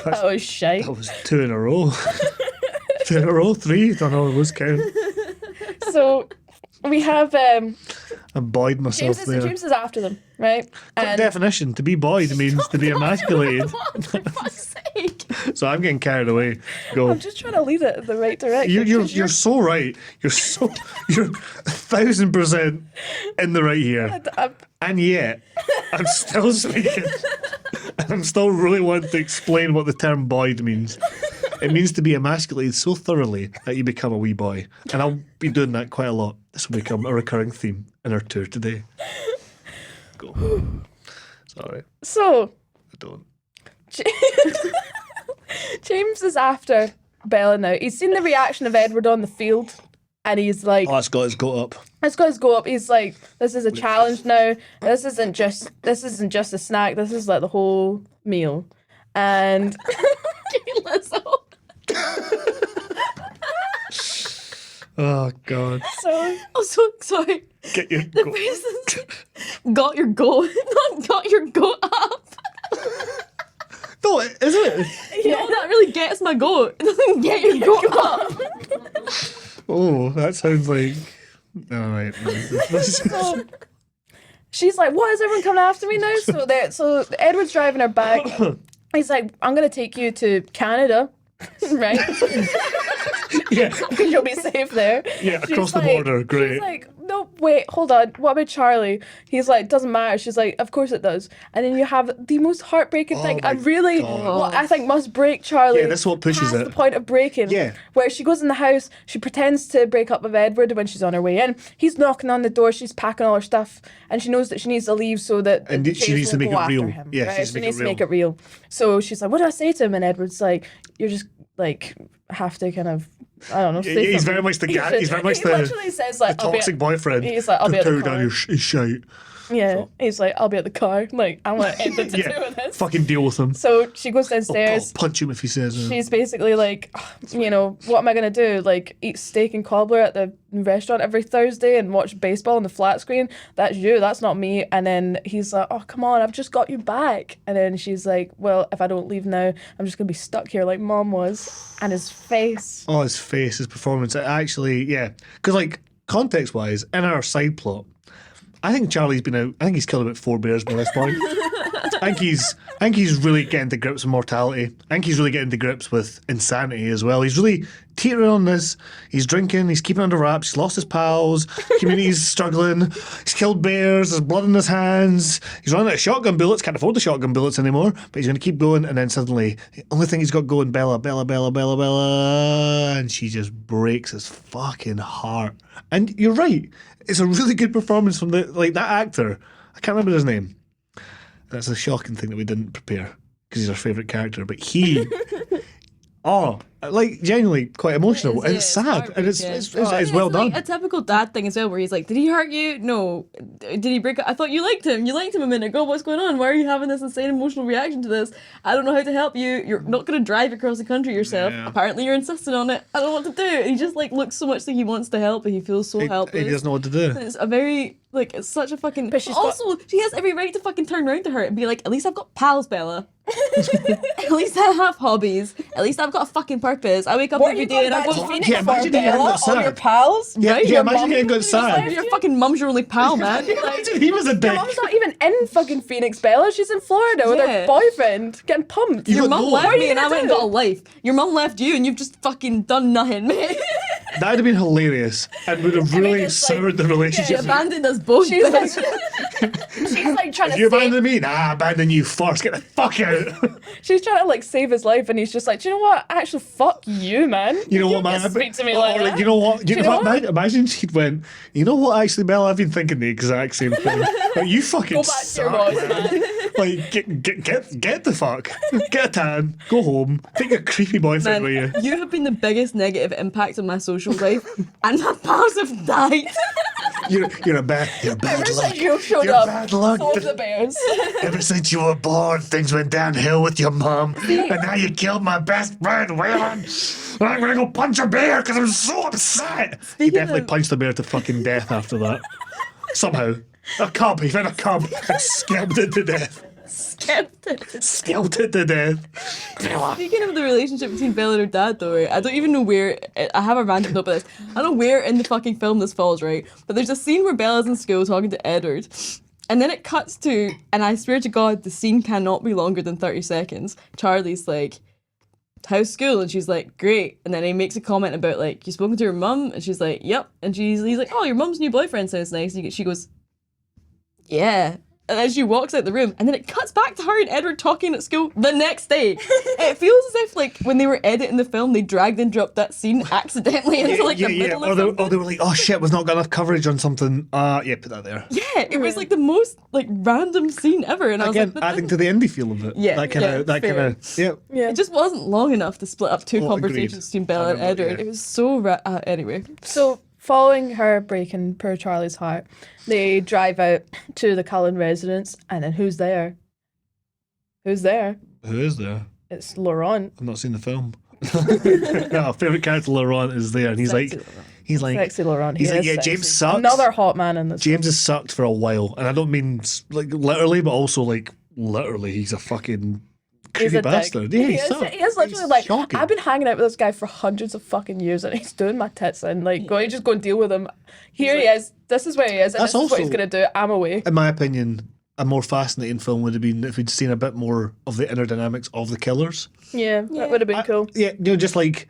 that was shite. That was 2 in a row. 2 in a row, 3. Don't know. I was counting. So we have I'm buoyed myself there. James is after them, right? Quick definition: to be buoyed means to be emasculated. For fuck's sake. So I'm getting carried away. Go. I'm just trying to lead it in the right direction. You're so right. You're 1,000% in the right here. And yet, I'm still speaking. And I'm still really wanting to explain what the term buoyed means. It means to be emasculated so thoroughly that you become a wee boy. And I'll be doing that quite a lot. This will become a recurring theme in our tour today. Go. Sorry, So I don't. James is after Bella now. He's seen the reaction of Edward on the field, and he's like, Oh, it's got his goat up. "Let's go, let's go up." He's like, "This is a challenge now. This isn't just a snack. This is like the whole meal." And Lizzo. Oh, God. so I'm so sorry. Get your The goat. person got your goat, not got your goat up. No, is it? You know, that really gets my goat. It doesn't get your goat up. Oh, that sounds like. All right. so she's like, "What is everyone coming after me now?" So Edward's driving her back. He's like, "I'm gonna take you to Canada." Right? Yeah. Because you'll be safe there. Yeah, She's across the like- border, great. She's like, "No, wait, hold on. What about Charlie?" He's like, "Doesn't matter." She's like, "Of course it does." And then you have the most heartbreaking thing. my And really, God. what I think must break Charlie. Yeah, that's what pushes past it. the point of breaking. Yeah. Where she goes in the house, she pretends to break up with Edward when she's on her way in. He's knocking on the door, she's packing all her stuff, and she knows that she needs to leave so that And James she needs to won't make go it real. after him, Yeah, right? she She needs needs to to make make it real. So she's like, "What do I say to him?" And Edward's like, "You're just like have to kind of, I don't know." Say He's something. very much the He guy. should- He's very much he the literally says like, "I'll be toxic at-" boyfriend. He's like, "I'll be at the Carry down car." your shite. Yeah, he's like, "I'll be at the car." Like, I want anything to do Yeah. with this. Fucking deal with him. So she goes I'll downstairs. punch him if he says it. She's basically like, you know, what am I gonna do? Like, eat steak and cobbler at the restaurant every Thursday and watch baseball on the flat screen? That's you. That's not me. And then he's like, "Oh, come on, I've just got you back." And then she's like, "Well, if I don't leave now, I'm just gonna be stuck here like Mom was." And his face. Oh, his face, his performance. It actually, yeah. Because, like, context wise, in our side plot, I think Charlie's been out. I think he's killed about 4 bears by this point. I think he's really getting to grips with mortality. I think he's really getting to grips with insanity as well. He's really teetering on this. He's drinking. He's keeping under wraps. He's lost his pals. Community's struggling. He's killed bears. There's blood in his hands. He's running out of shotgun bullets. Can't afford the shotgun bullets anymore. But he's going to keep going. And then suddenly, the only thing he's got going, Bella, Bella, Bella, Bella, Bella, and she just breaks his fucking heart. And you're right. It's a really good performance from that actor. I can't remember his name. That's a shocking thing that we didn't prepare because he's our favourite character. But he, genuinely quite emotional, and it's sad, and it's well done. Like a typical dad thing as well, where he's like, "Did he hurt you? No. Did he break up? I thought you liked him. You liked him a minute ago. What's going on? Why are you having this insane emotional reaction to this? I don't know how to help you. You're not going to drive across the country yourself. Yeah. Apparently, you're insisting on it. I don't know what to do." And he just like looks so much like he wants to help, but he feels so helpless. He doesn't know what to do. It's a very it's such a fucking. But she's also, she has every right to fucking turn around to her and be like, "At least I've got pals, Bella. At least I have hobbies. At least I've got a fucking purpose. I wake up every day and I've got Yeah, imagine he hadn't got all your sad. pals. Yeah, right? yeah, Your imagine mum- he hadn't got sad. Your fucking mum's your only pal, man. Imagine he was a Your dick. mum's not even in fucking Phoenix, Bella. She's in Florida with her Yeah. boyfriend getting pumped. You Your got mum no- left What are me you and I gonna went and do? got a life. Your mum left you and you've just fucking done nothing, mate. That'd have been hilarious and would have really it's like- soured the She relationship. abandoned us both. She's like, she's like trying If to you save. abandon me, nah, I abandon you first. Get the fuck out. She's trying to like save his life, and he's just like, do you know what? Actually, fuck you, man. You know what, can't man? Speak to me Or, like that. you know what? You Do know what? Imagine she'd went, you know what, actually, Bella, I've been thinking the exact same thing. Like, you fucking Go back to your suck, voice, man. Like, get the fuck. Get a tan. Go home. Take your creepy boyfriend with you. You have been the biggest negative impact on my social life, and my pals have died. You're a bad Ever luck. since you showed You're up, bad luck. so have the bears. Ever since you were born, things went downhill with your mom, and now you killed my best friend, Waylon. I'm gonna go punch a bear because I'm so upset. He Speaking definitely of- punched the bear to fucking death after that. Somehow. A cub. He found a cub and scalped it to death. Scalped it to death. Speaking of the relationship between Bella and her dad, though, right, I don't even know where. I have a random note about this. I don't know where in the fucking film this falls, right? But there's a scene where Bella's in school talking to Edward, and then it cuts to, and I swear to God, the scene cannot be longer than 30 seconds. Charlie's like, how's school? And she's like, great. And then he makes a comment about, like, you spoken to your mum? And she's like, yep. And he's like, oh, your mum's new boyfriend sounds nice. And she goes, yeah. And then she walks out the room, and then it cuts back to her and Edward talking at school the next day. It feels as if, like, when they were editing the film, they dragged and dropped that scene accidentally into, like, the middle Or of they, something. or they were like, oh shit, we've not got enough coverage on something. Yeah, put that there. Yeah, it was, like, the most, like, random scene ever. And I was Again, like, but adding to the indie feel of it. Yeah, That kind yeah, of, fair. yeah. Yeah. it just wasn't long enough to split up two Oh, conversations agreed. between Bella I and remember, Edward. yeah. It was so... anyway. So, following her breaking poor Charlie's heart, they drive out to the Cullen residence, and then who's there? Who's there? Who is there? It's Laurent. I've not seen the film. No, favourite character Laurent is there, and he's Sexy like, Laurent. he's like, Sexy Laurent. he's He like, is yeah, sexy. James sucks. Another hot man in this. James has sucked for a while, and I don't mean like literally, but also like literally, he's a fucking He's creepy a dick. bastard. Yeah, He he is, sucks. he is literally He's like, shocking. I've been hanging out with this guy for hundreds of fucking years, and he's doing my tits in. Like, go just go and deal with him. Here he is. This is where he is, and That's this is what he's also- gonna do. I'm away. In my opinion, a more fascinating film would have been if we'd seen a bit more of the inner dynamics of the killers. Yeah, that would have been cool. Yeah, you know, just like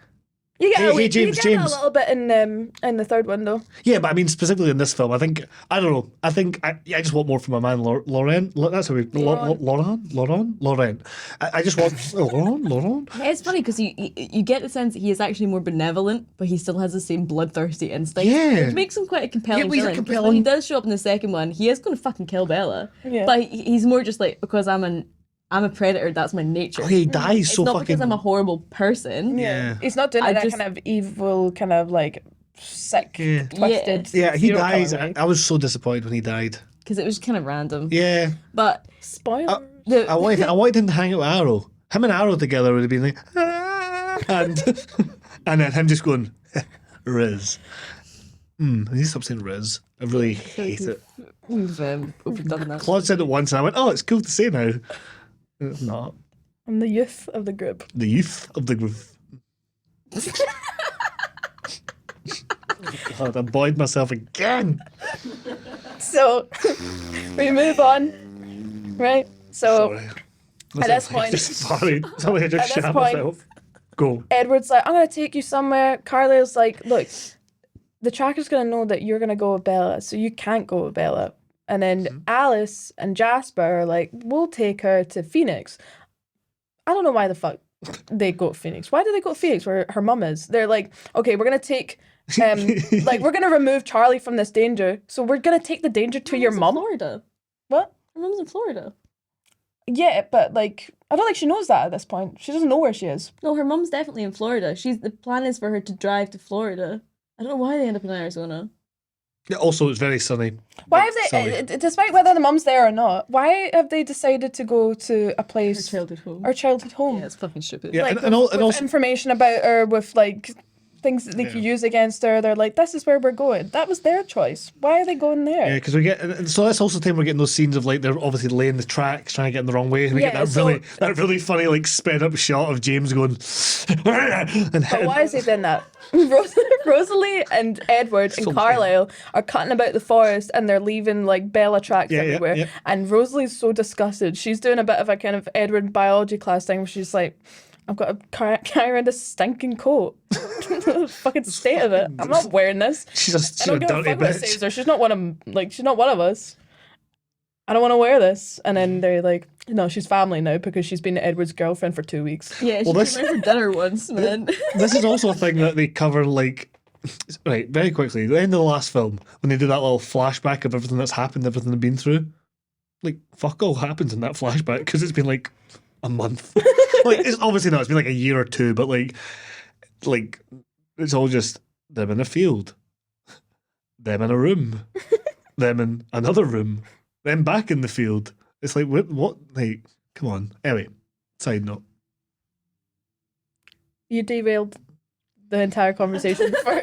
You get, Hey, a, wee- hey, James, you get James. a little bit in the third window. yeah, but I mean specifically in this film, I think I don't know. I think I just want more from my man Laurent. That's how we Laurent. I just want Laurent. It's funny because you get the sense that he is actually more benevolent, but he still has the same bloodthirsty instinct. Yeah. Which makes him quite a compelling Yeah, but he's a villain. 'cause compelling- When he does show up in the second one, he is going to fucking kill Bella. Yeah. But he's more just like, because I'm a predator, that's my nature. Oh, he dies It's so not fucking. because I'm a horrible person. Yeah. He's not doing I it that just- kind of evil, kind of like sick, Yeah. twisted. Yeah, he serial dies. killer way. I was so disappointed when he died. Because it was kind of random. Yeah, But Spoiler. the, I wanted him to hang out with Arrow. Him and Arrow together would have been like, "Ah," and then him just going, Riz. I need to stop saying Riz. I really hate it. we've overdone that. Claude said it once, and I went, "Oh, it's cool to say now." It's not. I'm the youth of the group. The youth of the group. God, I boyed myself again. So we move on, right? So Sorry. at this point, Sorry. Somebody just At this shot point- myself. Go. Edward's like, I'm gonna take you somewhere. Carlisle's like, look, the tracker's gonna know that you're gonna go with Bella, so you can't go with Bella. And then Alice and Jasper are like, we'll take her to Phoenix. I don't know why the fuck they go to Phoenix. Why do they go to Phoenix where her mum is? They're like, okay, we're gonna take like we're gonna remove Charlie from this danger, so we're gonna take the danger to your in mum. Florida. What? Her mum's in Florida. Yeah, but like I don't think she knows that at this point. She doesn't know where she is. No, her mum's definitely in Florida. The plan is for her to drive to Florida. I don't know why they end up in Arizona. Yeah, also, it's very sunny. Why have Sunny. they, despite whether the mum's there or not, why have they decided to go to a Her place, childhood home. our childhood home? Yeah, it's fucking stupid. Yeah, Like and with also, information about her, with like things that they Yeah. could use against her. They're like, this is where we're going. That was their choice. Why are they going there? yeah, because we get, and so that's also the time we're getting those scenes of like they're obviously laying the tracks, trying to get in the wrong way, and we Yeah, get so- that really funny like sped up shot of James going, and But why is he doing that? Rosalie and Edward and So Carlisle are cutting about the forest and they're leaving like Bella tracks Yeah, yeah, everywhere. yeah. And Rosalie's so disgusted. She's doing a bit of a kind of Edward biology class thing where she's like, I've got to carry around a stinking coat. The fucking state of it. I'm not wearing this. She's I don't a give a dirty fuck what it says bitch. her. She's not one of us. I don't want to wear this. And then they're like, no, she's family now because she's been Edward's girlfriend for 2 weeks. Yeah, she Well, came around for dinner once, man. This is also a thing that they cover, like, right, very quickly. The end of the last film, when they do that little flashback of everything that's happened, everything they've been through, like, fuck all happens in that flashback because it's been like a month. Like, it's obviously not, it's been like a year or two, but like it's all just them in a field, them in a room, them in another room, them back in the field. It's like, what? Like, come on. Anyway, side note. You derailed the entire conversation for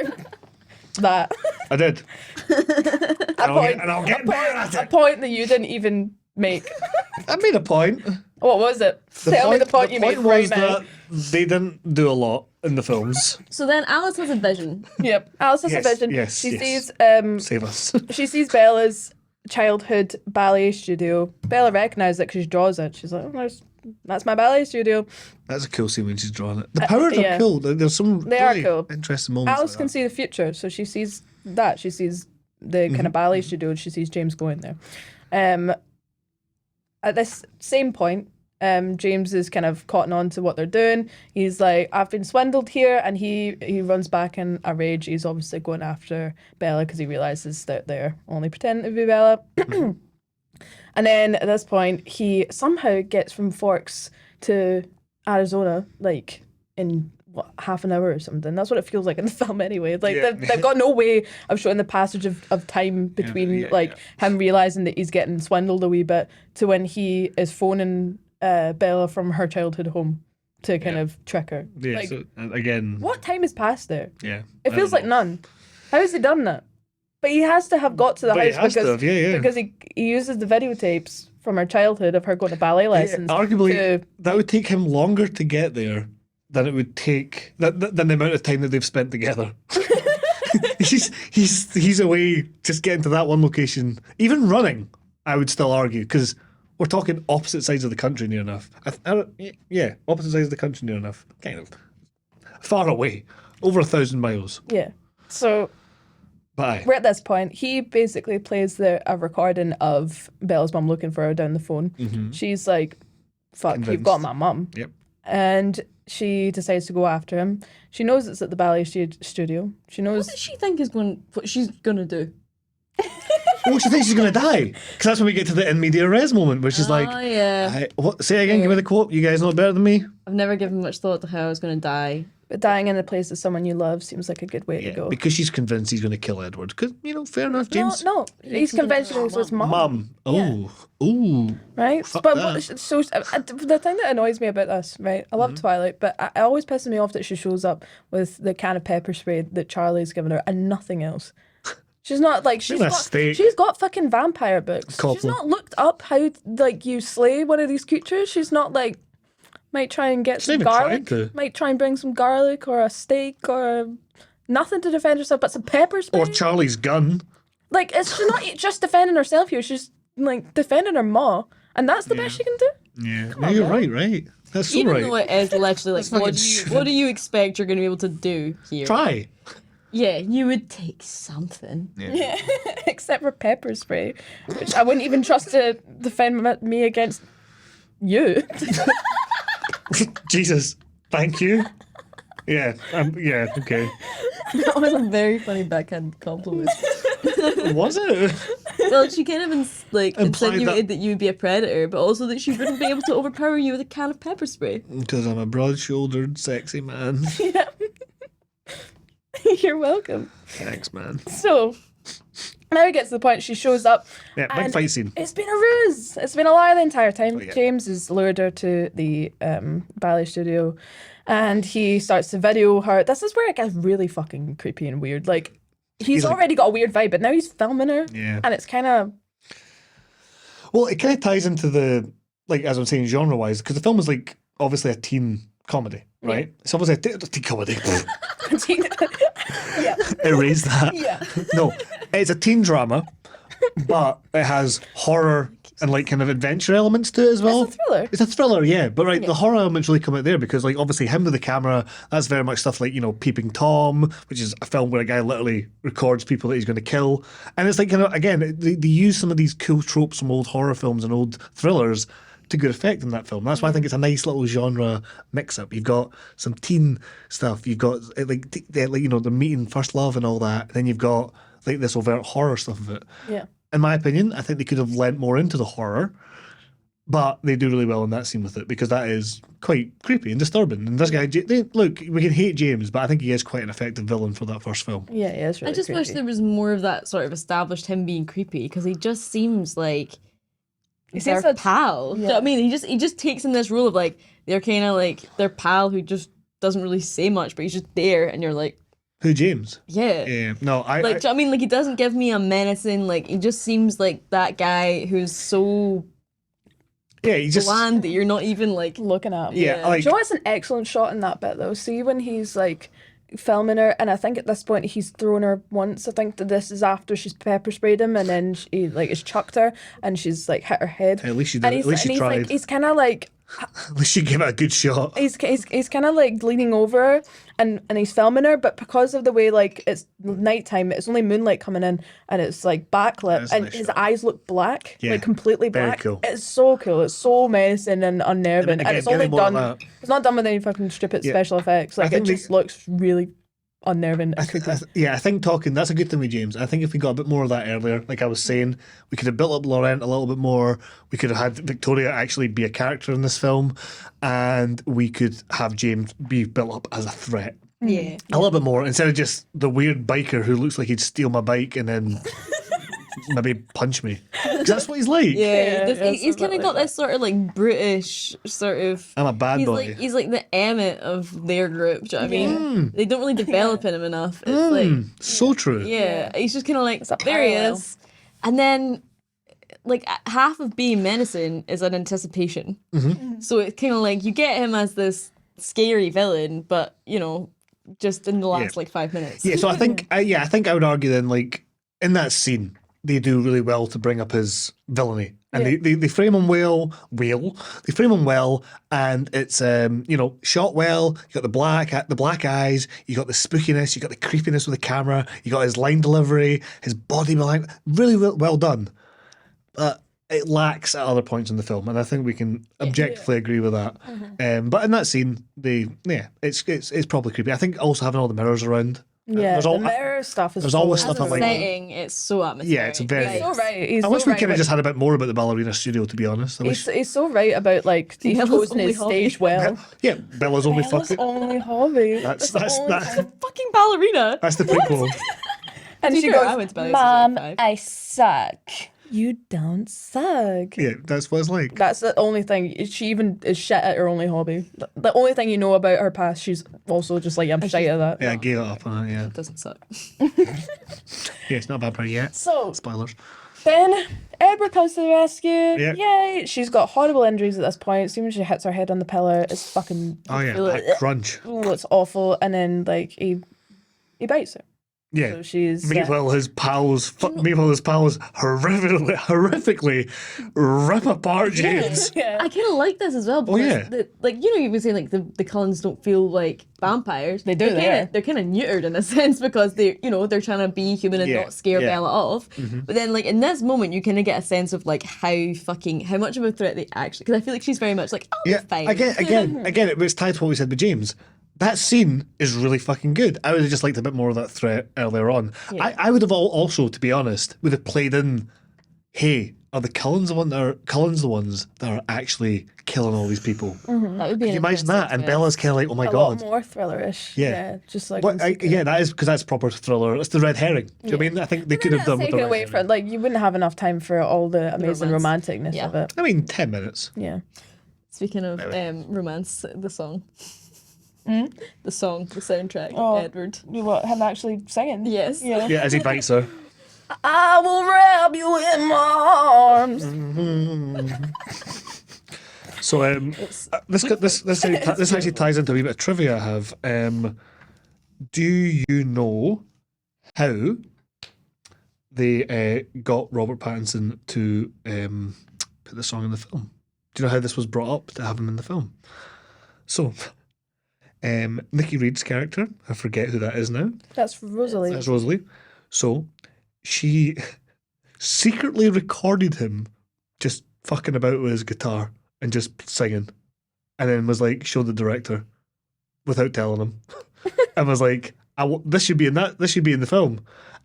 that. I did. point. And I'll get better at A it. point that you didn't even make. I made a point. What was it? Tell me the point you made right was now. that they didn't do a lot in the films. So then Alice has a vision. Yep. Alice has Yes, a vision. yes, She yes. sees Save us. she sees Bella's childhood ballet studio. Bella recognises it because she draws it. She's like, oh, that's my ballet studio. That's a cool scene when she's drawing it. The powers yeah. are cool. There's some They are really cool. interesting moments. Alice like can that. see the future, so she sees that. She sees the kind of ballet studio, and she sees James going there. At this same point, James is kind of cotton on to what they're doing. He's like, I've been swindled here, and he runs back in a rage. He's obviously going after Bella because he realizes that they're only pretending to be Bella. And then at this point, he somehow gets from Forks to Arizona, like in half an hour or something. That's what it feels like in the film anyway. Like Yeah. they've got no way of showing the passage of time between him realizing that he's getting swindled a wee bit to when he is phoning Bella from her childhood home to kind of trick her. Yeah, Like, so, again, what time has passed there? yeah. It feels like none. How has he done that? But he has to have got to the But he house has to because have, yeah. because he uses the videotapes from her childhood of her going to ballet lessons. Arguably, to, that would take him longer to get there than it would take than the amount of time that they've spent together. he's away just getting to that one location. Even running, I would still argue, because we're talking opposite sides of the country near enough. Opposite sides of the country near enough. Kind of far away, over 1,000 miles. yeah. So Bye. we're at this point. He basically plays a recording of Bella's mum looking for her down the phone. Mm-hmm. She's like, "Fuck, you've Convinced. got my mum." Yep. And she decides to go after him. She knows it's at the ballet studio. She knows. What does she think is what she's gonna do? Oh, she thinks she's going to die. Because that's when we get to the in media res moment, where she's like, Oh yeah. what? Say it again, give me the quote. You guys know it better than me. I've never given much thought to how I was gonna die. But dying in the place of someone you love seems like a good way to go. Because she's convinced he's going to kill Edward. Because, fair enough, James. No, he's convinced it was his mum. Mum. Oh. Ooh. Right? Fuck But that. so the thing that annoys me about this, right? I love Mm-hmm. Twilight, but it always pisses me off that she shows up with the can of pepper spray that Charlie's given her and nothing else. She's not like she's got fucking vampire books. She's Couple. not looked up how like you slay one of these creatures. She's not like might try and get She's some not even trying garlic. to. Might try and bring some garlic or a steak or nothing to defend herself but some pepper spray. Or Charlie's gun. Like she's not just defending herself here. She's like defending her ma, and that's the best she can do. Yeah. No, you're right. That's so Even right. though it is literally like, fucking what do you expect you're gonna be able to do here? Try. Yeah, you would take something. Yeah. Except for pepper spray, which I wouldn't even trust to defend me against you. Jesus. Thank you. Yeah. Okay. That was a very funny backhand compliment. Was it? Well, she kind of Implied insinuated that you would be a predator, but also that she wouldn't be able to overpower you with a can of pepper spray. Because I'm a broad-shouldered, sexy man. Yeah. You're welcome. Thanks, man. So now it gets to the point she shows up. Yeah, big and fight scene. It's been a ruse. It's been a lie the entire time. Oh, yeah. James has lured her to the ballet studio and he starts to video her. This is where it gets really fucking creepy and weird. Like, he's like- already got a weird vibe, but now he's filming her. Yeah. And it's kind of... Well, it kind of ties into the, like, as I'm saying, genre-wise, because the film is, like, obviously a teen comedy, right? It's obviously a teen comedy. yeah. Erase that. Yeah. No, it's a teen drama, but it has horror and like kind of adventure elements to it as well. It's a thriller. It's a thriller, yeah. But the horror elements really come out there because like obviously him with the camera, that's very much stuff like, Peeping Tom, which is a film where a guy literally records people that he's going to kill. And it's like, again, they use some of these cool tropes from old horror films and old thrillers to good effect in that film. That's why I think it's a nice little genre mix-up. You've got some teen stuff. You've got they're meeting first love and all that. And then you've got like this overt horror stuff of it. Yeah. In my opinion, I think they could have lent more into the horror, but they do really well in that scene with it because that is quite creepy and disturbing. And this guy, look, we can hate James, but I think he is quite an effective villain for that first film. Yeah, it's really I just wish creepy. there was more of that sort of established him being creepy because he just seems like He their seems like- pal. Do you know what I mean? He just takes in this role of like they're kind of like their pal who just doesn't really say much, but he's just there, and you're like, Who, James? yeah. Yeah, no, Like, do you know what I mean? Like, he doesn't give me a menacing, like, he just seems like that guy who's so he just bland that you're not even, like, looking at him. yeah, like Do you know what's an excellent shot in that bit though? See when he's like filming her, and I think at this point he's thrown her once. I think that this is after she's pepper sprayed him, and then he like has chucked her, and she's like hit her head. at least she did. And At least she he's tried. like, he's kind of like At least she gave it a good shot. he's kind of like leaning over her, and he's filming her, but because of the way like it's nighttime, it's only moonlight coming in, and it's like backlit, That's a and nice his shot. eyes look black, Yeah, like completely very black. cool. It's so cool. It's so menacing and unnerving, and, again, it's only getting more of done. that. It's not done with any fucking stupid Yeah. special effects. Like it think they- just looks really unnerving and creepy. I think talking, that's a good thing with James. I think if we got a bit more of that earlier, like I was saying, we could have built up Laurent a little bit more. We could have had Victoria actually be a character in this film, and we could have James be built up as a threat. yeah. A little bit more, instead of just the weird biker who looks like he'd steal my bike and then maybe punch me. 'Cause that's what he's like. Yeah, Yeah, he's it's a kind bit of got like this sort of like British sort of. I'm a bad He's boy. like the Emmett of their group. Do you know what I mean? They don't really develop in him enough. It's like So true. yeah, he's just kind of like a there he parallel. is, and then like half of being menacing is an anticipation. So it's kind of like you get him as this scary villain, but just in the last like 5 minutes. Yeah, so I think I think I would argue then like in that scene they do really well to bring up his villainy. And they frame him well. They frame him well, and it's shot well. You got the black eyes. You got the spookiness. You got the creepiness with the camera. You got his line delivery, his body line. Really well done, but it lacks at other points in the film, and I think we can objectively agree with that. But in that scene, it's probably creepy. I think also having all the mirrors around. Yeah, there's all- the mirror stuff is. there's always so stuff I'm like- Setting, it's so atmospheric. Yeah, it's a very- He's so right. He's I wish so we right could have about- just had a bit more about the ballerina studio, to be honest. I wish. He's so right about like he's Bella's chosen only his hobby. stage well. Yeah, Bella's only Bella's fucking. only hobby. That's the only Fucking ballerina. that's the prequel. And To she be fair, goes, I went to ballet since I was "Mom, like 5." I suck." You don't suck. Yeah, that's what it's like. That's the only thing. She even is shit at her only hobby. The only thing you know about her past, she's also just like, I'm shit at that. Yeah, I gave it up on it. Yeah, Doesn't suck. yeah, it's not a bad part yet. So Spoilers. then Edward comes to the rescue. Yeah. Yay! She's got horrible injuries at this point. As soon as she hits her head on the pillar, it's fucking. Oh yeah, feel that it. crunch. Oh, it's awful. And then like he bites her. Yeah. So she's. Meanwhile, his pals horrifically rip apart James. yeah. I kind of like this as well because yeah. you were saying like the Cullens don't feel like vampires. They do, they are. They're kind of neutered in a sense because they're trying to be human and Yeah, not scare yeah. Bella off. But then like in this moment you kind of get a sense of like how much of a threat they actually, because I feel like she's very much like, oh, Yeah, fine. again, it was tied to what we said with James. That scene is really fucking good. I would have just liked a bit more of that threat earlier on. I would have also, to be honest, would have played in, hey, are the Cullens the ones that are actually killing all these people? That would be. Can you imagine that? And Bella's kind of like, oh my a god. lot more thrillerish. Yeah. just like. What, yeah, that is because that's proper thriller. That's the red herring. Do you know what I mean? I think they could have done with the Taken red away herring. from like you wouldn't have enough time for all the amazing romance. romanticness Yeah. of it. I mean, 10 minutes. Yeah. Speaking of romance, the song. The song, the soundtrack, Oh. Edward. You what? Him actually singing? Yes. Yeah. Yeah, as he bites her. I will wrap you in my arms. So this actually ties into a wee bit of trivia I have. Do you know how they got Robert Pattinson to put the song in the film. Do you know how this was brought up to have him in the film? So, Nikki Reed's character, I forget who that is now. That's Rosalie. That's Rosalie. So, she secretly recorded him just fucking about with his guitar and just singing, and then was like, showed the director without telling him, and was like, "This should be in that. This should be in the film."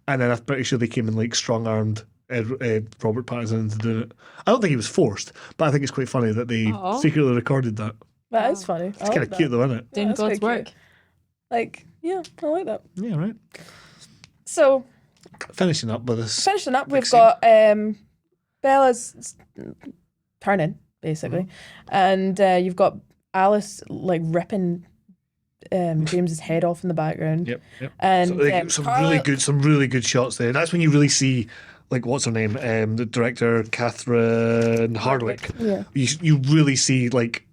And then I'm pretty sure they came and like strong-armed Robert Pattinson into doing it. I don't think he was forced, but I think it's quite funny that they secretly recorded that. That is funny. It's kind of cute though, isn't it? Doing God's work. Like, yeah, I like that. Yeah, right. So, Finishing up with this. finishing up, we've scene. got Bella's turning, basically. And you've got Alice, like, ripping James's head off in the background. Yep. And So, like, some really good shots there. That's when you really see, like, what's her name? The director, Catherine Hardwicke. Yeah. You really see like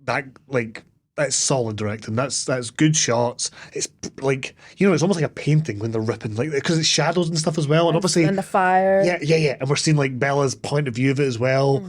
that, like, that's solid directing. That's good shots. It's like, you know, it's almost like a painting when they're ripping, like, because it's shadows and stuff as well. And obviously, And the fire. yeah. And we're seeing like Bella's point of view of it as well.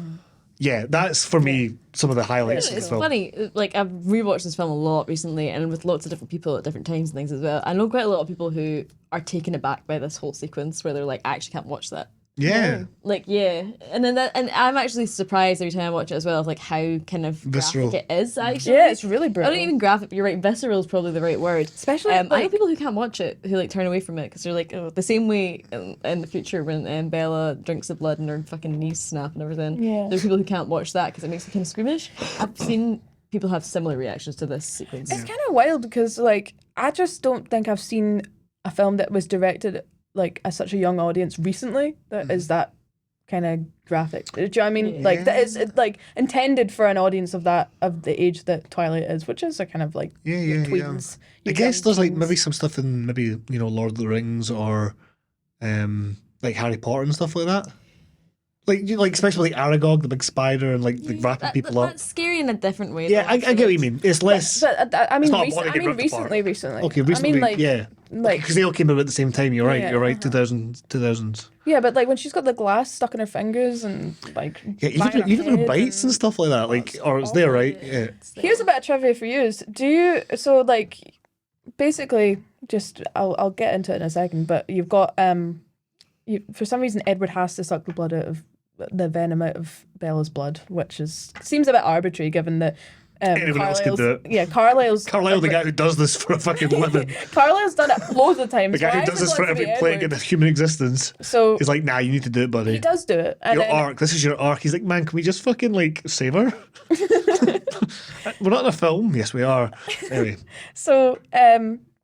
Yeah, that's for me some of the highlights of the It's film. funny, like I've rewatched this film a lot recently and with lots of different people at different times and things as well. I know quite a lot of people who are taken aback by this whole sequence where they're like, I actually can't watch that. Yeah. Like, yeah. And then and I'm actually surprised every time I watch it as well of like how kind of Visceral. graphic it is actually. Yeah, it's really I brutal. don't even graphic, but you're right, visceral is probably the right word. Especially, I know like, people who can't watch it, who like turn away from it because they're like, oh, the same way in the future when Bella drinks the blood and her fucking knees snap and everything. Yeah. There are people who can't watch that because it makes them kind of squeamish. I've seen people have similar reactions to this sequence. It's kind of wild because, like, I just don't think I've seen a film that was directed, like, at such a young audience recently that is that kind of graphic. Do you know what I mean? Like, that is, like, intended for an audience of the age that Twilight is, which is a kind of, like, your tweens. I your guess young there's like teens. maybe some stuff in maybe, you know, Lord of the Rings or like Harry Potter and stuff like that. Like, you know, like especially like Aragog, the big spider, and like the wrapping people up. That's scary in a different way. Yeah, though, I get what you mean. It's less. But I mean, not a body get ripped apart. recently. Okay, recently, I mean, like, yeah. like, Because they all came out at the same time. You're right. Yeah, You're right. 2000s. yeah, but like when she's got the glass stuck in her fingers and like, Yeah, banging even her head bites and stuff like that. Like, or it's there, right? Yeah. Here's a bit of trivia for you. Do you so like basically just I'll get into it in a second, but you've got for some reason Edward has to suck the blood out of the venom out of Bella's blood, which seems a bit arbitrary given that Anyone else could do it. Yeah, Carlisle's Carlisle, the guy who does this for a fucking living. Carlisle's done it loads of times. The guy Why who does is it this for got to be every plague in Edward? human existence. So He's like, nah, you need to do it, buddy. he does do it. And Your then, arc. This is your arc. He's like, man, can we just fucking like save her? We're not in a film. Yes, we are. Anyway, So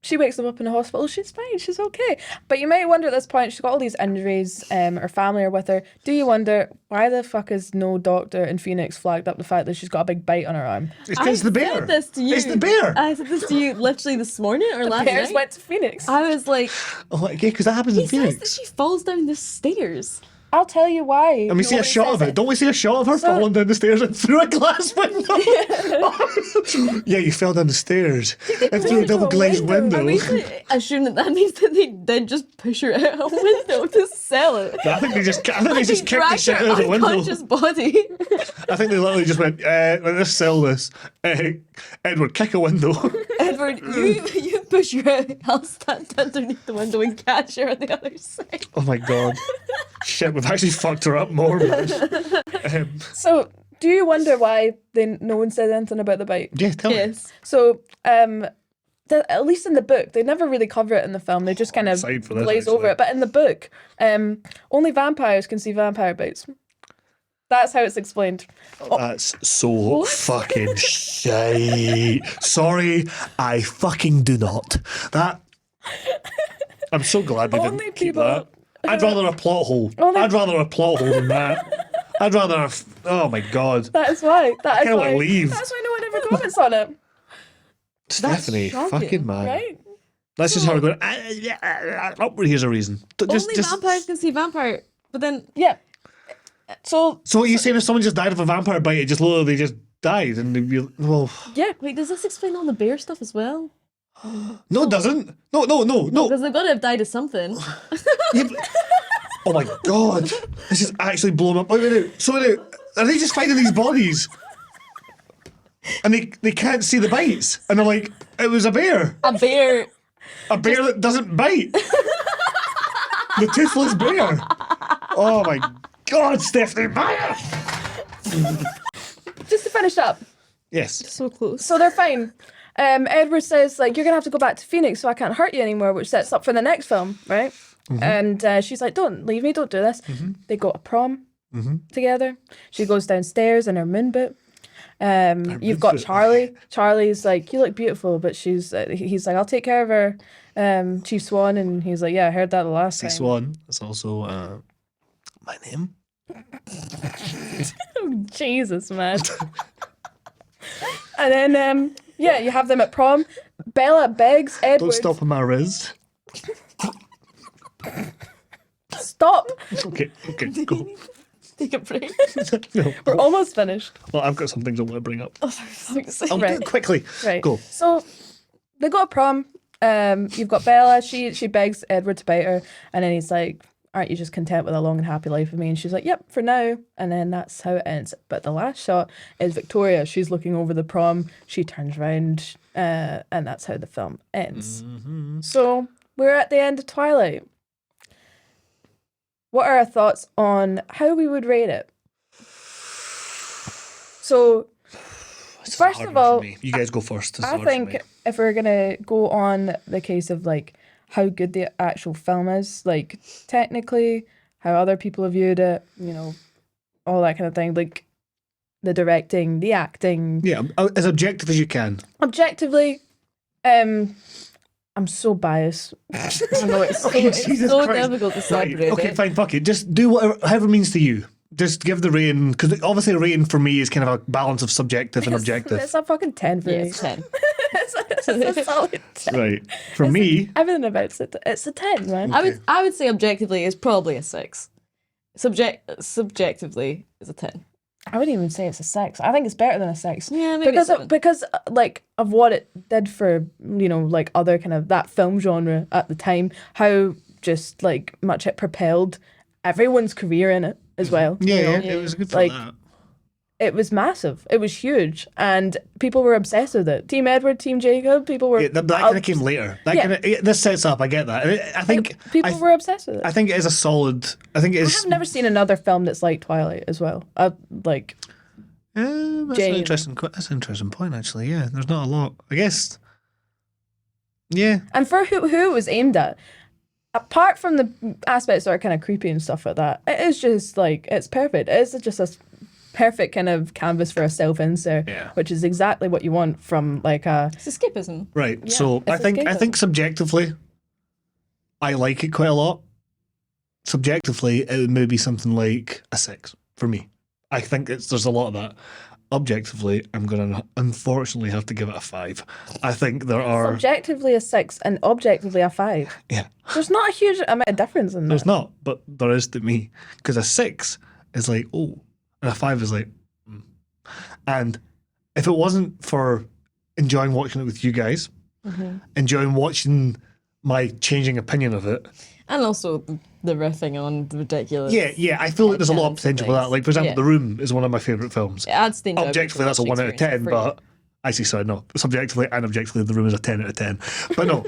she wakes them up in the hospital. She's fine. She's okay. But you might wonder at this point, she's got all these injuries. Her family are with her. Do you wonder why the fuck is no doctor in Phoenix flagged up the fact that she's got a big bite on her arm? it's because the bear. said this to you. It's the bear. I said this to you literally this morning or last Bears night. went to Phoenix. I was like, Oh, okay, because that happens in he says that Phoenix. she falls down the stairs. I'll tell you why. And we see a Nobody shot says of it. Don't we see a shot of her falling down the stairs and through a glass window? Yeah, you fell down the stairs and through a double glazed window. Are we to assume that means that they then just push her out a window to sell it? I think they just kicked the Dragged shit her out of the window. unconscious body. I think they literally just went, let's sell this. Edward, kick a window. Edward, you push her out. I'll stand underneath the window and catch her on the other side. Oh my god. Shit, we've actually fucked her up more, man. So, do you wonder why no one said anything about the bite? Yeah, tell me. Yes. So, at least in the book, they never really cover it in the film. They just kind of Excited for this, glaze over actually. it. But in the book, only vampires can see vampire bites. That's how it's explained. That's so fucking shite. Sorry, I fucking do not. That. I'm so glad they Only didn't keep people- that. I'd rather a plot hole. Only- I'd rather a plot hole than that. I'd rather. Oh my god. That is why. That is kinda why. wanna leave. That's why no one ever comments on it, Stephanie, shocking, fucking man. right? That's just how we're going. Oh, here's a reason. Only vampires can see vampire, but then Yeah. So So what are you saying? If someone just died of a vampire bite, it just literally just died, and they'd be well. yeah, wait, does this explain all the bear stuff as well? No, it doesn't. No. Because they've got to have died of something. Yeah, but- Oh my god, this is actually blown up. Wait a minute. So are they just finding these bodies? And they can't see the bites. And they're like, it was a bear. A bear. A bear that doesn't bite. The toothless bear. Oh my god, Stephanie Meyer. Just to finish up. Yes. So close. So they're fine. Edward says, like, you're going to have to go back to Phoenix so I can't hurt you anymore, which sets up for the next film, right? And she's like, don't leave me, don't do this. They go to prom together. She goes downstairs in her moon boot. You've got Charlie. Charlie's like, you look beautiful, but he's like, I'll take care of her, Chief Swan. And he's like, yeah, I heard that the last time. Chief Swan. That's also my name. Jesus, man. And then, you have them at prom. Bella begs Edward. Don't stop on my wrist. Stop. Okay, go. Take a break. No. We're almost finished. Well, I've got some things I want to bring up. Oh, for fuck's sake. I'll do Right. it quickly. Right. Go. So they go to prom. You've got Bella. She begs Edward to bite her, and then he's like, "Aren't you just content with a long and happy life with me?" And she's like, "Yep, for now." And then that's how it ends. But the last shot is Victoria. She's looking over the prom. She turns around, and that's how the film ends. So we're at the end of Twilight. What are our thoughts on how we would rate it? So, This is a first hard of one for all, me. You guys go first. This is I hard for think me. if we're gonna go on the case of like how good the actual film is, like technically, how other people have viewed it, all that kind of thing, like the directing, the acting, Yeah, as objective as you can. objectively, I'm so biased. I know it's so, Okay, it's Jesus so Christ. difficult to Right. separate Okay, it. fine, fuck it. Just do however it means to you. Just give the rating, because obviously a rating for me is kind of a balance of subjective and objective. It's a fucking 10 for Yeah, me. it's 10. It's a solid 10. Right. For me, Everything about it's a 10, man. I would say objectively is probably a 6. Subjectively is a 10. I wouldn't even say it's a 6. I think it's better than a 6. Yeah, maybe because a 7. because like of what it did for like other kind of that film genre at the time, how just like much it propelled everyone's career in it as well. yeah, you know? it was good for Like, that. It was massive. It was huge, and people were obsessed with it. Team Edward, Team Jacob, people were. Yeah, that kind of came later. That Yeah. kind of this sets up. I get that. I think people were obsessed with it. I think it is a solid. I think it is. I've never seen another film that's like Twilight as well. Like That's an Jane. interesting. That's an interesting point, actually. Yeah, there's not a lot. I guess. Yeah. And for who it was aimed at, apart from the aspects that are kind of creepy and stuff like that, it is just like, it's perfect. It is just a perfect kind of canvas for a self-insert, Yeah. which is exactly what you want from like a... It's escapism. Right. Yeah, so I it's think escapism. subjectively, I like it quite a lot. Subjectively, it would maybe something like a 6 for me. I think there's a lot of that. Objectively, I'm going to unfortunately have to give it a 5. I think there are. Subjectively a 6 and objectively a 5. Yeah. There's not a huge amount of difference in There's that. not, but there is to me. Because a 6 is like, oh, and a 5 is like, And if it wasn't for enjoying watching it with you guys, enjoying watching my changing opinion of it, And also the riffing on the ridiculous. yeah, I feel like there's a lot of potential for that. Like, for example, Yeah. The Room is one of my favourite films. It adds the enjoyment Objectively, to that's a watching 1 out of 10, experience for but actually, sorry, no. Subjectively and objectively, The Room is a 10 out of 10. But no,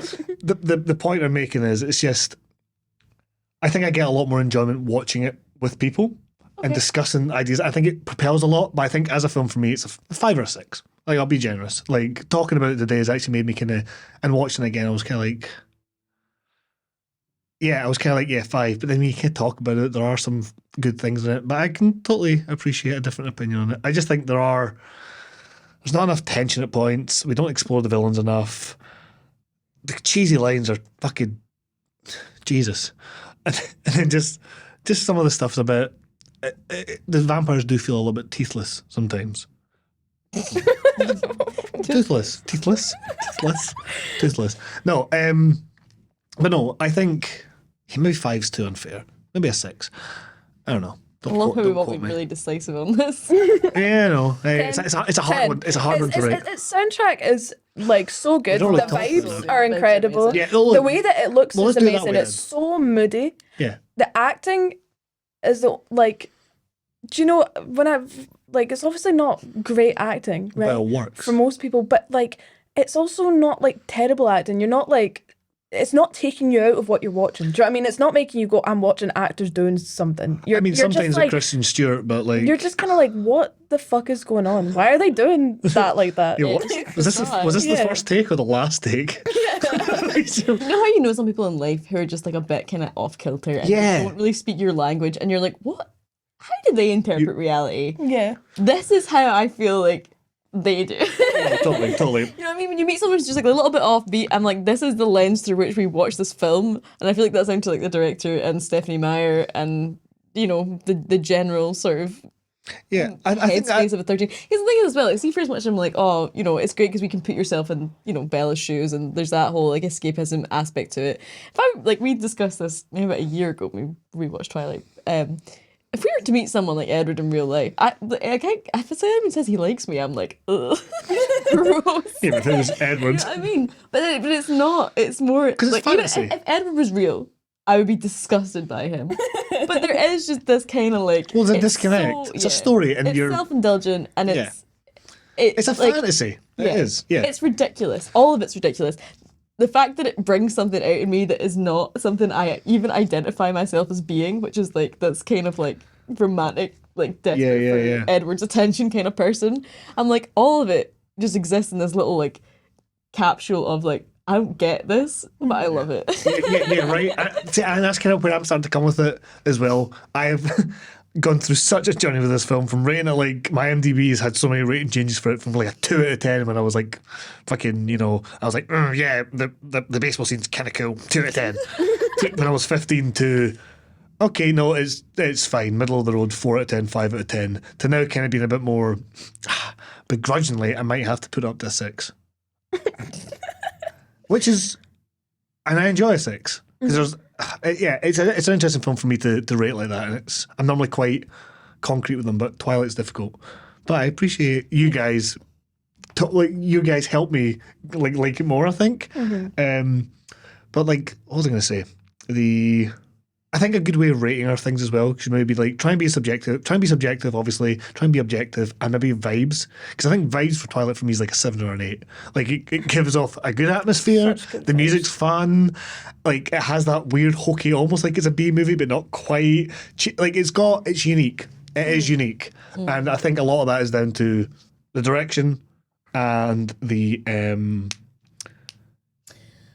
the point I'm making is it's just, I think I get a lot more enjoyment watching it with people and discussing ideas. I think it propels a lot, but I think as a film for me, it's a 5 or a 6. Like, I'll be generous. Like, talking about it today has actually made me kind of, and watching it again, I was kind of like, yeah, I was kind of like, yeah, 5. But then when you can talk about it, there are some good things in it. But I can totally appreciate a different opinion on it. I just think there's not enough tension at points. We don't explore the villains enough. The cheesy lines are fucking Jesus. And then just some of the stuff's a bit. The vampires do feel a little bit teethless sometimes. Toothless. No, but no, I think maybe 5's too unfair. Maybe a 6. I don't know. I love how we don't won't quote be me. really decisive on this. Yeah, no. It's a hard 10. one. It's a hard one to rate. Its soundtrack is like so good. don't The really talk about vibes it. are incredible. Yeah, the way that it looks well, is let's do it that amazing. way It's so moody. Yeah. the acting is like, do you know when I've like it's obviously not great acting, right? But it works. For most people, but like it's also not like terrible acting. You're not like it's not taking you out of what you're watching. Do you know what I mean? It's not making you go, I'm watching actors doing something. You're sometimes just it's like, Kristen Stewart, but like you're just kind of like, what the fuck is going on? Why are they doing that like that? yeah, was this the Yeah. first take or the last take? You know how you know some people in life who are just like a bit kind of off kilter and Yeah. don't really speak your language, and you're like, what? How do they interpret reality? Yeah. This is how I feel like they do. Totally. You know what I mean? When you meet someone who's just like a little bit offbeat, I'm like, this is the lens through which we watch this film, and I feel like that's down to like the director and Stephanie Meyer and you know the general sort of Yeah, I think headspace of a 13. Because the thing is as well, like, see, for as much I'm like, oh, you know, it's great because we can put yourself in, you know, Bella's shoes, and there's that whole like escapism aspect to it. If I like, we discussed this maybe about a year ago when we watched Twilight. If we were to meet someone like Edward in real life, if someone says he likes me, I'm like, ugh, gross. yeah, if it was Edward. You know what I mean? But it's not. It's more 'Cause it's like even fantasy. if Edward was real, I would be disgusted by him. But there is just this kind of like, Well, there's a it's disconnect. It's a story, and it's you're self-indulgent, and Yeah. it's a like, fantasy. yeah, It is. Yeah. it's ridiculous. All of it's ridiculous. The fact that it brings something out in me that is not something I even identify myself as being, which is like that's kind of like romantic, like desperate for yeah. Edward's attention kind of person. I'm like, all of it just exists in this little like capsule of like, I don't get this, but I love it. yeah, right. And that's kind of where I'm starting to come with it as well. I've gone through such a journey with this film, from rating it like my IMDb has had so many rating changes for it, from like a 2 out of 10 when I was like fucking, you know, I was like, yeah, the baseball scene's kind of cool, 2 out of 10. When I was 15 to, okay, no, it's fine, middle of the road, 4 out of 10, 5 out of 10, to now kind of being a bit more begrudgingly, I might have to put it up to a 6. Which is, and I enjoy a 6 because there's, yeah, it's an interesting film for me to rate like that, and I'm normally quite concrete with them, but Twilight's difficult. But I appreciate you guys, you guys help me like it more, I think. But like, what was I going to say? I think a good way of rating our things as well should maybe like try and be subjective, obviously, try and be objective, and maybe vibes. Because I think vibes for Twilight for me is like a 7 or an 8. Like it gives off a good atmosphere, the music's fun, like it has that weird hokey, almost like it's a B movie, but not quite. Like it's unique. It is unique. And I think a lot of that is down to the direction and the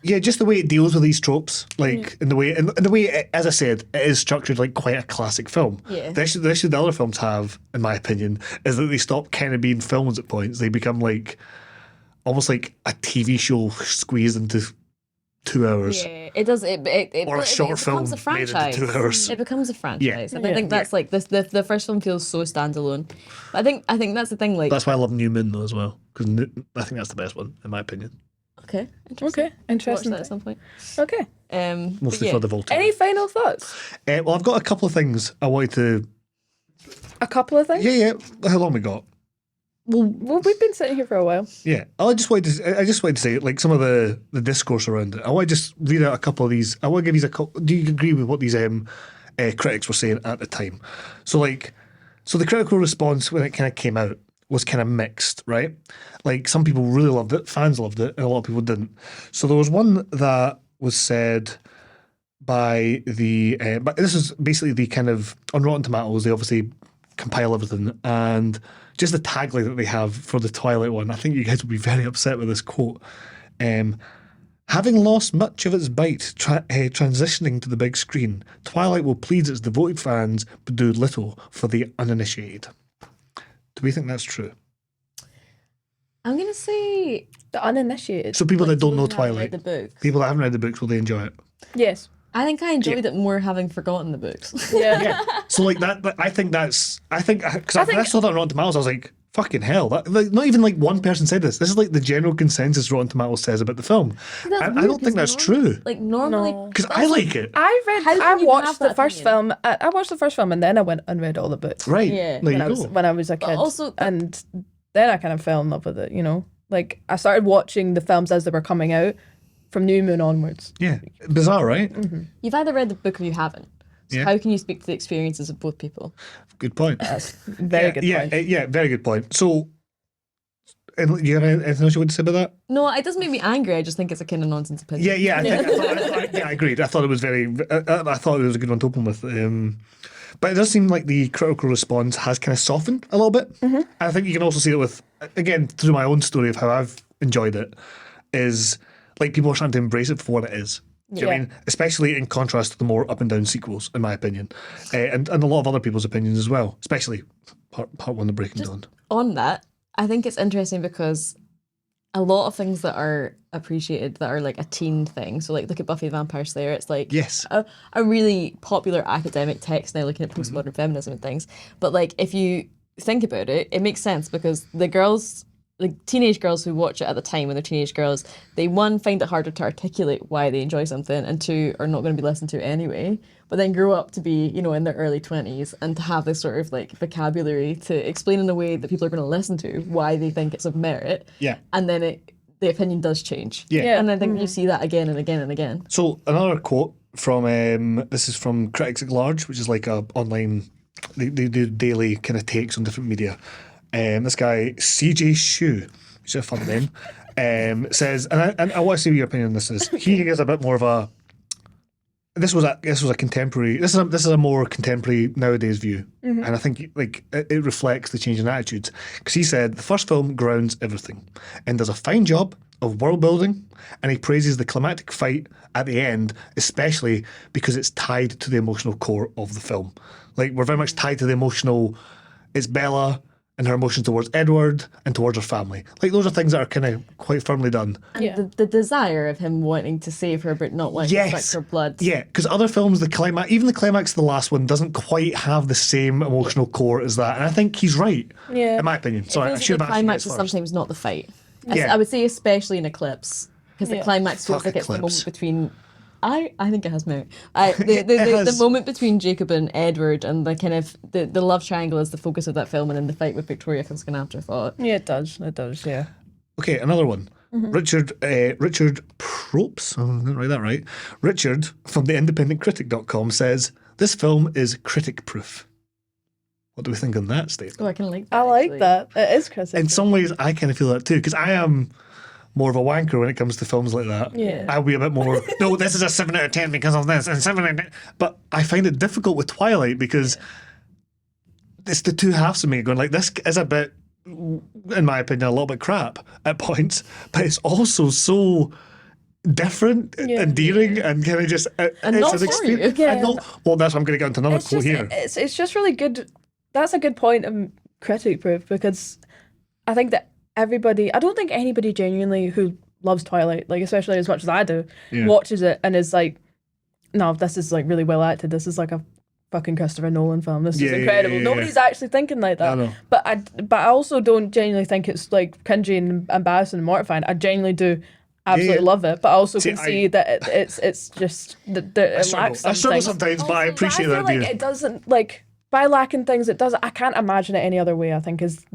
yeah, just the way it deals with these tropes, like in the way, as I said, it is structured like quite a classic film. Yeah. The issue the other films have, in my opinion, is that they stop kind of being films at points. They become like almost like a TV show squeezed into 2 hours. Yeah, it does. It Or a short film becomes a made into franchise. 2 hours. It becomes a franchise. Yeah. And I think that's like this. The first film feels so standalone. But I think that's the thing. Like, That's why I love New Moon though as well, because I think that's the best one in my opinion. okay, interesting. Okay, interesting. Watch that at some point. Okay. Mostly yeah. for the Voltaire. Any final thoughts? Well, I've got a couple of things I wanted to. A couple of things? Yeah. How long we got? Well, we've been sitting here for a while. Yeah, I just wanted to say like some of the discourse around it. I want to just read out a couple of these. I want to give you a couple. Do you agree with what these critics were saying at the time? So the critical response when it kind of came out was kind of mixed, right? Like some people really loved it, fans loved it, and a lot of people didn't. So there was one that was said by but this is basically the kind of, on Rotten Tomatoes, they obviously compile everything, and just the tagline that they have for the Twilight one, I think you guys will be very upset with this quote. Having lost much of its bite transitioning to the big screen, Twilight will please its devoted fans but do little for the uninitiated. Do we think that's true? I'm gonna say The uninitiated. So people that don't know people who haven't Twilight, read the book. people that haven't read the books, will they enjoy it? Yes. I think I enjoyed it more having forgotten the books. Yeah. So like that, I think because when I saw that on Rotten Tomatoes, I was like, fucking hell! Like, not even like one person said this. This is like the general consensus Rotten Tomatoes says about the film. That's I weird, don't think 'cause that's true. Like normally, No. Because I like it. I How can you watched have the that first opinion? film. I watched the first film and then I went and read all the books. Right. Yeah. There when you go. I was a kid. also- and then I kind of fell in love with it, you know? Like, I started watching the films as they were coming out from New Moon onwards. Yeah. Bizarre, right? you've either read the book or you haven't. So Yeah. how can you speak to the experiences of both people? Good point. That's very good point. Yeah, very good point. So, and you have anything else you want to say about that? No, it doesn't make me angry. I just think it's a kind of nonsense opinion. Yeah, I agreed. I thought it was I thought it was a good one to open with. But it does seem like the critical response has kind of softened a little bit. Mm-hmm. I think you can also see it with, again, through my own story of how I've enjoyed it, is like people are starting to embrace it for what it is. Do you know what I mean? Especially in contrast to the more up and down sequels, in my opinion, and a lot of other people's opinions as well. Especially part one, The Breaking Dawn. On that, I think it's interesting because a lot of things that are appreciated that are like a teen thing. So like look at Buffy the Vampire Slayer. It's like Yes. a really popular academic text now looking at postmodern feminism and things. But like if you think about it, it makes sense because the girls, like teenage girls who watch it at the time when they're teenage girls, they one find it harder to articulate why they enjoy something, and two are not going to be listened to anyway. But then grow up to be, you know, in their early 20s and to have this sort of like vocabulary to explain in a way that people are going to listen to why they think it's of merit. Yeah. And then the opinion does change. Yeah. And I think you see that again and again and again. So another quote from this is from Critics at Large, which is like a online, they do daily kind of takes on different media. This guy CJ Shu, which is a fun name, says, and I want to see what your opinion on this is. He gives a bit more of a. This was a contemporary. This is a more contemporary nowadays view, and I think like it reflects the change in attitudes. Because he said the first film grounds everything, and does a fine job of world building, and he praises the climactic fight at the end, especially because it's tied to the emotional core of the film. Like we're very much tied to the emotional. It's Bella and her emotions towards Edward and towards her family. Like those are things that are kind of quite firmly done. And the desire of him wanting to save her but not wanting to suck her blood. Yeah, because other films, the climax of the last one doesn't quite have the same emotional core as that. And I think he's right, in my opinion. Sorry, I should The have asked you climax guys is first. sometimes not the fight. Yeah. I would say especially in Eclipse, because the climax feels Fuck like it's the Eclipse. moment between. I think it has merit. The moment between Jacob and Edward and the kind of the love triangle is the focus of that film, and then the fight with Victoria feels like an afterthought. Yeah, it does. It does, yeah. Okay, another one. Richard Propes, I didn't write that right. Richard from the independentcritic.com says, this film is critic proof. What do we think on that statement? Oh, I can like that. I like actually. that. It is critical. In some ways, I kind of feel that too, because I am more of a wanker when it comes to films like that. Yeah. I'll be a bit more, no, this is a 7 out of 10 because of this, and 7 out of 10. But I find it difficult with Twilight because it's the two halves of me going, like, this is a bit, in my opinion, a little bit crap at points, but it's also so different, endearing, and kind of just, And it's not an for experience. you. And well, that's what I'm going to get into another it's quote just, here. it's just really good. That's a good point of critic proof, because I think that I don't think anybody genuinely who loves Twilight, like especially as much as I do, watches it and is like, no, this is like really well acted. This is like a fucking Christopher Nolan film. This is incredible. Nobody's actually thinking like that. I know. But I also don't genuinely think it's like cringy and embarrassing and mortifying. I genuinely do absolutely love it, but I also can see that it's just that it lacks I struggle something. sometimes, but I appreciate I that feel like view. it doesn't, like, by lacking things, it doesn't. I can't imagine it any other way, I think, is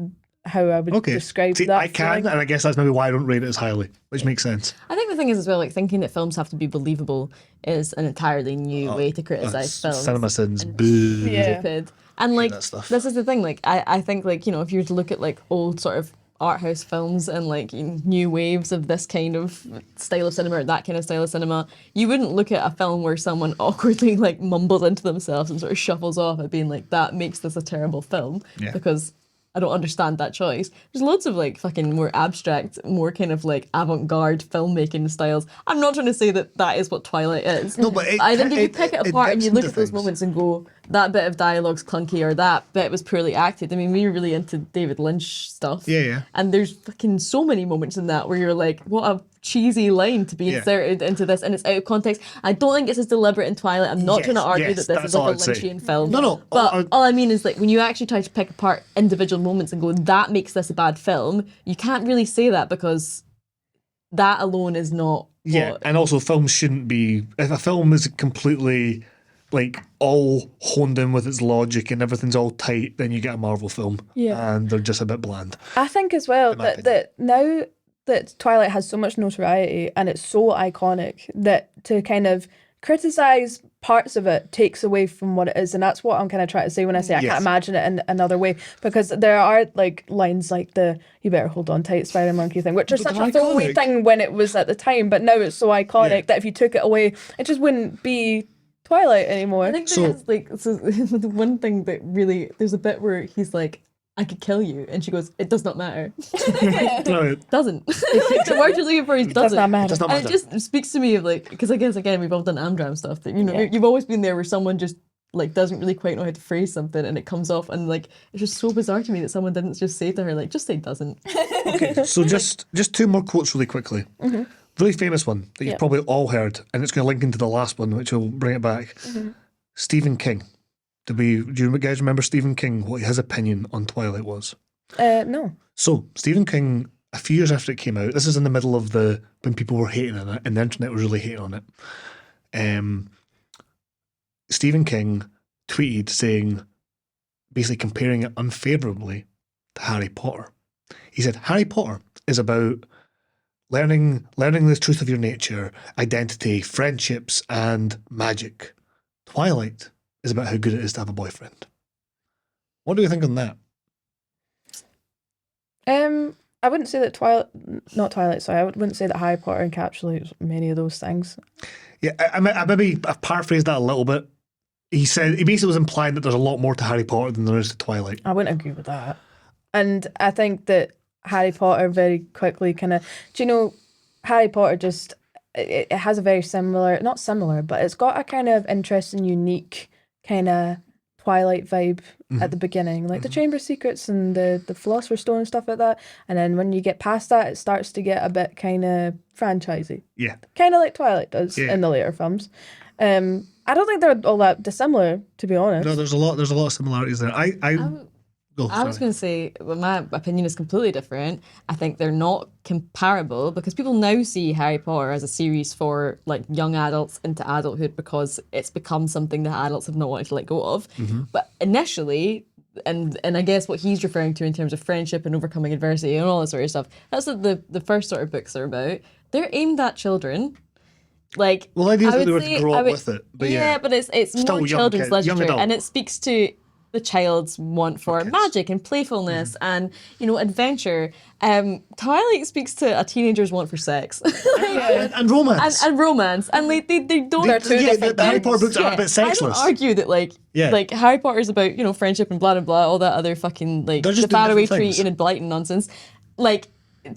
how I would describe See, that. I can, feeling. and I guess that's maybe why I don't rate it as highly, which makes sense. I think the thing is as well, like thinking that films have to be believable is an entirely new way to criticize films. Cinema sins, boo. Yeah. Stupid. And like that stuff. this is the thing, like I think like, you know, if you were to look at like old sort of art house films and like new waves of this kind of style of cinema or that kind of style of cinema, you wouldn't look at a film where someone awkwardly like mumbles into themselves and sort of shuffles off at being like, that makes this a terrible film, because I don't understand that choice. There's loads of like fucking more abstract, more kind of like avant-garde filmmaking styles. I'm not trying to say that that is what Twilight is. No, but I think if you pick it apart and dips you look into at those things. moments and go, that bit of dialogue's clunky or that bit was poorly acted. I mean, we were really into David Lynch stuff. Yeah. And there's fucking so many moments in that where you're like, what a cheesy line to be inserted into this, and it's out of context. I don't think it's as deliberate in Twilight. I'm not trying to argue that this that's is like all a I'd say. Lynchian film. No. But all I mean is like when you actually try to pick apart individual moments and go, that makes this a bad film, you can't really say that because that alone is not Yeah, what... and also films shouldn't be. If a film is completely like all honed in with its logic and everything's all tight, then you get a Marvel film, and they're just a bit bland. I think as well my that now that Twilight has so much notoriety and it's so iconic, that to kind of criticize parts of it takes away from what it is, and that's what I'm kind of trying to say when I say I Yes. can't imagine it in another way, because there are like lines like the "you better hold on tight, spider monkey" thing, which are But such they're a throwaway iconic. thing when it was at the time, but now it's so iconic Yeah. that if you took it away, it just wouldn't be Twilight anymore. I think So- there's like the one thing that really there's a bit where he's like, I could kill you, and she goes, it does not matter. Right. Doesn't. The word you're looking for is does not matter. It does not And matter. it just speaks to me of like, because I guess again we've all done Amdram stuff that you've always been there where someone just like doesn't really quite know how to phrase something and it comes off, and like it's just so bizarre to me that someone didn't just say to her like, just say doesn't. Okay, so just two more quotes really quickly. Really famous one that you've Yeah. probably all heard, and it's going to link into the last one, which will bring it back. Stephen King. Do you guys remember Stephen King, what his opinion on Twilight was? No. So, Stephen King, a few years after it came out, this is in the middle of when people were hating on it, and the internet was really hating on it. Stephen King tweeted saying, basically comparing it unfavorably to Harry Potter. He said, Harry Potter is about learning the truth of your nature, identity, friendships, and magic. Twilight is about how good it is to have a boyfriend. What do you think on that? I wouldn't say that not Twilight, sorry, I wouldn't say that Harry Potter encapsulates many of those things. Yeah, I've paraphrased that a little bit. He basically was implying that there's a lot more to Harry Potter than there is to Twilight. I wouldn't agree with that. And I think that Harry Potter very quickly kind of, do you know, Harry Potter just, it has a very similar, not similar, but it's got a kind of interesting, unique kind of Twilight vibe at the beginning, like the Chamber of Secrets and the Philosopher's Stone and stuff like that. And then when you get past that, it starts to get a bit kind of franchisey, Yeah. kind of like Twilight does Yeah. in the later films. I don't think they're all that dissimilar, to be honest. No, there's a lot of similarities there. I was going to say, well, my opinion is completely different. I think they're not comparable because people now see Harry Potter as a series for like young adults into adulthood because it's become something that adults have not wanted to let go of. But initially, and I guess what he's referring to in terms of friendship and overcoming adversity and all that sort of stuff, that's what the first sort of books are about. They're aimed at children. Like, Well, the idea is I that they would were say- to grow I up would- with it. But yeah. but it's Still more young children's kids, young literature, adult. and it speaks to the child's want for magic and playfulness and adventure. Twilight speaks to a teenager's want for sex And romance. and romance, and like they don't. The Harry Potter books are a bit I sexless. don't argue that Yeah. like Harry Potter is about friendship and blah blah blah, all that other fucking like They're the just doing faraway different things. treating and blighting nonsense. Like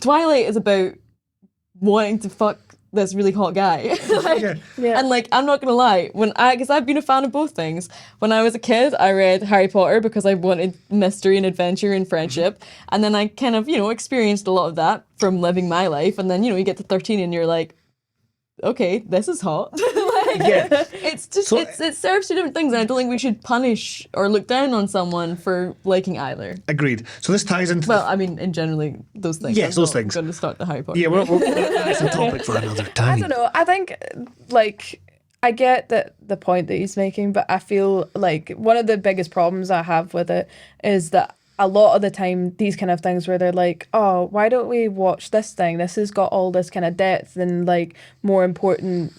Twilight is about wanting to fuck this really hot guy. Like, Yeah. And like, I'm not gonna lie, because I've been a fan of both things. When I was a kid, I read Harry Potter because I wanted mystery and adventure and friendship. And then I kind of, experienced a lot of that from living my life. And then, you get to 13 and you're like, okay, this is hot. It's just, So- it serves two different things. And I don't think we should punish or look down on someone for liking either. Agreed. So this ties into Well, I mean, in generally, those things. Yes, I'm those not things. going to start the Harry Potter. yeah, that's a topic for another I time. don't know. I think, like, I get that the point that he's making, but I feel like one of the biggest problems I have with it is that a lot of the time, these kind of things where they're like, oh, why don't we watch this thing? This has got all this kind of depth and like more important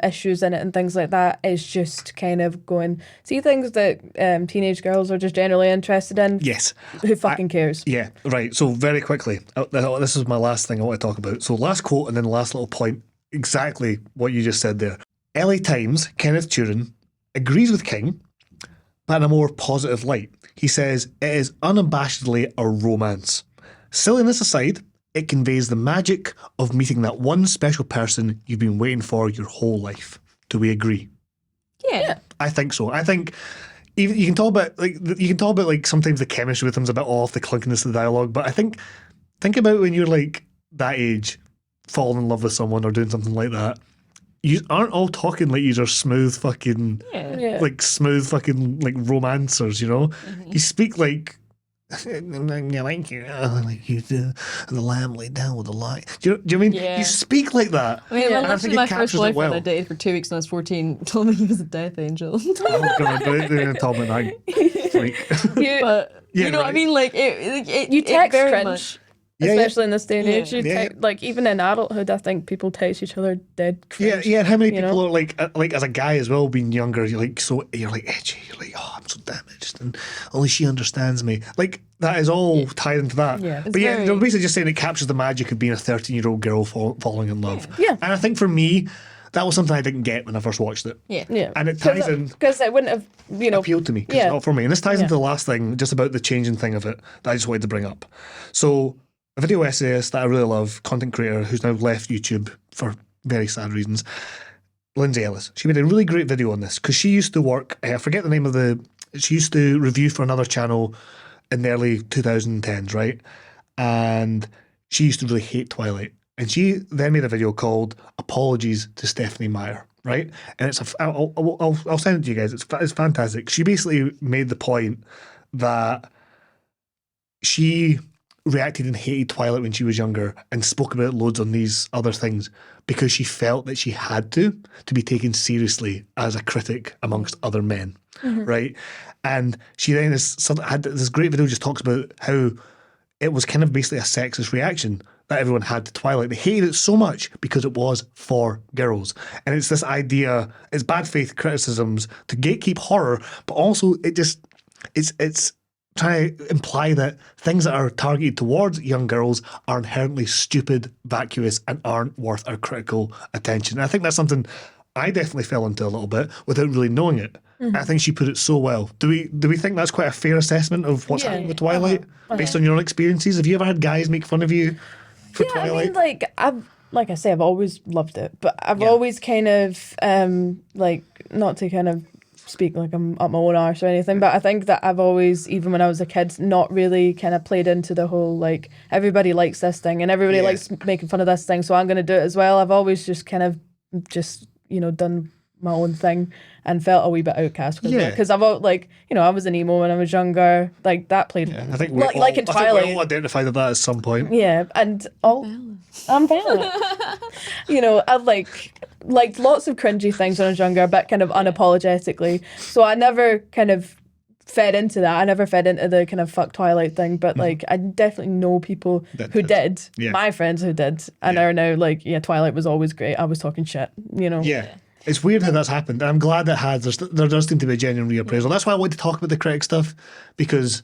issues in it and things like that. Is just kind of going, see things that teenage girls are just generally interested in. Yes. Who fucking cares? Yeah, right. So very quickly, this is my last thing I want to talk about. So last quote and then last little point, exactly what you just said there. LA Times, Kenneth Turin, agrees with King, but in a more positive light. He says, it is unabashedly a romance. Silliness aside, it conveys the magic of meeting that one special person you've been waiting for your whole life. Do we agree? Yeah. I think so. I think even you can talk about like sometimes the chemistry with them's a bit off, the clunkiness of the dialogue, but I think about when you're like that age, falling in love with someone or doing something like that. You aren't all talking like you are smooth fucking Yeah. like smooth fucking like romancers, You speak like like you do, and the lamb laid down with the light. Do you mean Yeah. you speak like that? I mean, And I literally think my it first captures it boyfriend well. I dated for 2 weeks when I was 14 told me he was a death angel. Oh god, don't even talk about that. Freak. You, But Yeah, you know what I right. mean? Like it you it text very cringe. much- Yeah, especially in this day and age. You Yeah. like even in adulthood, I think people text each other dead cringe. Yeah. How many you people know? are like as a guy as well, being younger, you're like edgy. You're like, oh, I'm so damaged, and only she understands me. Like that is all tied into that. Yeah. But yeah, very- they're basically just saying it captures the magic of being a 13-year-old girl falling in love. Yeah. And I think for me, that was something I didn't get when I first watched it. Yeah. Yeah, And it ties in. because it wouldn't have Appealed to me because Yeah. it's not for me. And this ties Yeah. into the last thing, just about the changing thing of it, that I just wanted to bring up. So, a video essayist that I really love, content creator who's now left YouTube for very sad reasons, Lindsay Ellis. She made a really great video on this because she used to work, I forget the name of she used to review for another channel in the early 2010s, right? And she used to really hate Twilight. And she then made a video called Apologies to Stephanie Meyer, right? And I'll send it to you guys. It's fantastic. She basically made the point that she reacted and hated Twilight when she was younger and spoke about it loads on these other things because she felt that she had to be taken seriously as a critic amongst other men, right? And she then had this great video, just talks about how it was kind of basically a sexist reaction that everyone had to Twilight. They hated it so much because it was for girls. And it's this idea, it's bad faith criticisms to gatekeep horror, but also it's trying to imply that things that are targeted towards young girls are inherently stupid, vacuous, and aren't worth our critical attention. And I think that's something I definitely fell into a little bit without really knowing it. I think she put it so well. Do we think that's quite a fair assessment of what's happening with Twilight based on your own experiences? Have you ever had guys make fun of you for Twilight? I mean, like I say, I've always loved it, but I've always kind of like, not to kind of speak like I'm up my own arse or anything, but I think that I've always, even when I was a kid, not really kind of played into the whole like everybody likes this thing and everybody likes making fun of this thing, so I'm going to do it as well. I've always just kind of done my own thing and felt a wee bit outcast because I've like, I was an emo when I was younger, like that played I think like in I Twilight. think we all identified with that at some point. Yeah, and I'm valid. I like lots of cringy things when I was younger, but kind of unapologetically. So I never kind of fed into that. I never fed into the kind of fuck Twilight thing, but like I definitely know people who did. Yeah. My friends who did, and are now like, Twilight was always great. I was talking shit, Yeah. It's weird how that's happened. And I'm glad it has. There does seem to be a genuine reappraisal. That's why I wanted to talk about the critic stuff, because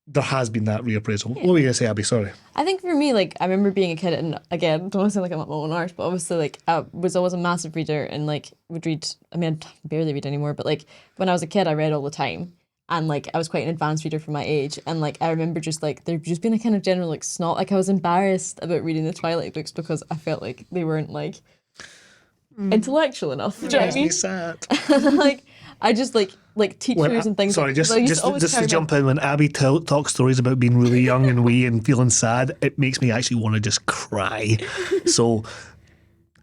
there has been that reappraisal. What were you going to say, Abby? Sorry. I think for me, like, I remember being a kid, and again, don't want to sound like I'm at my own arse, but obviously, like, I was always a massive reader and, like, would read, I mean, I barely read anymore, but, like, when I was a kid, I read all the time. And, like, I was quite an advanced reader for my age. And, like, I remember just, like, there just being a kind of general, like, snot. Like, I was embarrassed about reading the Twilight books because I felt like they weren't, like, intellectual enough. Do you know what I mean? Sad. Like, I just, like teachers and things. Sorry, just like, I used always to carry jump in, when Abby talks stories about being really young and wee and feeling sad, it makes me actually want to just cry. So,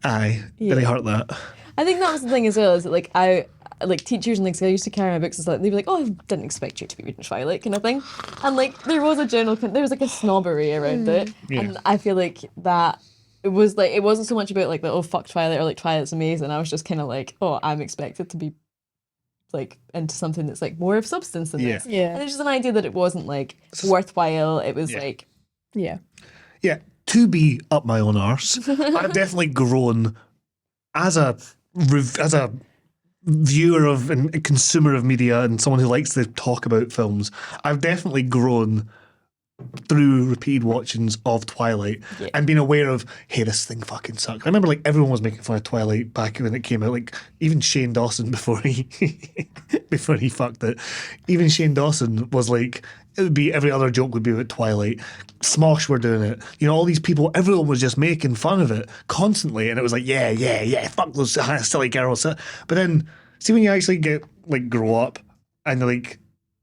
really hurt that. I think that was the thing as well, is that, like, I like teachers and things, I used to carry my books, and like they'd be like, "Oh, I didn't expect you to be reading Twilight," kind of thing. And like there was like a snobbery around it, and I feel like that it was like, it wasn't so much about like the, oh fuck Twilight, or like Twilight's amazing. I was just kind of like, oh, I'm expected to be like into something that's like more of substance than this. Yeah. And there's just an idea that it wasn't like worthwhile. It was like, Yeah. To be up my own arse, I've definitely grown as a viewer of and a consumer of media and someone who likes to talk about films. I've definitely grown through repeated watchings of Twilight and being aware of, hey, this thing fucking sucks. I remember like everyone was making fun of Twilight back when it came out. Like even Shane Dawson before he fucked it. Even Shane Dawson was like, it would be, every other joke would be about Twilight. Smosh were doing it. All these people, everyone was just making fun of it constantly, and it was like, yeah, fuck those silly girls. But then, see, when you actually get like grow up and like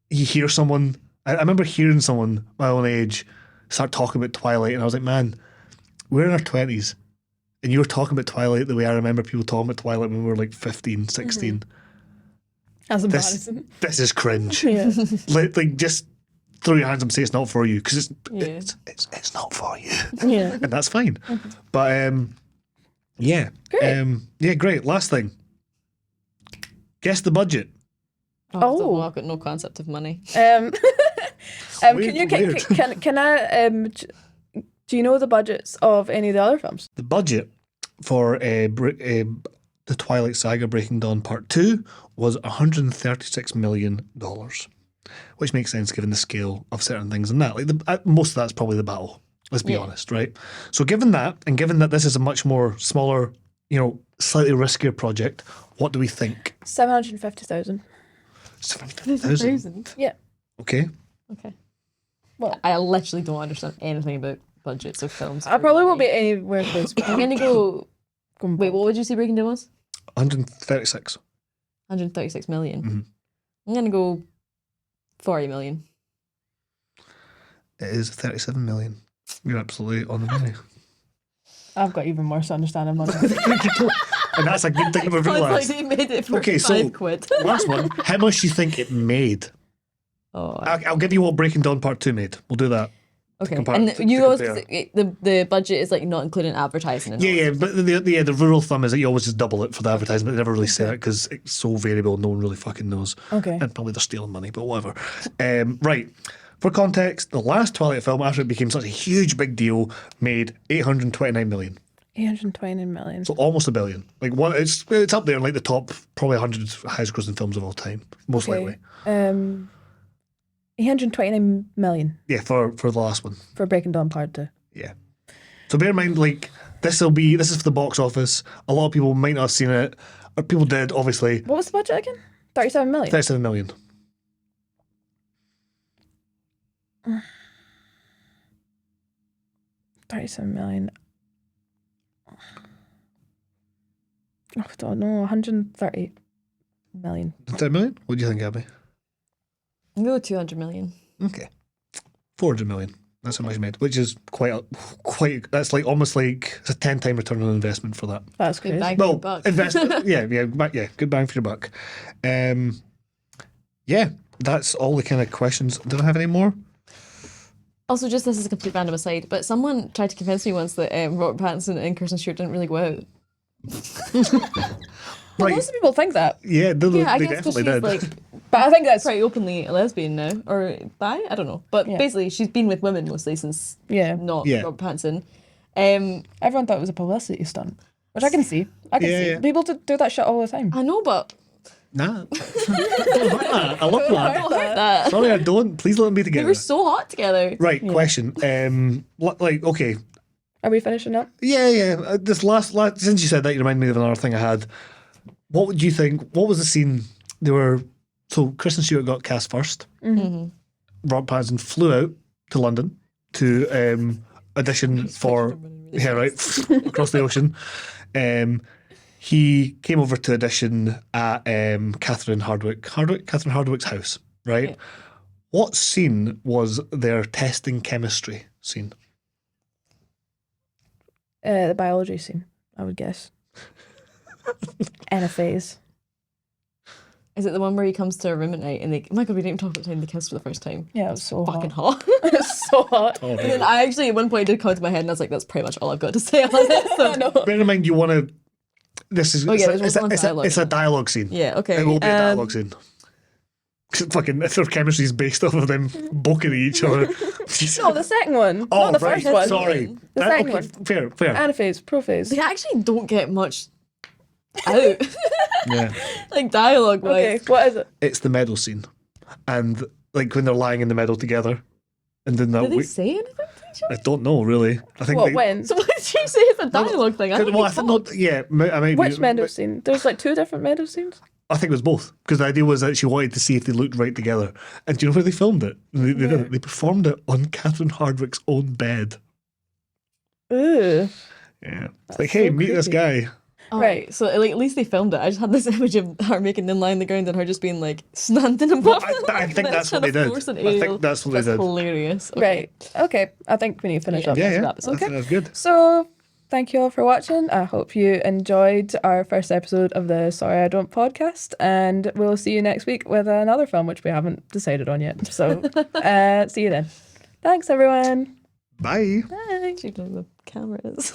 you hear someone. I remember hearing someone my own age start talking about Twilight, and I was like, man, we're in our 20s, and you were talking about Twilight the way I remember people talking about Twilight when we were like 15, 16. That's embarrassing. This is cringe. Yeah. like just throw your hands up and say it's not for you, because it's not for you. Yeah. And that's fine. But yeah. Great. Great. Last thing. Guess the budget. oh, I've got no concept of money. Can Weird. I Do you know the budgets of any of the other films? The budget for the Twilight Saga Breaking Dawn Part 2 was $136 million, which makes sense given the scale of certain things in that. Like most of that's probably the battle, let's be honest, right? So given that, and given that this is a much more smaller, slightly riskier project, what do we think? 750,000. 750,000? Yeah. Okay. Okay. Well, I literally don't understand anything about budgets of films. I probably won't be anywhere close. I'm gonna go. Wait, what would you say Breaking Dawn was? 136. 136 million. Mhm. I'm gonna go 40 million. It is 37 million. You're absolutely on the money. I've got even worse understanding money. And that's a good thing we've It's like realised. they made it for Okay, so £5. last one. How much do you think it made? Oh, I'll give you what Breaking Dawn Part 2 made. We'll do that. okay. compare- And to you always compare. the budget is like not including advertising. And all Yeah, that. but the rule of thumb is that you always just double it for the advertisement. They never really say that because it's so variable. No one really fucking knows. Okay. And probably they're stealing money, but whatever. Right. For context, the last Twilight film, after it became such a huge big deal, made 829 million. 829 million. So almost $1 billion. Like it's up there in like the top probably 100 highest grossing films of all time, most likely. 829 million Yeah, for the last one. for Breaking Dawn Part 2. Yeah. So bear in mind, like this is for the box office. A lot of people might not have seen it, or people did, obviously. What was the budget again? 37 million. 37 million. $37 million. I don't know, 130 million. 30 million? What do you think, Abby? I'm gonna go 200 million. Okay. 400 million. That's how much it made, which is quite. That's like almost like it's a 10-time return on investment for that. That's Good crazy. bang for your Well, buck. investment. yeah. Good bang for your buck. Yeah, that's all the kind of questions. Do I have any more? Also, just this is a complete random aside, but someone tried to convince me once that Robert Pattinson and Kristen Stewart didn't really go out. Well, Right. most people think that. Yeah, they I guess because definitely she's did. like But I think that's pretty openly a lesbian now, or bi. I don't know, but Yeah. basically she's been with women mostly since not Yeah. Robert Pattinson. everyone thought it was a publicity stunt, which I can see. I can Yeah, see. yeah. People do that shit all the time. I know, but Nah. I love I that. don't like that. Sorry, I don't. Please let them be They together. were so hot together. Right, question. Like, okay. Are we finishing up? Yeah. This last, since you said that, you remind me of another thing I had. What would you think? What was the scene? So Kristen Stewart got cast first. Mm-hmm. Robert Pattinson flew out to London to audition for, yeah, right, across the ocean. He came over to audition at Catherine Hardwicke's house, right? Yeah. What scene was their testing chemistry scene? The biology scene, I would guess. Anaphase. Is it the one where he comes to her room at night and oh my god, we didn't even talk about the time they kissed for the first time. Yeah, it was so Fucking hot. hot. It was so hot. Oh, And then I actually at one point did come to my head and I was like, that's pretty much all I've got to say on it. So. bear in mind, you want to. This is Oh, yeah, it's a dialogue scene. Yeah, okay. It will be a dialogue scene. Fucking, if their chemistry is based off of them boking at each other. No, the second one. Oh, not the right. first one. Sorry. The second one. Fair. Anaphase, prophase. They actually don't get much out. Yeah. Like dialogue wise. Okay, what is it? It's the meadow scene. And like when they're lying in the meadow together. And then that Did they say anything to each other? I don't know, really. I think What, when? So what did you say it's a dialogue thing? I Well, I think not. Yeah, I might Which be, meadow scene? There's like 2 different meadow scenes. I think it was both because the idea was that she wanted to see if they looked right together. And do you know where they filmed it? They did it. They performed it on Catherine Hardwicke's own bed. Ooh. Yeah, it's like, hey, so meet this creepy. guy. Oh, Right. So like at least they filmed it. I just had this image of her making them lie on the ground and her just being like standing above. I think that's what they did. I think that's what they did. Hilarious. Okay. Right. Okay. I think we need to finish up. Yeah, this yeah. episode. I think that's good. So, thank you all for watching. I hope you enjoyed our first episode of the Sorry I Don't podcast, and we'll see you next week with another film which we haven't decided on yet. So, see you then. Thanks, everyone. Bye. Bye. Actually, the cameras.